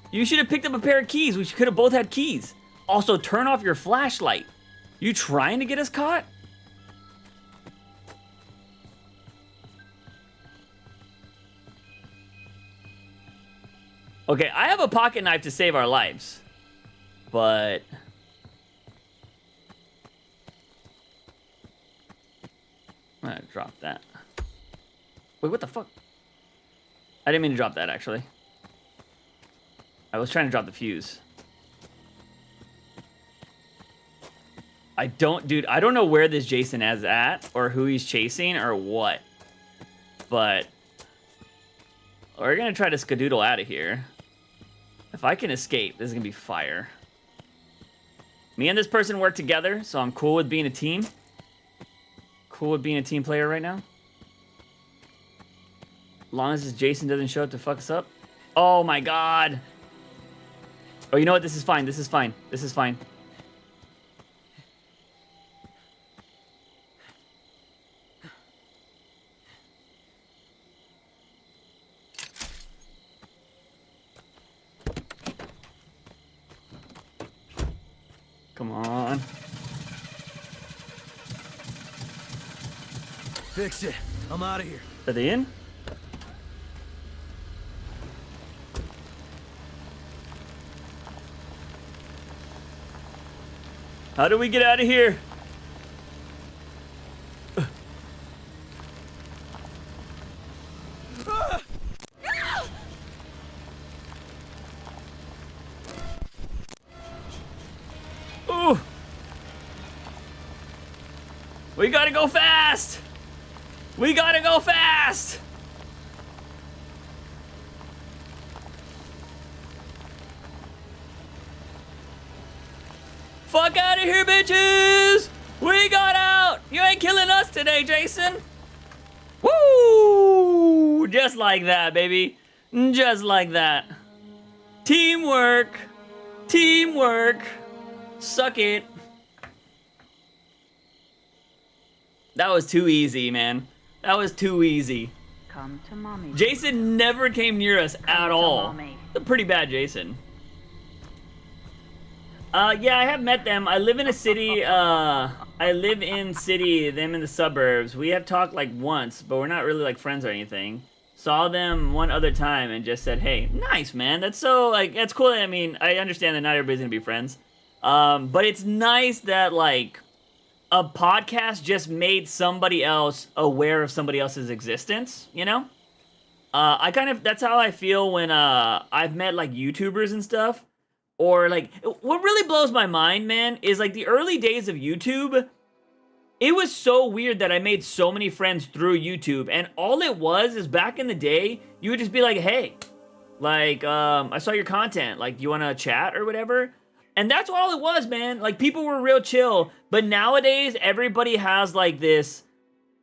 You should have picked up a pair of keys. We could have both had keys. Also, turn off your flashlight. You trying to get us caught? Okay, I have a pocket knife to save our lives. But... I'm gonna drop that. Wait, what the fuck? I didn't mean to drop that, actually. I was trying to drop the fuse. Dude, I don't know where this Jason is at, or who he's chasing, or what. But... we're gonna try to skadoodle out of here. If I can escape, this is gonna be fire. Me and this person work together, so I'm cool with being a team. Cool with being a team player right now. As long as this Jason doesn't show up to fuck us up. Oh my god. Oh, you know what? This is fine. This is fine. This is fine. Come on.
Fix it. I'm out of here.
Are they in? How do we get out of here? Ooh. We gotta go fast! We gotta go fast! Fuck out of here, bitches! We got out! You ain't killing us today, Jason! Woo! Just like that, baby. Just like that. Teamwork! Teamwork! Suck it. That was too easy, man. That was too easy.
Come to mommy.
Jason never came near us at all. A pretty bad Jason. Yeah, I have met them. I live in a city, them in the suburbs. We have talked like once, but we're not really like friends or anything. Saw them one other time and just said, hey, nice, man. That's so, like, that's cool. I mean, I understand that not everybody's gonna be friends. But it's nice that, like, a podcast just made somebody else aware of somebody else's existence, you know? That's how I feel when, I've met, like, YouTubers and stuff. Or, like, what really blows my mind, man, is, like, the early days of YouTube, it was so weird that I made so many friends through YouTube, and all it was is back in the day, you would just be like, hey, like, I saw your content, like, you wanna chat or whatever? And that's all it was, man. Like, people were real chill, but nowadays, everybody has, like, this,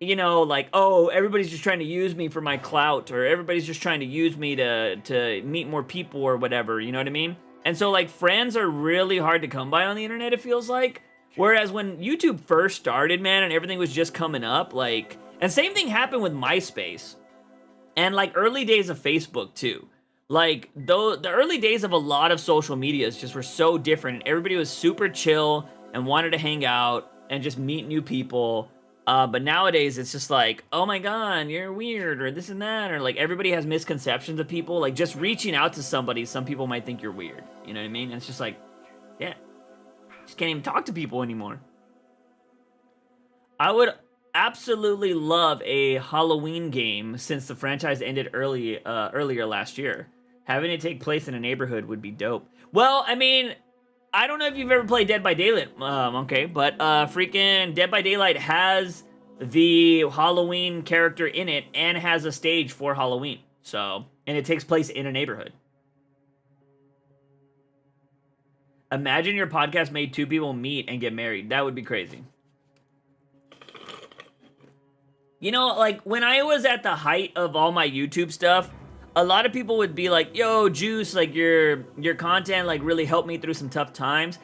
you know, like, oh, everybody's just trying to use me for my clout, or everybody's just trying to use me to meet more people or whatever, you know what I mean? And so, like, friends are really hard to come by on the internet, it feels like. Whereas when YouTube first started, man, and everything was just coming up, like... And same thing happened with MySpace. And like early days of Facebook too. Like though the early days of a lot of social medias just were so different. Everybody was super chill and wanted to hang out and just meet new people. But nowadays it's just like, oh my god, you're weird, or this and that, or like everybody has misconceptions of people. Like just reaching out to somebody, some people might think you're weird. You know what I mean? And it's just like, yeah, just can't even talk to people anymore. I would absolutely love a Halloween game since the franchise ended earlier last year. Having it take place in a neighborhood would be dope. Well, I mean, I don't know if you've ever played Dead by Daylight, okay, but freaking Dead by Daylight has the Halloween character in it and has a stage for Halloween. So, and it takes place in a neighborhood. Imagine your podcast made two people meet and get married. That would be crazy. You know, like when I was at the height of all my YouTube stuff, a lot of people would be like, yo, Juice, like your content like really helped me through some tough times.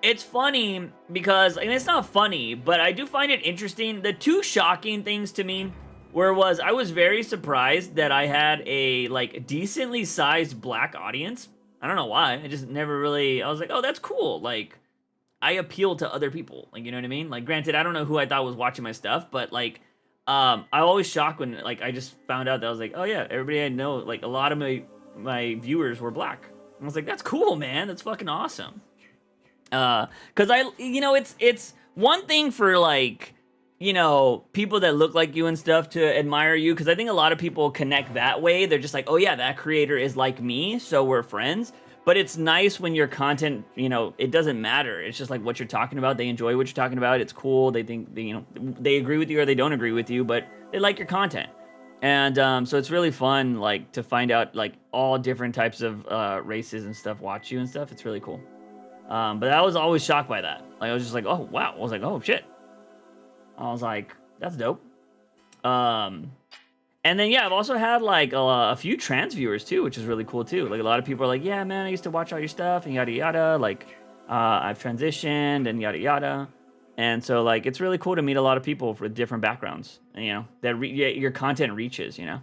It's funny because, and it's not funny, but I do find it interesting. The two shocking things to me was I was very surprised that I had a like decently sized black audience. I don't know why. I just never really, I was like, oh, that's cool. Like I appeal to other people. Like, you know what I mean? Like granted, I don't know who I thought was watching my stuff, but like, I always shocked when like I just found out that I was like, oh yeah, everybody I know, like a lot of my viewers were black. I was like, that's cool, man. That's fucking awesome. Cause it's one thing for like, you know, people that look like you and stuff to admire you. Cause I think a lot of people connect that way. They're just like, oh yeah, that creator is like me, so we're friends. But it's nice when your content, you know, it doesn't matter. It's just like what you're talking about. They enjoy what you're talking about. It's cool. They think, you know, they agree with you or they don't agree with you, but they like your content. And so it's really fun, like, to find out, like, all different types of races and stuff watch you and stuff. It's really cool. But I was always shocked by that. Like, I was just like, oh, wow. I was like, oh, shit. I was like, that's dope. And then, yeah, I've also had, like, a few trans viewers, too, which is really cool, too. Like, a lot of people are like, yeah, man, I used to watch all your stuff, and yada, yada. Like, I've transitioned, and yada, yada. And so, like, it's really cool to meet a lot of people with different backgrounds, you know, that your content reaches, you know.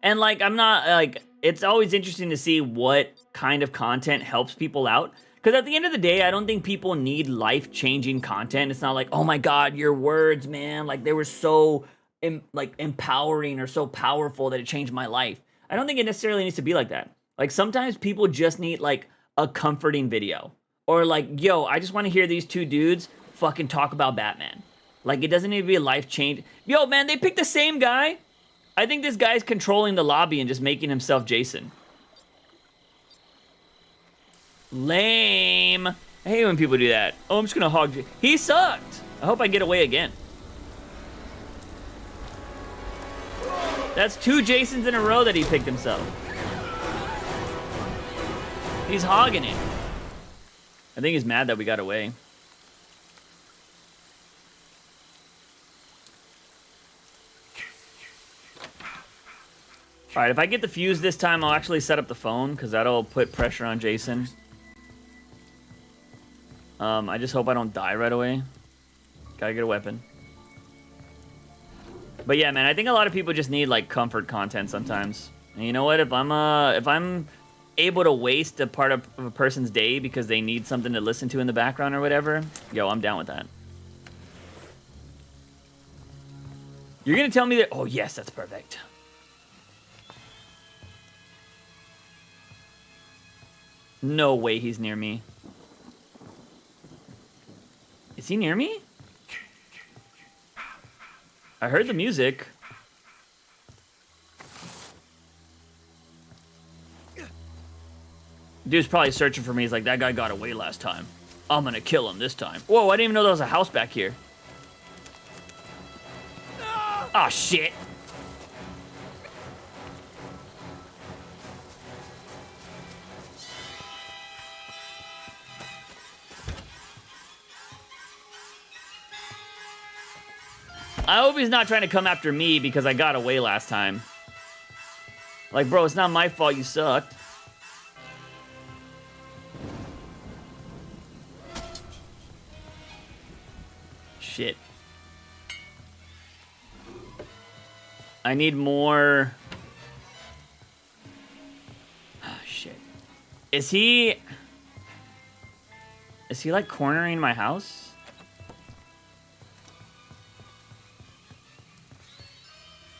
And, like, I'm not, like, it's always interesting to see what kind of content helps people out. Because at the end of the day, I don't think people need life-changing content. It's not like, oh, my God, your words, man, like, they were so empowering or so powerful that it changed my life. I don't think it necessarily needs to be like that. Like sometimes people just need like a comforting video or like, yo, I just want to hear these two dudes fucking talk about Batman. Like it doesn't need to be a life change. Yo, man, they picked the same guy. I think this guy's controlling the lobby and just making himself Jason. Lame. I hate when people do that. Oh, I'm just gonna hog. He sucked. I hope I get away again. That's 2 Jasons in a row that he picked himself. He's hogging it. I think he's mad that we got away. Alright, if I get the fuse this time, I'll actually set up the phone, because that'll put pressure on Jason. I just hope I don't die right away. Gotta get a weapon. But yeah, man, I think a lot of people just need like comfort content sometimes. And you know what? If I'm able to waste a part of a person's day because they need something to listen to in the background or whatever, yo, I'm down with that. You're gonna tell me that? Oh yes, that's perfect. No way he's near me. Is he near me? I heard the music. Dude's probably searching for me. He's like, that guy got away last time. I'm gonna kill him this time. Whoa, I didn't even know there was a house back here. Oh, shit. I hope he's not trying to come after me because I got away last time. Like, bro, it's not my fault you sucked. Shit. I need more... Oh, shit. Is he like cornering my house?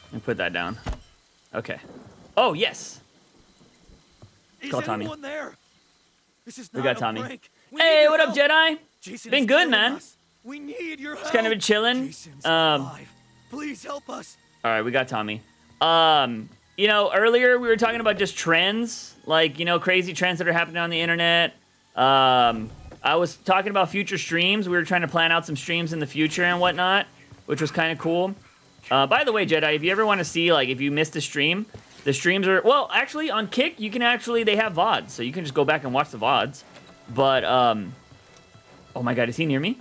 Let me put that down. Okay. Oh, yes.
Is
Call Tommy.
anyone there? This is
We
not
got
a
Tommy.
prank. We need
Hey,
your
what up,
help.
Jedi?
Jason
Been
is
good,
killing
man.
us. We need your help.
Just kind of been chilling.
Jason's alive. Please help us.
All right, we got Tommy. You know, earlier we were talking about just trends, like, you know, crazy trends that are happening on the internet. I was talking about future streams. We were trying to plan out some streams in the future and whatnot, which was kind of cool. By the way, Jedi, if you ever want to see, like, if you missed a stream, the streams are, well, actually, on Kick, you can actually, they have VODs, so you can just go back and watch the VODs. But, oh my god, is he near me?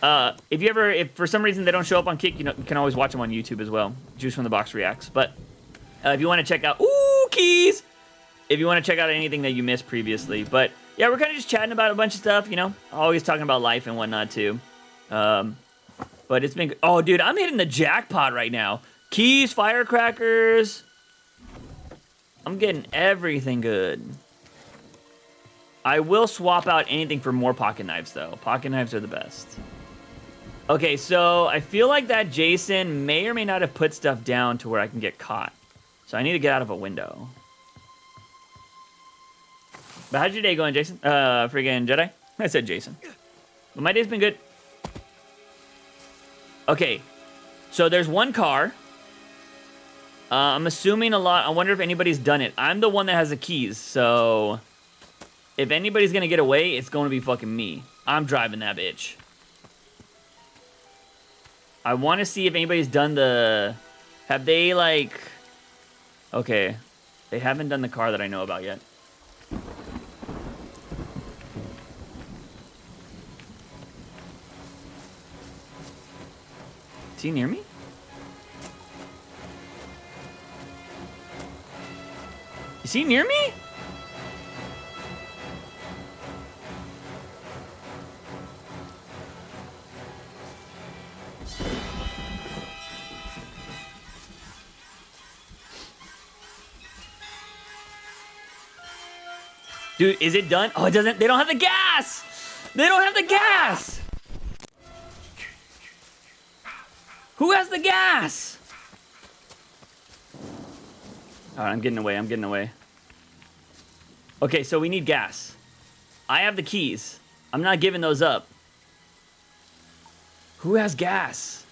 If for some reason they don't show up on Kick, you know, you can always watch them on YouTube as well. Juice from the Box Reacts. But if you want to check out, ooh, keys! If you want to check out anything that you missed previously. But yeah, we're kind of just chatting about a bunch of stuff, you know, always talking about life and whatnot too. But it's been, oh dude, I'm hitting the jackpot right now. Keys, firecrackers. I'm getting everything good. I will swap out anything for more pocket knives though. Pocket knives are the best. Okay, so I feel like that Jason may or may not have put stuff down to where I can get caught. So I need to get out of a window. But how's your day going, Jason? Friggin' Jedi? I said Jason. But my day's been good. Okay, so there's one car. I'm assuming a lot. I wonder if anybody's done it. I'm the one that has the keys, so... If anybody's gonna get away, it's gonna be fucking me. I'm driving that bitch. I want to see if anybody's done the... Have they, like... Okay. They haven't done the car that I know about yet. Is he near me? Is he near me? Dude, is it done? Oh, it doesn't. They don't have the gas. They don't have the gas. Who has the gas? All right, I'm getting away. I'm getting away. Okay, so we need gas. I have the keys. I'm not giving those up. Who has gas?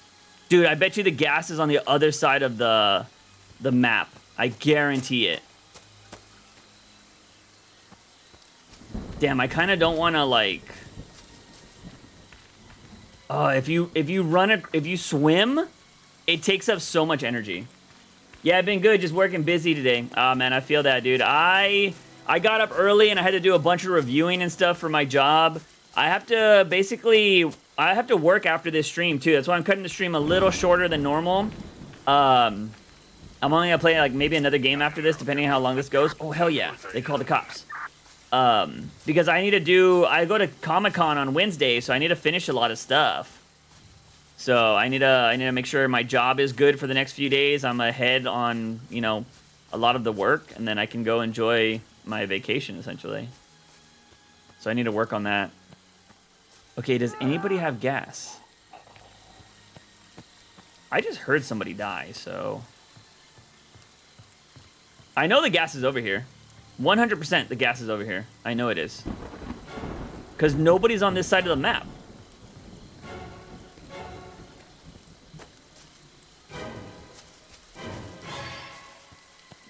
Dude, I bet you the gas is on the other side of the map. I guarantee it. Damn, I kind of don't want to like. Oh, if you swim, it takes up so much energy. Yeah, I've been good, just working busy today. Oh man, I feel that, dude. I got up early and I had to do a bunch of reviewing and stuff for my job. I have to work after this stream too. That's why I'm cutting the stream a little shorter than normal. I'm only gonna play like maybe another game after this, depending on how long this goes. Oh hell yeah, they called the cops. Because I go to Comic-Con on Wednesday, so I need to finish a lot of stuff. So I need to make sure my job is good for the next few days. I'm ahead on, you know, a lot of the work, and then I can go enjoy my vacation, essentially. So I need to work on that. Okay, does anybody have gas? I just heard somebody die, so... I know the gas is over here. 100% the gas is over here. I know it is. Because nobody's on this side of the map.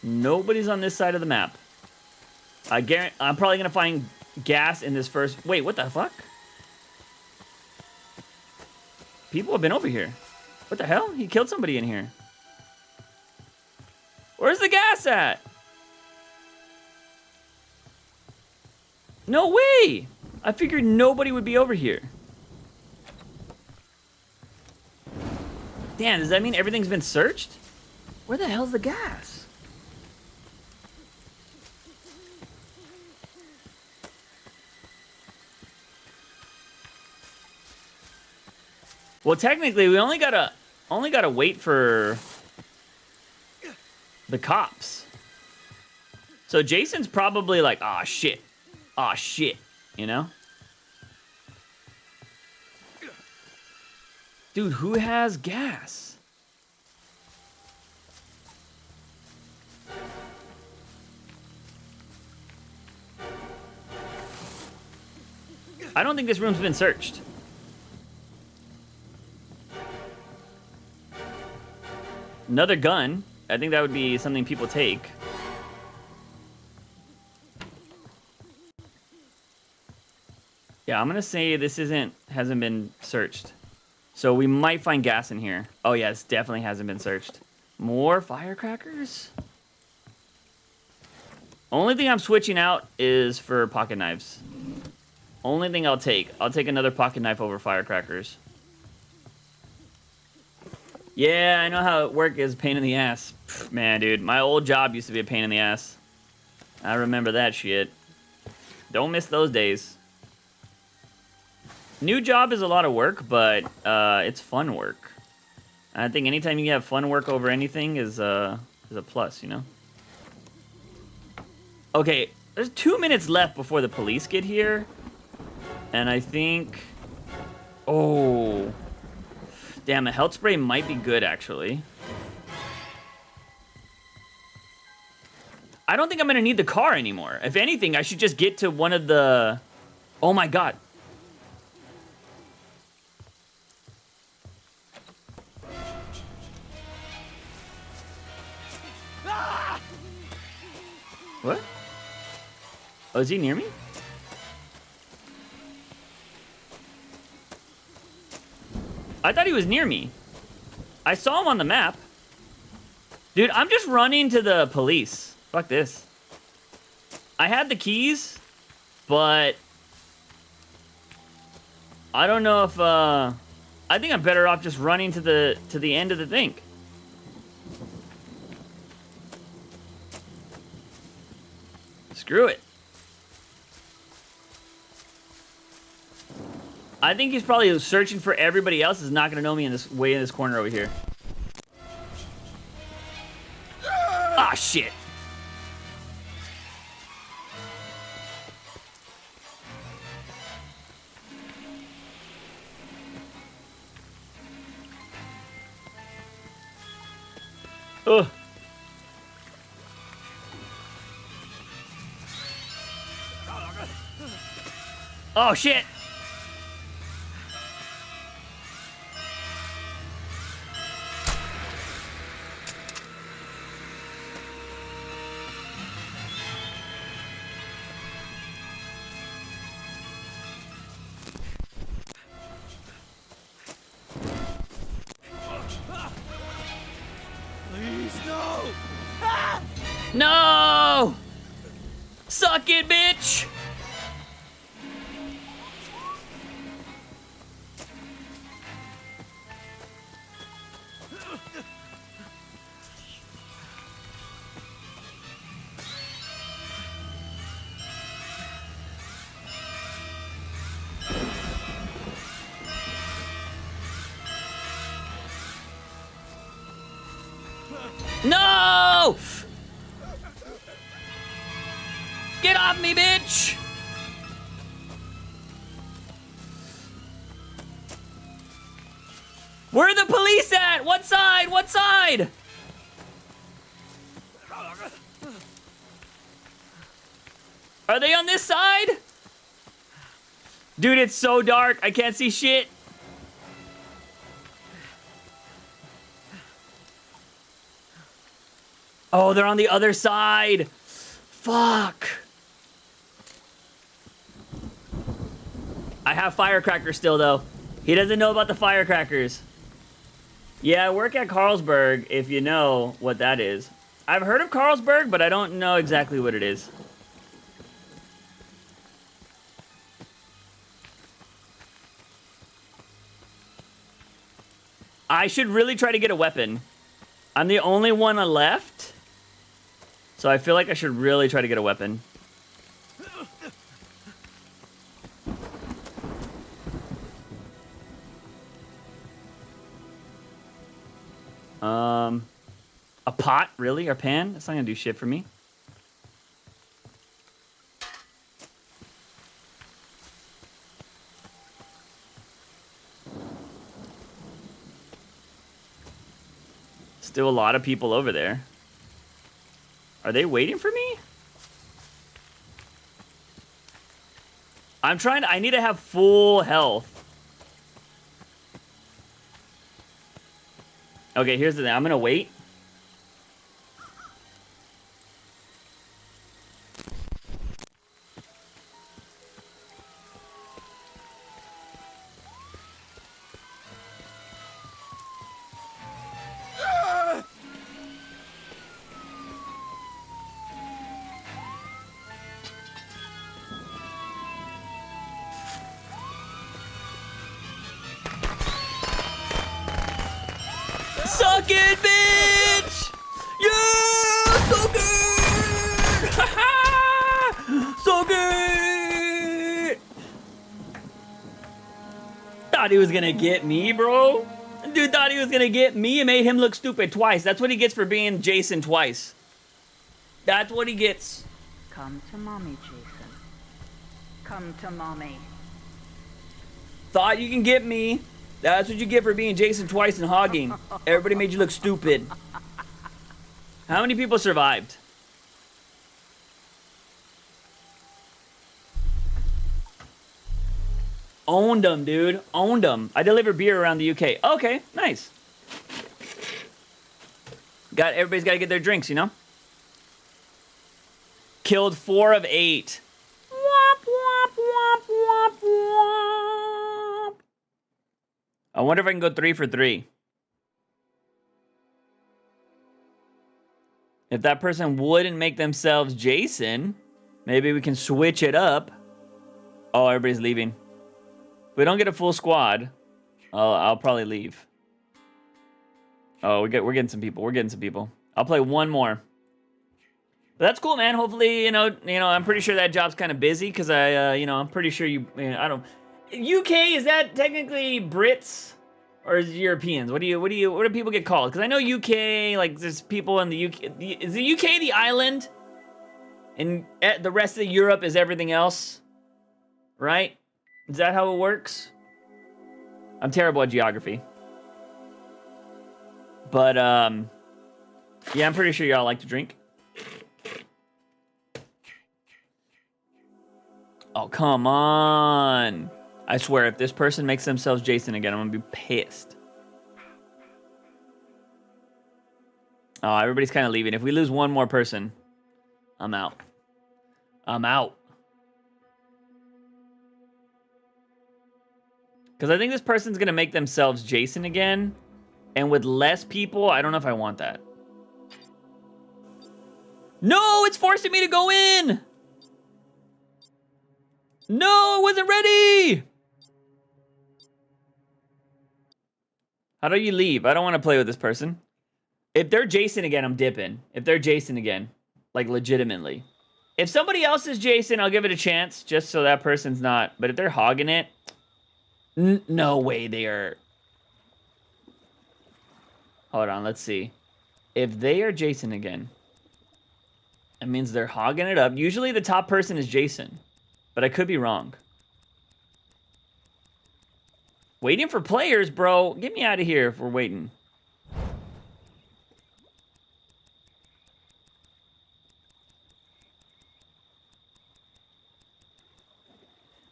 Nobody's on this side of the map. I guarantee I'm probably going to find gas in this first... Wait, what the fuck? People have been over here. What the hell? He killed somebody in here. Where's the gas at? No way! I figured nobody would be over here. Damn, does that mean everything's been searched? Where the hell's the gas? Well, technically, we only gotta wait for the cops. So Jason's probably like, "Aw, shit. Aw, shit," you know? Dude, who has gas? I don't think this room's been searched. Another gun. I think that would be something people take. Yeah, I'm gonna say this hasn't been searched. So we might find gas in here. Oh yeah, this definitely hasn't been searched. More firecrackers? Only thing I'm switching out is for pocket knives. Only thing I'll take. I'll take another pocket knife over firecrackers. Yeah, I know how work is a pain in the ass. Pff, man, dude, my old job used to be a pain in the ass. I remember that shit. Don't miss those days. New job is a lot of work, but it's fun work. I think anytime you have fun work over anything is a plus, you know? Okay, there's 2 minutes left before the police get here. And I think... Oh... Damn, a health spray might be good, actually. I don't think I'm gonna need the car anymore. If anything, I should just get to one of the... Oh my god. What? Oh, is he near me? I thought he was near me. I saw him on the map. Dude, I'm just running to the police. Fuck this. I had the keys, but I don't know if I think I'm better off just running to the end of the thing. Screw it. I think he's probably searching for everybody else is not gonna know me in this way in this corner over here. Ah, shit. Ugh. Oh, shit.
Please, no!
No! Suck it, bitch! No! Get off me, bitch! Where are the police at? What side? What side? Are they on this side? Dude, it's so dark. I can't see shit. Oh, they're on the other side. Fuck. I have firecrackers still, though. He doesn't know about the firecrackers. Yeah, I work at Carlsberg, if you know what that is. I've heard of Carlsberg, but I don't know exactly what it is. I should really try to get a weapon. I'm the only one left. So I feel like I should really try to get a weapon. A A pot? Really? Or pan? That's not gonna do shit for me. Still a lot of people over there. Are they waiting for me? I need to have full health. Okay, here's the thing. I'm gonna wait. Suck it, bitch! Yeah! So good! So good! Thought he was gonna get me, bro. Dude thought he was gonna get me and made him look stupid twice. That's what he gets for being Jason twice. That's what he gets.
Come to mommy, Jason. Come to mommy.
Thought you can get me. That's what you get for being Jason twice and hogging. Everybody made you look stupid. How many people survived? Owned them, dude. Owned them. I deliver beer around the UK. Okay, nice. Everybody's got to get their drinks, you know? Killed 4 of 8. Womp, womp, womp, womp, womp. I wonder if I can go 3 for 3. If that person wouldn't make themselves Jason, maybe we can switch it up. Oh, everybody's leaving. If we don't get a full squad, I'll probably leave. Oh, we're getting some people. We're getting some people. I'll play one more. But that's cool, man. Hopefully, you know, I'm pretty sure that job's kind of busy because I'm pretty sure I don't. UK, is that technically Brits or is it Europeans? What do people get called? Because I know UK, like there's people in the UK. Is the UK the island? And the rest of Europe is everything else, right? Is that how it works? I'm terrible at geography. But yeah, I'm pretty sure y'all like to drink. Oh, come on. I swear, if this person makes themselves Jason again, I'm gonna be pissed. Oh, everybody's kind of leaving. If we lose one more person, I'm out. I'm out. Because I think this person's gonna make themselves Jason again. And with less people, I don't know if I want that. No, it's forcing me to go in! No, I wasn't ready! How do you leave? I don't want to play with this person. If they're Jason again, I'm dipping. If they're Jason again, like legitimately. If somebody else is Jason, I'll give it a chance, just so that person's not. But if they're hogging it, no way they are. Hold on, let's see. If they are Jason again, it means they're hogging it up. Usually the top person is Jason, but I could be wrong. Waiting for players, bro. Get me out of here if we're waiting.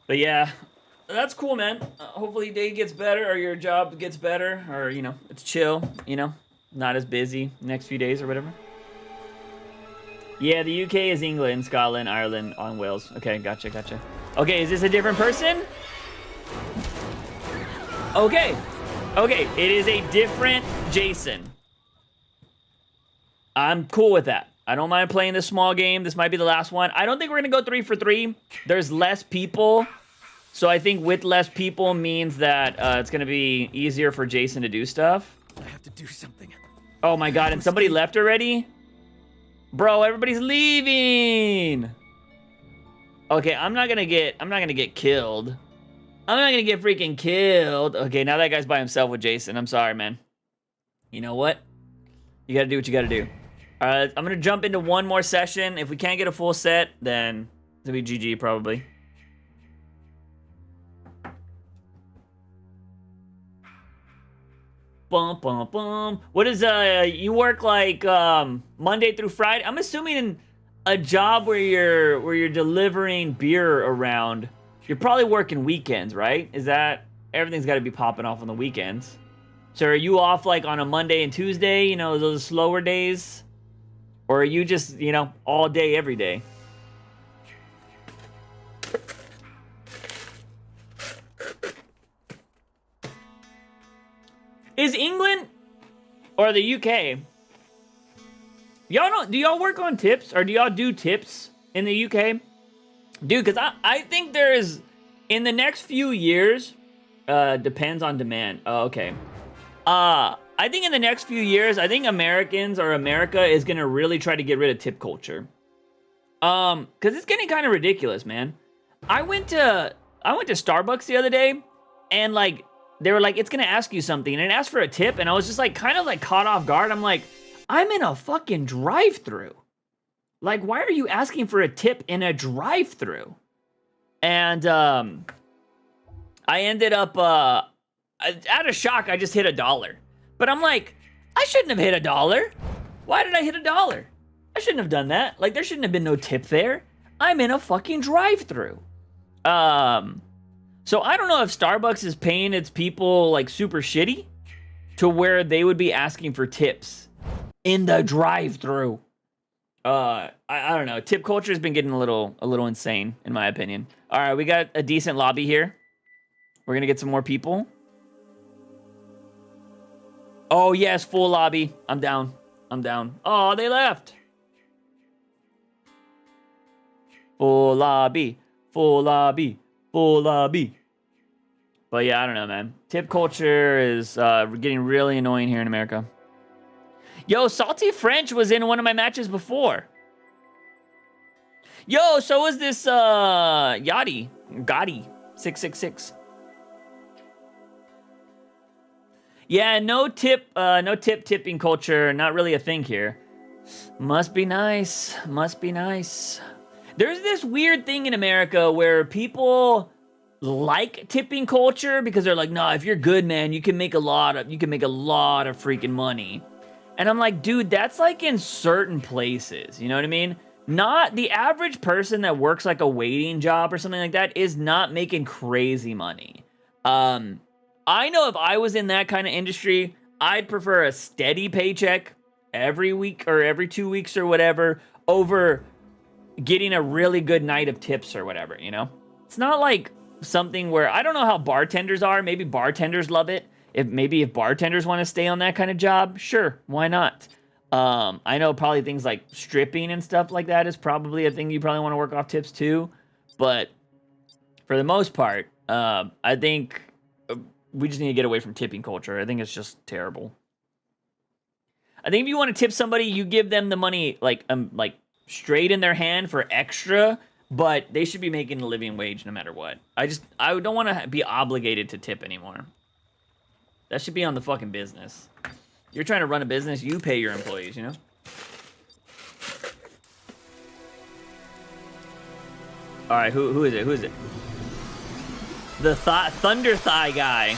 But yeah, that's cool, man. Hopefully your day gets better or your job gets better or, it's chill, not as busy next few days or whatever. Yeah, the UK is England, Scotland, Ireland, on Wales. Okay, gotcha. Okay, is this a different person? Okay, it is a different Jason. I'm cool with that. I don't mind playing this small game. This might be the last one. I don't think we're gonna go 3 for 3. There's less people. So I think with less people means that it's gonna be easier for Jason to do stuff.
I have to do something.
Oh my god, and somebody left already? Bro, everybody's leaving. Okay, I'm not gonna get killed. I'm not gonna get freaking killed. Okay, now that guy's by himself with Jason. I'm sorry, man. You know what? You gotta do what you gotta do. I'm gonna jump into one more session. If we can't get a full set, then it'll be GG probably. Bum, bum, bum. What is, you work like, Monday through Friday? I'm assuming a job where you're delivering beer around, you're probably working weekends, right? Is that, everything's gotta be popping off on the weekends. So are you off like on a Monday and Tuesday, you know, those slower days? Or are you just, you know, all day, every day? Is England or the UK? Do y'all work on tips, or do y'all do tips in the UK? Dude, because I think there is, in the next few years, depends on demand. Oh, okay. I think in the next few years, I think America is gonna really try to get rid of tip culture. Because it's getting kind of ridiculous, man. I went to Starbucks the other day, and like, they were like, it's gonna ask you something, and it asked for a tip, and I was just like, kind of like caught off guard. I'm like, I'm in a fucking drive-thru. Like, why are you asking for a tip in a drive-thru? And I ended up, out of shock, I just hit $1. But I'm like, I shouldn't have hit $1. Why did I hit $1? I shouldn't have done that. Like, there shouldn't have been no tip there. I'm in a fucking drive-thru. So I don't know if Starbucks is paying its people like super shitty to where they would be asking for tips in the drive-thru. I don't know. Tip culture has been getting a little insane, in my opinion. All right, we got a decent lobby here. We're gonna get some more people. Oh yes, full lobby. I'm down. Oh, they left. Full lobby. But yeah, I don't know, man. Tip culture is getting really annoying here in America. Yo, Salty French was in one of my matches before. Yo, so was this Gotti 666. Yeah, no tipping culture, not really a thing here. Must be nice. There's this weird thing in America where people like tipping culture because they're like, nah, if you're good, man, you can make a lot of freaking money. And I'm like, dude, that's like in certain places, you know what I mean? Not the average person that works like a waiting job or something like that is not making crazy money. I know if I was in that kind of industry, I'd prefer a steady paycheck every week or every 2 weeks or whatever over getting a really good night of tips or whatever, you know? It's not like something where, I don't know how bartenders are. Maybe bartenders love it. If bartenders want to stay on that kind of job, sure, why not? I know probably things like stripping and stuff like that is probably a thing you probably want to work off tips too. But for the most part, I think we just need to get away from tipping culture. I think it's just terrible. I think if you want to tip somebody, you give them the money like straight in their hand for extra, but they should be making a living wage no matter what. I don't want to be obligated to tip anymore. That should be on the fucking business. You're trying to run a business, you pay your employees, you know? All right, who is it? The Thunder Thigh guy.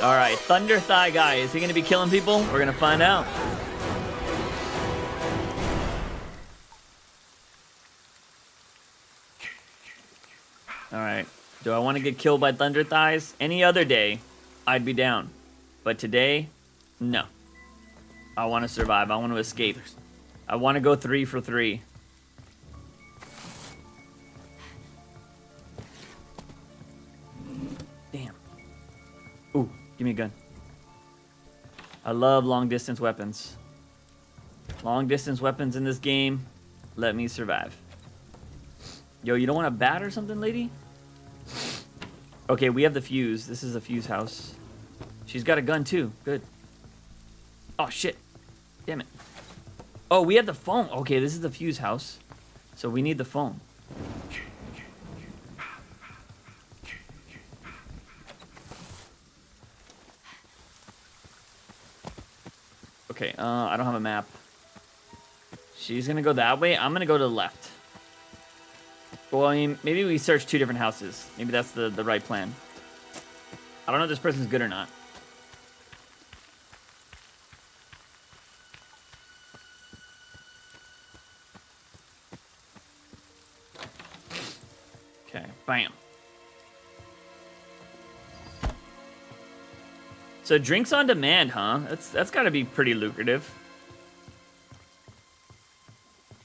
All right, Thunder Thigh guy. Is he gonna be killing people? We're gonna find out. All right. Do I want to get killed by Thunder Thighs? Any other day, I'd be down. But today, no. I want to survive. I want to escape. I want to go 3 for 3. Damn. Ooh, give me a gun. I love long distance weapons. Long distance weapons in this game let me survive. Yo, you don't want a bat or something, lady? Okay, we have the fuse. This is the fuse house. She's got a gun too. Good. Oh, shit. Damn it. Oh, we have the phone. Okay, this is the fuse house. So we need the phone. Okay. Okay, I don't have a map. She's gonna go that way. I'm gonna go to the left. Well, I mean, maybe we search 2 different houses. Maybe that's the right plan. I don't know if this person's good or not. Okay, bam. So drinks on demand, huh? That's got to be pretty lucrative.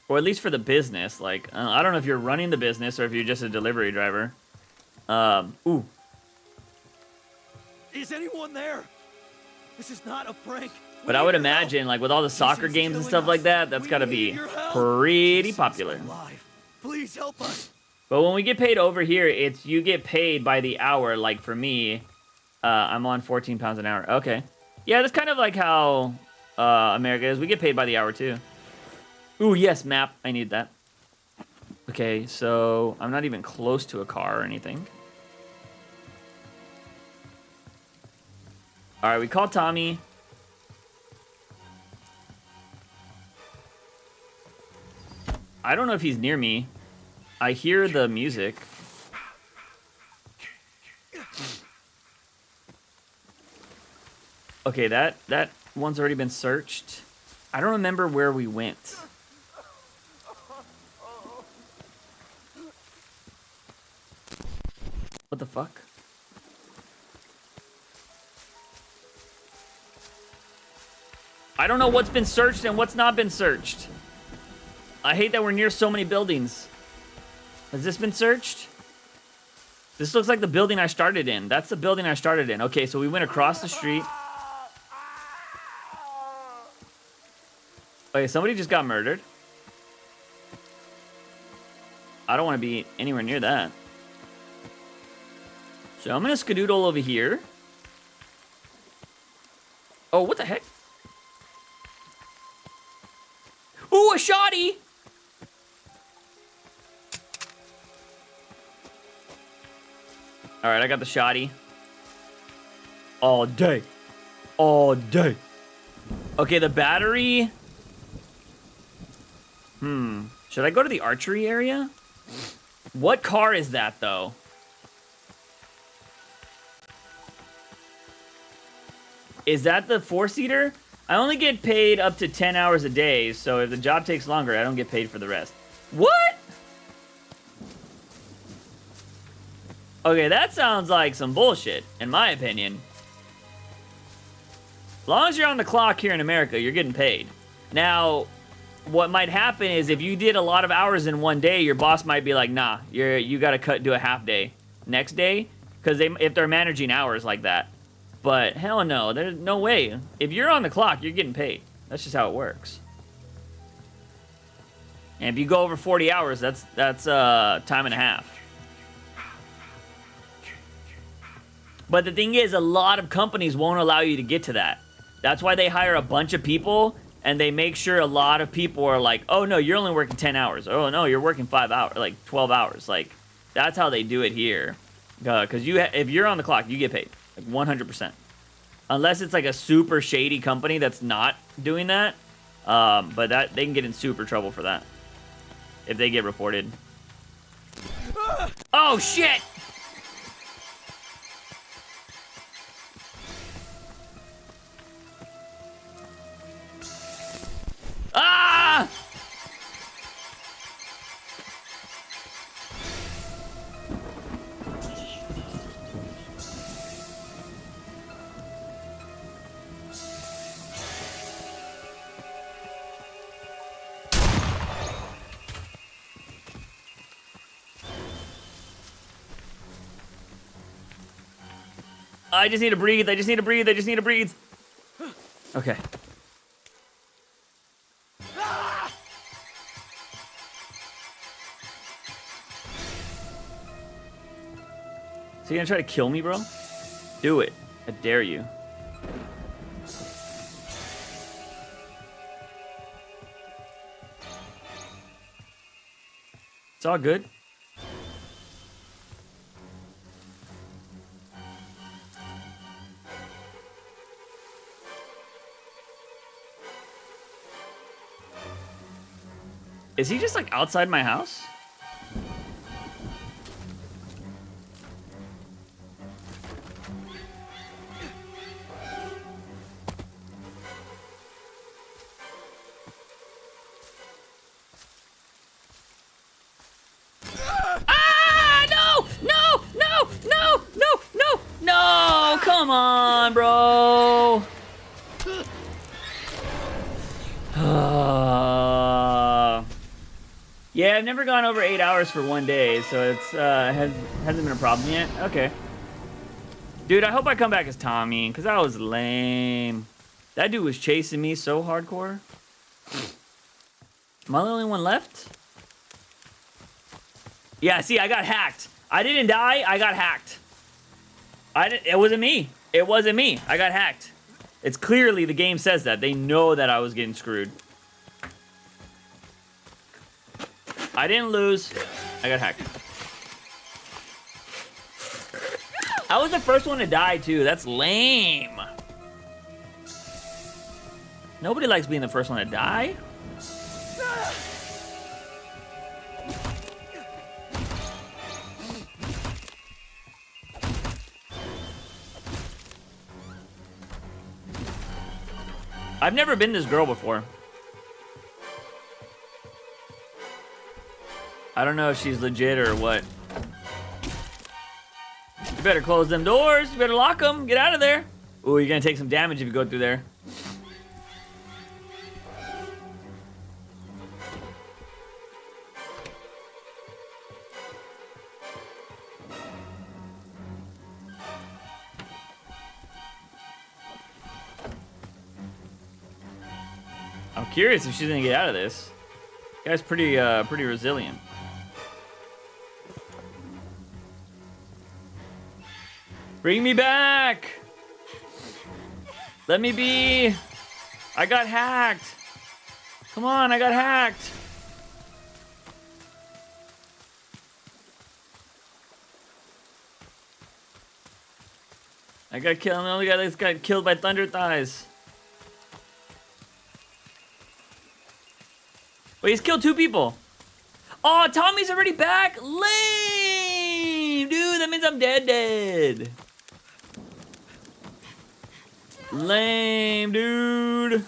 Or at least for the business. Like, I don't know if you're running the business or if you're just a delivery driver. Ooh.
Is anyone there? This is not a prank.
But I would imagine, like, with all the soccer games and stuff like that, that's got to be pretty popular.
Please help us.
But when we get paid over here, it's you get paid by the hour. Like for me, I'm on 14 pounds an hour. Okay. Yeah, that's kind of like how America is. We get paid by the hour too. Ooh, yes, map. I need that. Okay, so I'm not even close to a car or anything. All right, we call Tommy. I don't know if he's near me. I hear the music. Okay, that one's already been searched. I don't remember where we went. What the fuck? I don't know what's been searched and what's not been searched. I hate that we're near so many buildings. Has this been searched? This looks like the building I started in. That's the building I started in. Okay, so we went across the street. Okay, somebody just got murdered. I don't want to be anywhere near that. So I'm going to skedoodle over here. Oh, what the heck? Ooh, a shotty! All right, I got the shotty. All day. All day. Okay, the battery. Should I go to the archery area? What car is that, though? Is that the 4-seater? I only get paid up to 10 hours a day, so if the job takes longer, I don't get paid for the rest. What? Okay, that sounds like some bullshit, in my opinion. As long as you're on the clock here in America, you're getting paid. Now, what might happen is if you did a lot of hours in one day, your boss might be like, nah, you got to do a half day next day, because if they're managing hours like that. But hell no, there's no way. If you're on the clock, you're getting paid. That's just how it works. And if you go over 40 hours, that's time and a half. But the thing is, a lot of companies won't allow you to get to that. That's why they hire a bunch of people, and they make sure a lot of people are like, oh, no, you're only working 10 hours. Oh, no, you're working 5 hours, like 12 hours. Like, that's how they do it here. Because if you're on the clock, you get paid. Like 100%. Unless it's like a super shady company that's not doing that. But they can get in super trouble for that. If they get reported. Oh, shit! Ah! I just need to breathe. I just need to breathe. I just need to breathe. Okay. So you gonna try to kill me, bro? Do it. I dare you. It's all good. Is he just like outside my house? No, come on, bro. Yeah, I've never gone over 8 hours for one day, so it's hasn't been a problem yet. Okay. Dude, I hope I come back as Tommy, because that was lame. That dude was chasing me so hardcore. Am I the only one left? Yeah, see, I got hacked. I didn't die, I got hacked. It wasn't me. It wasn't me. I got hacked. It's clearly the game says that. They know that I was getting screwed. I didn't lose. I got hacked. I was the first one to die, too. That's lame. Nobody likes being the first one to die. I've never been this girl before. I don't know if she's legit or what. You better close them doors. You better lock them. Get out of there. Ooh, you're gonna take some damage if you go through there. I'm curious if she's gonna get out of this. Guy's pretty resilient. Bring me back! Let me be! I got hacked! Come on, I got hacked! I got killed. I'm the only guy that's got killed by Thunder Thighs. Wait, he's killed 2 people. Oh, Tommy's already back? Lame! Dude, that means I'm dead. Lame, dude.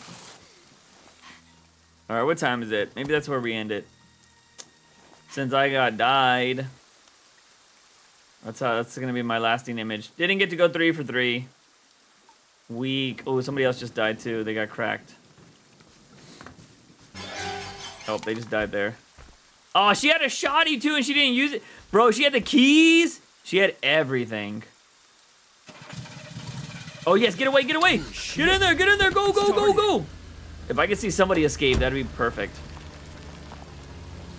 Alright, what time is it? Maybe that's where we end it. Since I got died. That's gonna be my lasting image. Didn't get to go 3 for 3. Weak. Oh, somebody else just died too. They got cracked. Oh, they just died there. Oh, she had a shotty too and she didn't use it. Bro, she had the keys. She had everything. Oh, yes, get away, get away. Get in there, go, go, go, go. If I could see somebody escape, that'd be perfect.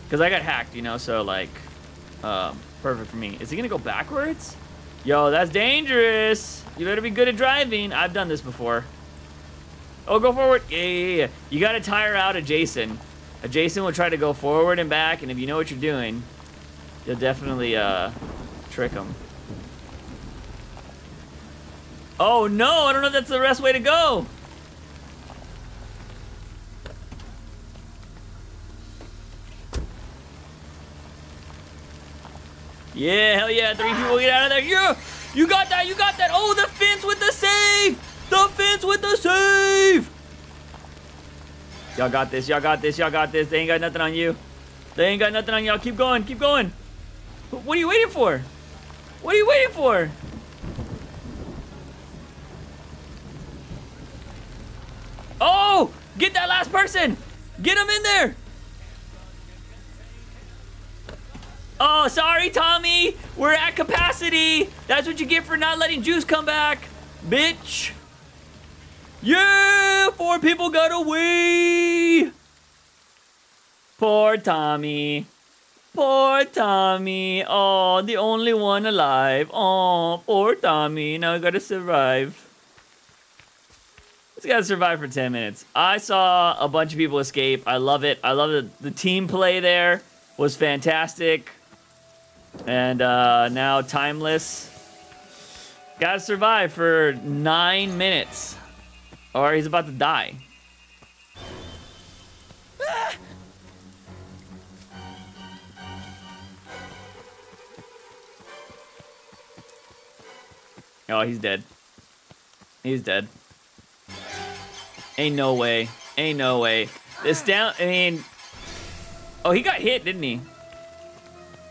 Because I got hacked, you know, so like, perfect for me. Is he gonna go backwards? Yo, that's dangerous. You better be good at driving. I've done this before. Oh, go forward. Yeah. You gotta tire out a Jason. A Jason will try to go forward and back, and if you know what you're doing, you'll definitely trick him. Oh no, I don't know if that's the best way to go. Yeah, hell yeah, 3 people get out of there. Yeah, you got that, you got that. Oh, the fence with the save. The fence with the save. Y'all got this, y'all got this, y'all got this. They ain't got nothing on you. They ain't got nothing on y'all. Keep going, keep going. What are you waiting for? What are you waiting for? Oh, get that last person. Get him in there. Oh, sorry, Tommy. We're at capacity. That's what you get for not letting Juice come back, bitch. Yeah, 4 people got away. Poor Tommy. Poor Tommy. Oh, the only one alive. Oh, poor Tommy. Now we gotta survive. Just gotta survive for 10 minutes. I saw a bunch of people escape. I love it. I love it. The team play there was fantastic. And now Timeless. Gotta survive for 9 minutes. Or he's about to die. Oh, he's dead. He's dead. Ain't no way. Ain't no way. This down, I mean... Oh, he got hit, didn't he?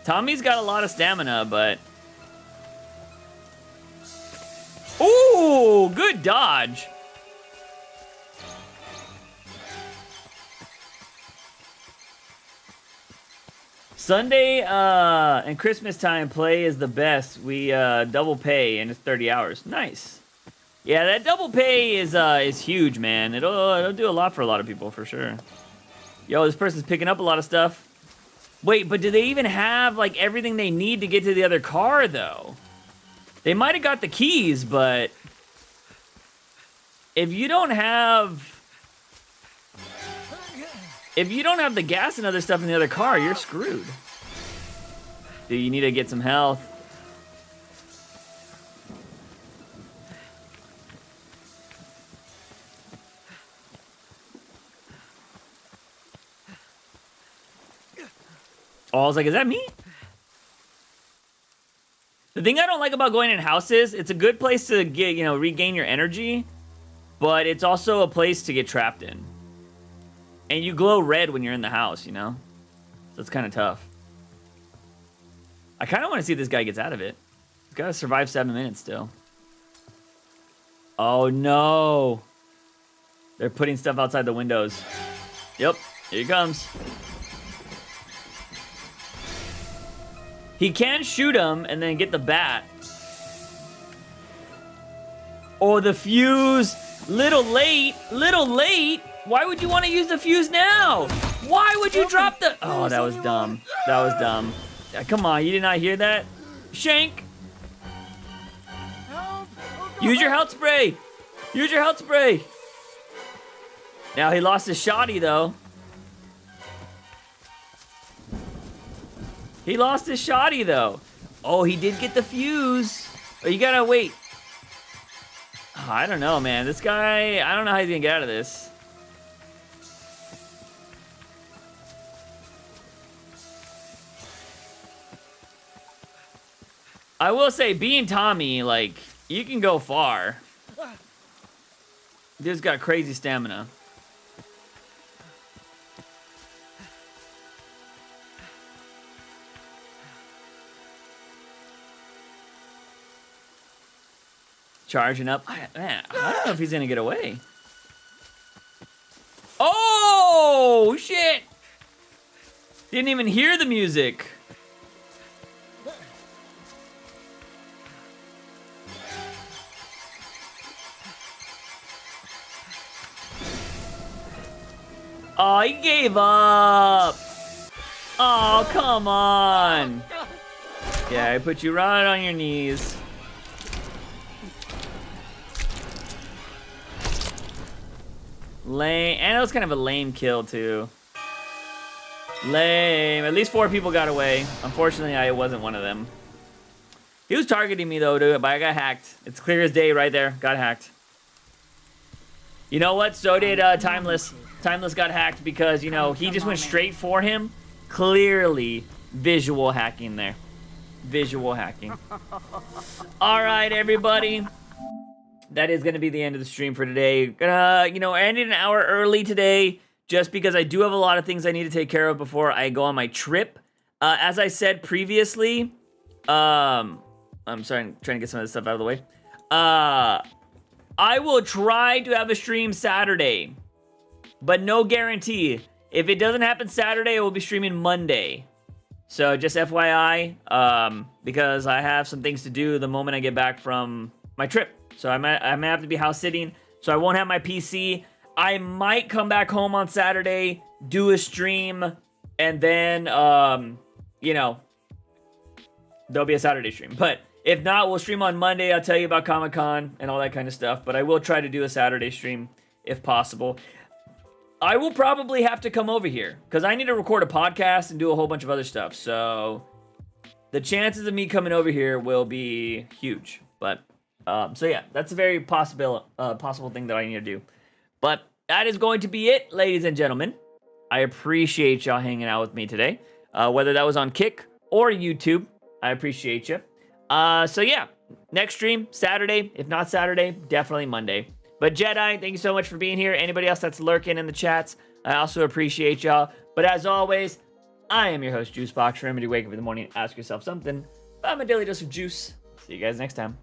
Tommy's got a lot of stamina, but... Ooh, good dodge. Sunday and Christmas time play is the best. We double pay and it's 30 hours. Nice. Yeah, that double pay is huge, man. It'll do a lot for a lot of people for sure. Yo, this person's picking up a lot of stuff. Wait, but do they even have like everything they need to get to the other car though? They might have got the keys, but if you don't have the gas and other stuff in the other car, you're screwed. Dude, you need to get some health. Oh, I was like, is that me? The thing I don't like about going in houses, it's a good place to get, you know, regain your energy, but it's also a place to get trapped in. And you glow red when you're in the house, you know? So it's kind of tough. I kind of want to see if this guy gets out of it. He's got to survive 7 minutes still. Oh, no. They're putting stuff outside the windows. Yep, here he comes. He can shoot him and then get the bat. Oh, the fuse. Little late. Little late. Why would you want to use the fuse now? Why would you drop the... Oh, that was dumb. That was dumb. Yeah, come on, you did not hear that? Shank. Use your health spray. Use your health spray. Now he lost his shotty, though. He lost his shotty, though. Oh, he did get the fuse. Oh, you gotta wait. Oh, I don't know, man. This guy, I don't know how he's gonna get out of this. I will say, being Tommy, like, you can go far. Dude's got crazy stamina. Charging up. Man, I don't know if he's gonna get away. Oh, shit! Didn't even hear the music. Oh, he gave up. Oh, come on. Yeah, I put you right on your knees. Lame. And it was kind of a lame kill, too. Lame. At least 4 people got away. Unfortunately, I wasn't one of them. He was targeting me, though, dude, but I got hacked. It's clear as day right there. Got hacked. You know what? So did Timeless. Timeless got hacked because, you know, he just went straight for him. Clearly visual hacking there. Visual hacking. All right, everybody. That is going to be the end of the stream for today. You know, I ended an hour early today just because I do have a lot of things I need to take care of before I go on my trip. As I said previously, I'm sorry, I'm trying to get some of this stuff out of the way. I will try to have a stream Saturday, but no guarantee. If it doesn't happen Saturday, I will be streaming Monday. So just FYI, because I have some things to do the moment I get back from my trip. So I might have to be house sitting, so I won't have my PC. I might come back home on Saturday, do a stream, and then, you know, there'll be a Saturday stream. But if not, we'll stream on Monday. I'll tell you about Comic-Con and all that kind of stuff. But I will try to do a Saturday stream if possible. I will probably have to come over here because I need to record a podcast and do a whole bunch of other stuff. So the chances of me coming over here will be huge. But so yeah, that's a very possible thing that I need to do. But that is going to be it, ladies and gentlemen. I appreciate y'all hanging out with me today. Whether that was on Kick or YouTube, I appreciate you. So yeah, next stream, Saturday. If not Saturday, definitely Monday. But Jedi, thank you so much for being here. Anybody else that's lurking in the chats, I also appreciate y'all. But as always, I am your host, Juicebox. Remember to wake up in the morning and ask yourself something. I'm a daily dose of juice. See you guys next time.